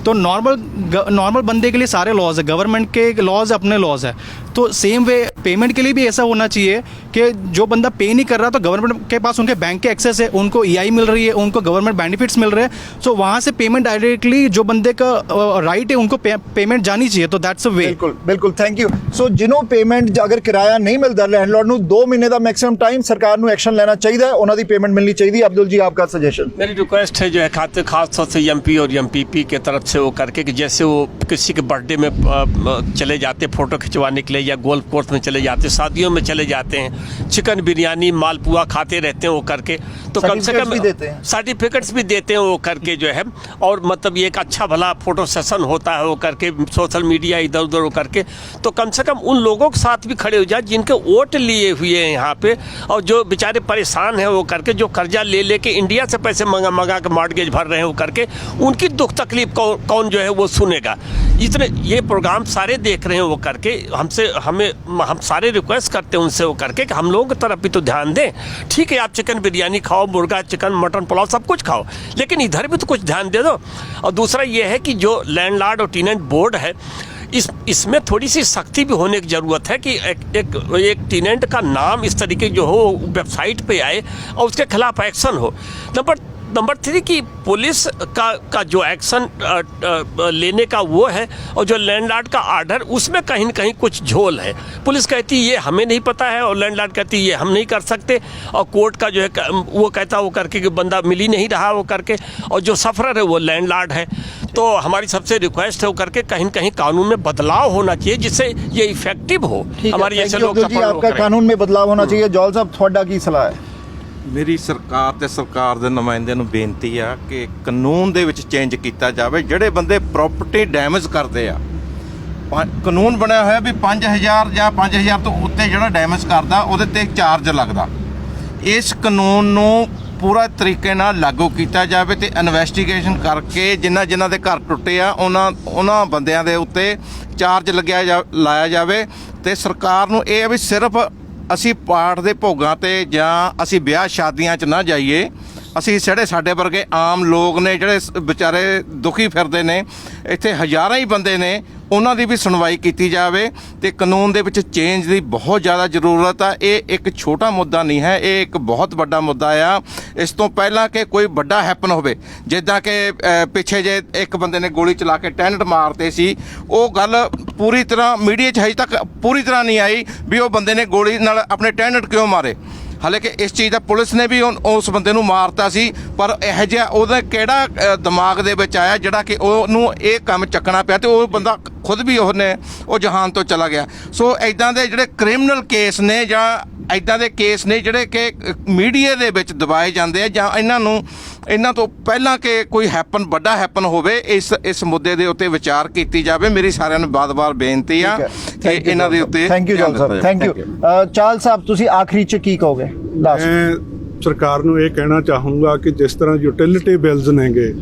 तो नॉर्मल बंदे के लिए सारे लॉज है, गवर्नमेंट के लॉज अपने लॉज है। तो सेम वे पेमेंट के लिए भी ऐसा होना चाहिए कि जो बंदा पे नहीं कर रहा तो गवर्नमेंट के पास उनके बैंक के एक्सेस है, उनको ईआई मिल रही है, उनको गवर्नमेंट बेनिफिट्स मिल रहे हैं। सो वहाँ से पेमेंट डायरेक्टली जो बंदे का राइट है उनको पेमेंट जानी चाहिए। तो दैट्स अ वे। बिल्कुल थैंक यू। सो जिन्हों पेमेंट अगर किराया नहीं मिलता लैंडलॉर्ड ਨੂੰ 2 महीने का मैक्सिमम टाइम सरकार ਨੂੰ एक्शन लेना चाहिए, उन्होंने पेमेंट मिलनी चाहिए। अब्दुल जी आपका सजेशन? मेरी रिक्वेस्ट है जो है खास तौर से एमपी और एमपीपी के तरफ से वो करके कि जैसे वो किसी के बर्थडे में चले जाते फ़ोटो खिंचवाने के लिए या गोल्फ कोर्स में चले जाते, शादियों में चले जाते हैं, चिकन बिरयानी मालपुआ खाते रहते हैं वो करके, तो कम से कम सर्टिफिकेट्स भी देते हैं वो करके जो है। और मतलब ये एक अच्छा भला फोटो सेशन होता है वो करके, सोशल मीडिया इधर उधर वो करके, तो कम से कम उन लोगों के साथ भी खड़े हो जाए जिनके वोट लिए हुए हैं यहाँ पे और जो बेचारे परेशान हैं वो करके, जो कर्जा ले लेके इंडिया से पैसे मंगा के मॉर्गेज भर रहे हैं वो करके, उनकी दुख तकलीफ कौन जो है वो सुनेगा? इतने ये प्रोग्राम सारे देख रहे हैं वो करके, हम सारे रिक्वेस्ट करते हैं उनसे वो करके कि हम लोगों की तरफ भी तो ध्यान दें। ठीक है आप चिकन बिरयानी खाओ, मुर्गा चिकन मटन पुलाव सब कुछ खाओ, लेकिन इधर भी तो कुछ ध्यान दे दो। और दूसरा ये है कि जो लैंडलॉर्ड और टेनेंट बोर्ड है इसमें थोड़ी सी सख्ती भी होने की ज़रूरत है कि एक टेनेंट का नाम इस तरीके जो हो वेबसाइट पे आए और उसके खिलाफ एक्शन हो। नंबर 3 की पुलिस का जो एक्शन लेने का वो है और जो लैंडलॉर्ड का आर्डर उसमें कहीं न कहीं कुछ झोल है। पुलिस कहती है ये हमें नहीं पता है और लैंडलॉर्ड कहती है ये हम नहीं कर सकते, और कोर्ट का जो है वो कहता वो करके कि बंदा मिल ही नहीं रहा वो करके, और जो सफरर है वो लैंडलॉर्ड है। तो हमारी सबसे रिक्वेस्ट है वो करके कहीं न कहीं कानून में बदलाव होना चाहिए जिससे ये इफेक्टिव हो। हमारे जैसे लोग आपका कानून में बदलाव होना चाहिए। जॉल साहब थोड़ा की सलाह है? ਮੇਰੀ ਸਰਕਾਰ ਤੇ ਸਰਕਾਰ ਦੇ ਨੁਮਾਇੰਦਿਆਂ ਨੂੰ ਬੇਨਤੀ ਆ ਕਿ ਕਾਨੂੰਨ ਦੇ ਵਿੱਚ ਚੇਂਜ ਕੀਤਾ ਜਾਵੇ। ਜਿਹੜੇ ਬੰਦੇ ਪ੍ਰਾਪਰਟੀ ਡੈਮੇਜ ਕਰਦੇ ਆ, ਕਾਨੂੰਨ ਬਣਿਆ ਹੋਇਆ ਵੀ 5000 ਜਾਂ 5000 ਤੋਂ ਉੱਤੇ ਜਿਹੜਾ ਡੈਮੇਜ ਕਰਦਾ ਉਹਦੇ ਤੇ ਚਾਰਜ ਲੱਗਦਾ। ਇਸ ਕਾਨੂੰਨ ਨੂੰ ਪੂਰਾ ਤਰੀਕੇ ਨਾਲ ਲਾਗੂ ਕੀਤਾ ਜਾਵੇ ਤੇ ਇਨਵੈਸਟੀਗੇਸ਼ਨ ਕਰਕੇ ਜਿਨ੍ਹਾਂ ਦੇ ਘਰ ਟੁੱਟੇ ਆ ਉਹਨਾਂ ਬੰਦਿਆਂ ਦੇ ਉੱਤੇ ਚਾਰਜ ਲਾਇਆ ਜਾਵੇ। ਤੇ ਸਰਕਾਰ ਨੂੰ ਇਹ ਹੈ ਵੀ ਸਿਰਫ ਅਸੀਂ ਪਾਠ ਦੇ ਭੋਗਾਂ ਤੇ ਜਾਂ ਅਸੀਂ ਵਿਆਹ ਸ਼ਾਦੀਆਂ 'ਚ ਨਾ ਜਾਈਏ। ਅਸੀਂ ਸਾਡੇ ਵਰਗੇ ਆਮ ਲੋਕ ਨੇ ਜਿਹੜੇ ਵਿਚਾਰੇ ਦੁਖੀ ਫਿਰਦੇ ਨੇ, ਇੱਥੇ ਹਜ਼ਾਰਾਂ ਹੀ ਬੰਦੇ ਨੇ, ਉਹਨਾਂ ਦੀ ਵੀ ਸੁਣਵਾਈ ਕੀਤੀ ਜਾਵੇ ਤੇ ਕਾਨੂੰਨ ਦੇ ਵਿੱਚ ਚੇਂਜ ਦੀ ਬਹੁਤ ਜ਼ਿਆਦਾ ਜ਼ਰੂਰਤ ਆ। ਇਹ ਇੱਕ ਛੋਟਾ ਮੁੱਦਾ ਨਹੀਂ ਹੈ, ਇਹ ਇੱਕ ਬਹੁਤ ਵੱਡਾ ਮੁੱਦਾ ਆ। ਇਸ ਤੋਂ ਪਹਿਲਾਂ ਕਿ ਕੋਈ ਵੱਡਾ ਹੈਪਨ ਹੋਵੇ, ਜਿੱਦਾਂ ਕਿ ਪਿੱਛੇ ਜੇ ਇੱਕ ਬੰਦੇ ਨੇ ਗੋਲੀ ਚਲਾ ਕੇ ਟੈਨਟ ਮਾਰਤੇ ਸੀ, ਉਹ ਗੱਲ ਪੂਰੀ ਤਰ੍ਹਾਂ ਮੀਡੀਆ 'ਚ ਹਜੇ ਤੱਕ ਪੂਰੀ ਤਰ੍ਹਾਂ ਨਹੀਂ ਆਈ ਵੀ ਉਹ ਬੰਦੇ ਨੇ ਗੋਲੀ ਨਾਲ ਆਪਣੇ ਟੈਨਟ ਕਿਉਂ ਮਾਰੇ। ਹਾਲਾਂਕਿ ਇਸ ਚੀਜ਼ ਦਾ ਪੁਲਿਸ ਨੇ ਵੀ ਉਸ ਬੰਦੇ ਨੂੰ ਮਾਰਤਾ ਸੀ, ਪਰ ਇਹੋ ਜਿਹਾ ਉਹਦਾ ਕਿਹੜਾ ਦਿਮਾਗ ਦੇ ਵਿੱਚ ਆਇਆ ਜਿਹੜਾ ਕਿ ਉਹਨੂੰ ਇਹ ਕੰਮ ਚੱਕਣਾ ਪਿਆ ਤੇ ਉਹ ਬੰਦਾ ਖੁਦ ਵੀ ਉਹ ਜਹਾਨ ਤੋਂ ਚਲਾ ਗਿਆ। ਸੋ ਇੱਦਾਂ ਦੇ ਜਿਹੜੇ ਕ੍ਰਿਮੀਨਲ ਕੇਸ ਨੇ ਜਾਂ ਇੱਦਾਂ ਦੇ ਕੇਸ ਨੇ ਜਿਹੜੇ ਕਿ ਮੀਡੀਆ ਦੇ ਵਿੱਚ ਦਬਾਏ ਜਾਂਦੇ ਆ, ਜਾਂ ਇਹਨਾਂ ਤੋਂ ਪਹਿਲਾਂ ਕਿ ਕੋਈ ਵੱਡਾ ਹੈਪਨ ਹੋਵੇ, ਇਸ ਮੁੱਦੇ ਦੇ ਉੱਤੇ ਵਿਚਾਰ ਕੀਤੀ ਜਾਵੇ। ਮੇਰੀ ਸਾਰਿਆਂ ਨੂੰ ਬਾਰ-ਬਾਰ ਬੇਨਤੀ ਆ ਕਿ ਇਹਨਾਂ ਦੇ ਉੱਤੇ thank you Sahib, thank you. ਚਾਲ ਸਾਹਿਬ, ਤੁਸੀਂ ਆਖਰੀ 'ਚ ਕੀ ਕਹੋਗੇ? ਮੈਂ ਸਰਕਾਰ ਨੂੰ ਇਹ ਕਹਿਣਾ ਚਾਹੂੰਗਾ ਕਿ ਜਿਸ ਤਰ੍ਹਾਂ ਯੂਟਿਲਿਟੀ ਬਿਲਸ ਨੇਗੇ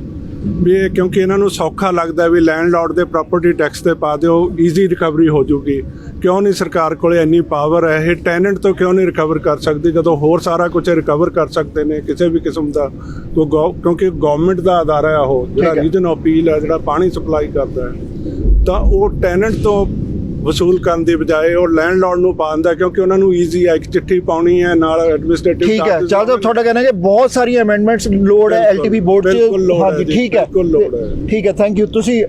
ਵੀ ਇਹ, ਕਿਉਂਕਿ ਇਹਨਾਂ ਨੂੰ ਸੌਖਾ ਲੱਗਦਾ ਵੀ ਲੈਂਡਲੌਰਡ ਦੇ ਪ੍ਰਾਪਰਟੀ ਟੈਕਸ ਤੇ ਪਾ ਦਿਓ, ਈਜ਼ੀ ਰਿਕਵਰੀ ਹੋ ਜੂਗੀ। ਕਿਉਂ ਨਹੀਂ ਸਰਕਾਰ ਕੋਲੇ ਇੰਨੀ ਪਾਵਰ ਹੈ? ਇਹ ਟੈਨੈਂਟ ਤੋਂ ਕਿਉਂ ਨਹੀਂ ਰਿਕਵਰ ਕਰ ਸਕਦੀ ਜਦੋਂ ਹੋਰ ਸਾਰਾ ਕੁਝ ਰਿਕਵਰ ਕਰ ਸਕਦੇ ਨੇ ਕਿਸੇ ਵੀ ਕਿਸਮ ਦਾ? ਕਿਉਂਕਿ ਗਵਰਨਮੈਂਟ ਦਾ ਅਦਾਰਾ ਹੈ ਉਹ, ਜਿਹੜਾ ਰੀਜਨ ਅਪੀਲ ਹੈ, ਜਿਹੜਾ ਪਾਣੀ ਸਪਲਾਈ ਕਰਦਾ ਹੈ, ਤਾਂ ਉਹ ਟੈਨੈਂਟ ਤੋਂ ਵਸੂਲ ਕਰਨ ਦੀ ਬਜਾਏ ਉਹ ਲੈਂਡਲੌਰਡ ਨੂੰ ਪਾਉਂਦਾ, ਕਿਉਂਕਿ ਉਹਨਾਂ ਨੂੰ ਈਜ਼ੀ ਹੈ, ਇੱਕ ਚਿੱਠੀ ਪਾਉਣੀ ਹੈ ਨਾਲ ਐਡਮਿਨਿਸਟ੍ਰੇਟਿਵ। ਠੀਕ ਹੈ, ਚਾਲ ਸਾਹਿਬ ਤੁਹਾਡਾ ਕਹਿਣਾ ਕਿ ਬਹੁਤ ਸਾਰੀਆਂ ਅਮੈਂਡਮੈਂਟਸ ਲੋੜ ਹੈ ਐਲਟੀਬੀ ਬੋਰਡ 'ਚ। ਹਾਂਜੀ ਠੀਕ ਹੈ, ਠੀਕ ਹੈ, थैंक यू। ਤੁਸੀਂ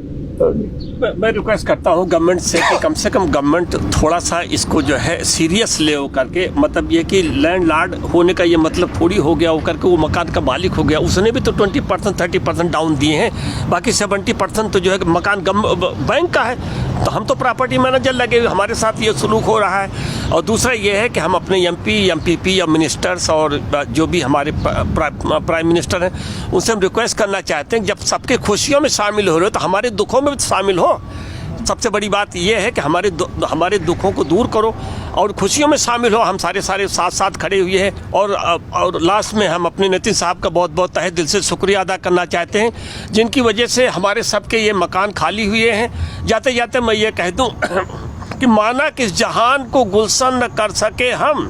मैं रिक्वेस्ट करता हूँ गवर्नमेंट से कम गवर्नमेंट थोड़ा सा इसको जो है सीरियस ले हो करके, मतलब ये कि लैंडलॉर्ड होने का ये मतलब थोड़ी हो गया हो करके वो मकान का मालिक हो गया। उसने भी तो 20% 30% डाउन दिए हैं, बाकी 70% तो जो है मकान बैंक का है। तो हम तो प्रॉपर्टी मैनेजर लगे हुए, हमारे साथ ये सलूक हो रहा है। और दूसरा ये है कि हम अपने MP MPP या मिनिस्टर्स और जो भी हमारे प्राइम मिनिस्टर हैं उनसे हम रिक्वेस्ट करना चाहते हैं, जब सबके खुशियों में शामिल हो रहे हो तो हमारे दुखों में भी शामिल हो। सबसे बड़ी बात यह है कि हमारे दुखों को दूर करो और खुशियों में शामिल हो। हम सारे साथ खड़े हुए हैं। और लास्ट में हम अपने नितिन साहब का बहुत बहुत तहे दिल से शुक्रिया अदा करना चाहते हैं, जिनकी वजह से हमारे सबके ये मकान खाली हुए हैं। जाते जाते मैं ये कह दूँ कि माना कि इस जहान को गुलशन न कर सके हम,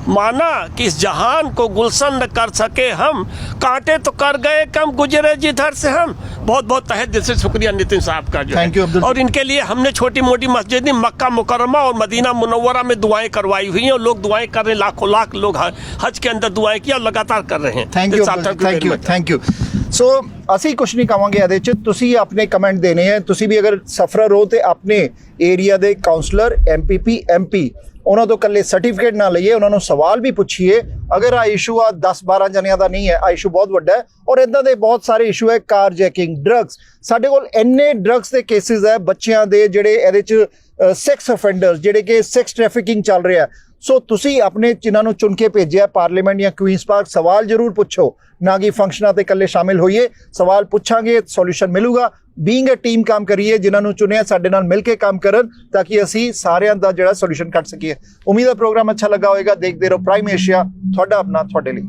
माना कि इस जहान को गुलशन न कर सके हम, कांटे तो कर गए कम गुजरे जिधर से हम। बहुत बहुत तहे दिल से शुक्रिया नितिन साहब का जो थैंक यू अब्दुल। और इनके लिए हमने छोटी मोटी मस्जिद मक्का मुकर्रमा और मदीना मुनव्वरा में दुआएं करवाई हुई हैं और लोग दुआएं कर रहे हैं, लाखों लाख लोग हज के अंदर दुआएं किया और लगातार कर रहे हैं। Thank you. ਸੋ ਅਸੀਂ ਕੁਛ ਨਹੀਂ ਕਹਾਂਗੇ ਇਹਦੇ 'ਚ, ਤੁਸੀਂ ਆਪਣੇ ਕਮੈਂਟ ਦੇਣੇ ਹੈ। ਤੁਸੀਂ ਵੀ ਅਗਰ ਸਫਰਰ ਹੋ ਤੇ ਆਪਣੇ ਏਰੀਆ ਦੇ ਕਾਉਂਸਲਰ MPP MP ਉਹਨਾਂ ਤੋਂ ਇਕੱਲੇ ਸਰਟੀਫਿਕੇਟ ਨਾ ਲਈਏ, ਉਹਨਾਂ ਨੂੰ ਸਵਾਲ ਵੀ ਪੁੱਛੀਏ। ਅਗਰ ਆ ਇਸ਼ੂ ਆ 10-12 ਜਣਿਆਂ ਦਾ ਨਹੀਂ ਹੈ, ਆ ਇਸ਼ੂ ਬਹੁਤ ਵੱਡਾ ਹੈ ਔਰ ਇੱਦਾਂ ਦੇ ਬਹੁਤ ਸਾਰੇ ਇਸ਼ੂ ਹੈ। ਕਾਰ ਜੈਕਿੰਗ, ਡਰੱਗਸ, ਸਾਡੇ ਕੋਲ ਇੰਨੇ ਡਰੱਗਸ ਦੇ ਕੇਸਿਸ ਹੈ ਬੱਚਿਆਂ ਦੇ ਜਿਹੜੇ ਇਹਦੇ 'ਚ ਸੈਕਸ ਅਫੈਂਡਰਸ, ਜਿਹੜੇ ਕਿ ਸੈਕਸ ਟ੍ਰੈਫਿਕਿੰਗ ਚੱਲ ਰਿਹਾ। ਸੋ ਤੁਸੀਂ ਆਪਣੇ ਜਿਨ੍ਹਾਂ ਨੂੰ ਚੁਣ ਕੇ ਭੇਜਿਆ ਪਾਰਲੀਮੈਂਟ ਜਾਂ ਕੁਈਨਸ ਪਾਰਕ, ਸਵਾਲ ਜ਼ਰੂਰ ਪੁੱਛੋ, ਨਾ ਕਿ ਫੰਕਸ਼ਨਾਂ ਤੇ ਇਕੱਲੇ ਸ਼ਾਮਿਲ ਹੋਈਏ। ਸਵਾਲ ਪੁੱਛਾਂਗੇ, ਸੋਲੂਸ਼ਨ ਮਿਲੂਗਾ। ਬੀਇੰਗ ਅ ਟੀਮ ਕੰਮ ਕਰੀਏ, ਜਿਨ੍ਹਾਂ ਨੂੰ ਚੁਣਿਆ ਸਾਡੇ ਨਾਲ ਮਿਲ ਕੇ ਕੰਮ ਕਰਨ ਤਾਂ ਕਿ ਅਸੀਂ ਸਾਰਿਆਂ ਦਾ ਜਿਹੜਾ ਸੋਲੂਸ਼ਨ ਕੱਢ ਸਕੀਏ। ਉਮੀਦ ਹੈ ਪ੍ਰੋਗਰਾਮ ਅੱਛਾ ਲੱਗਾ ਹੋਵੇਗਾ। ਦੇਖਦੇ ਰਹੋ ਪ੍ਰਾਈਮ ਏਸ਼ੀਆ, ਤੁਹਾਡਾ ਆਪਣਾ, ਤੁਹਾਡੇ ਲਈ।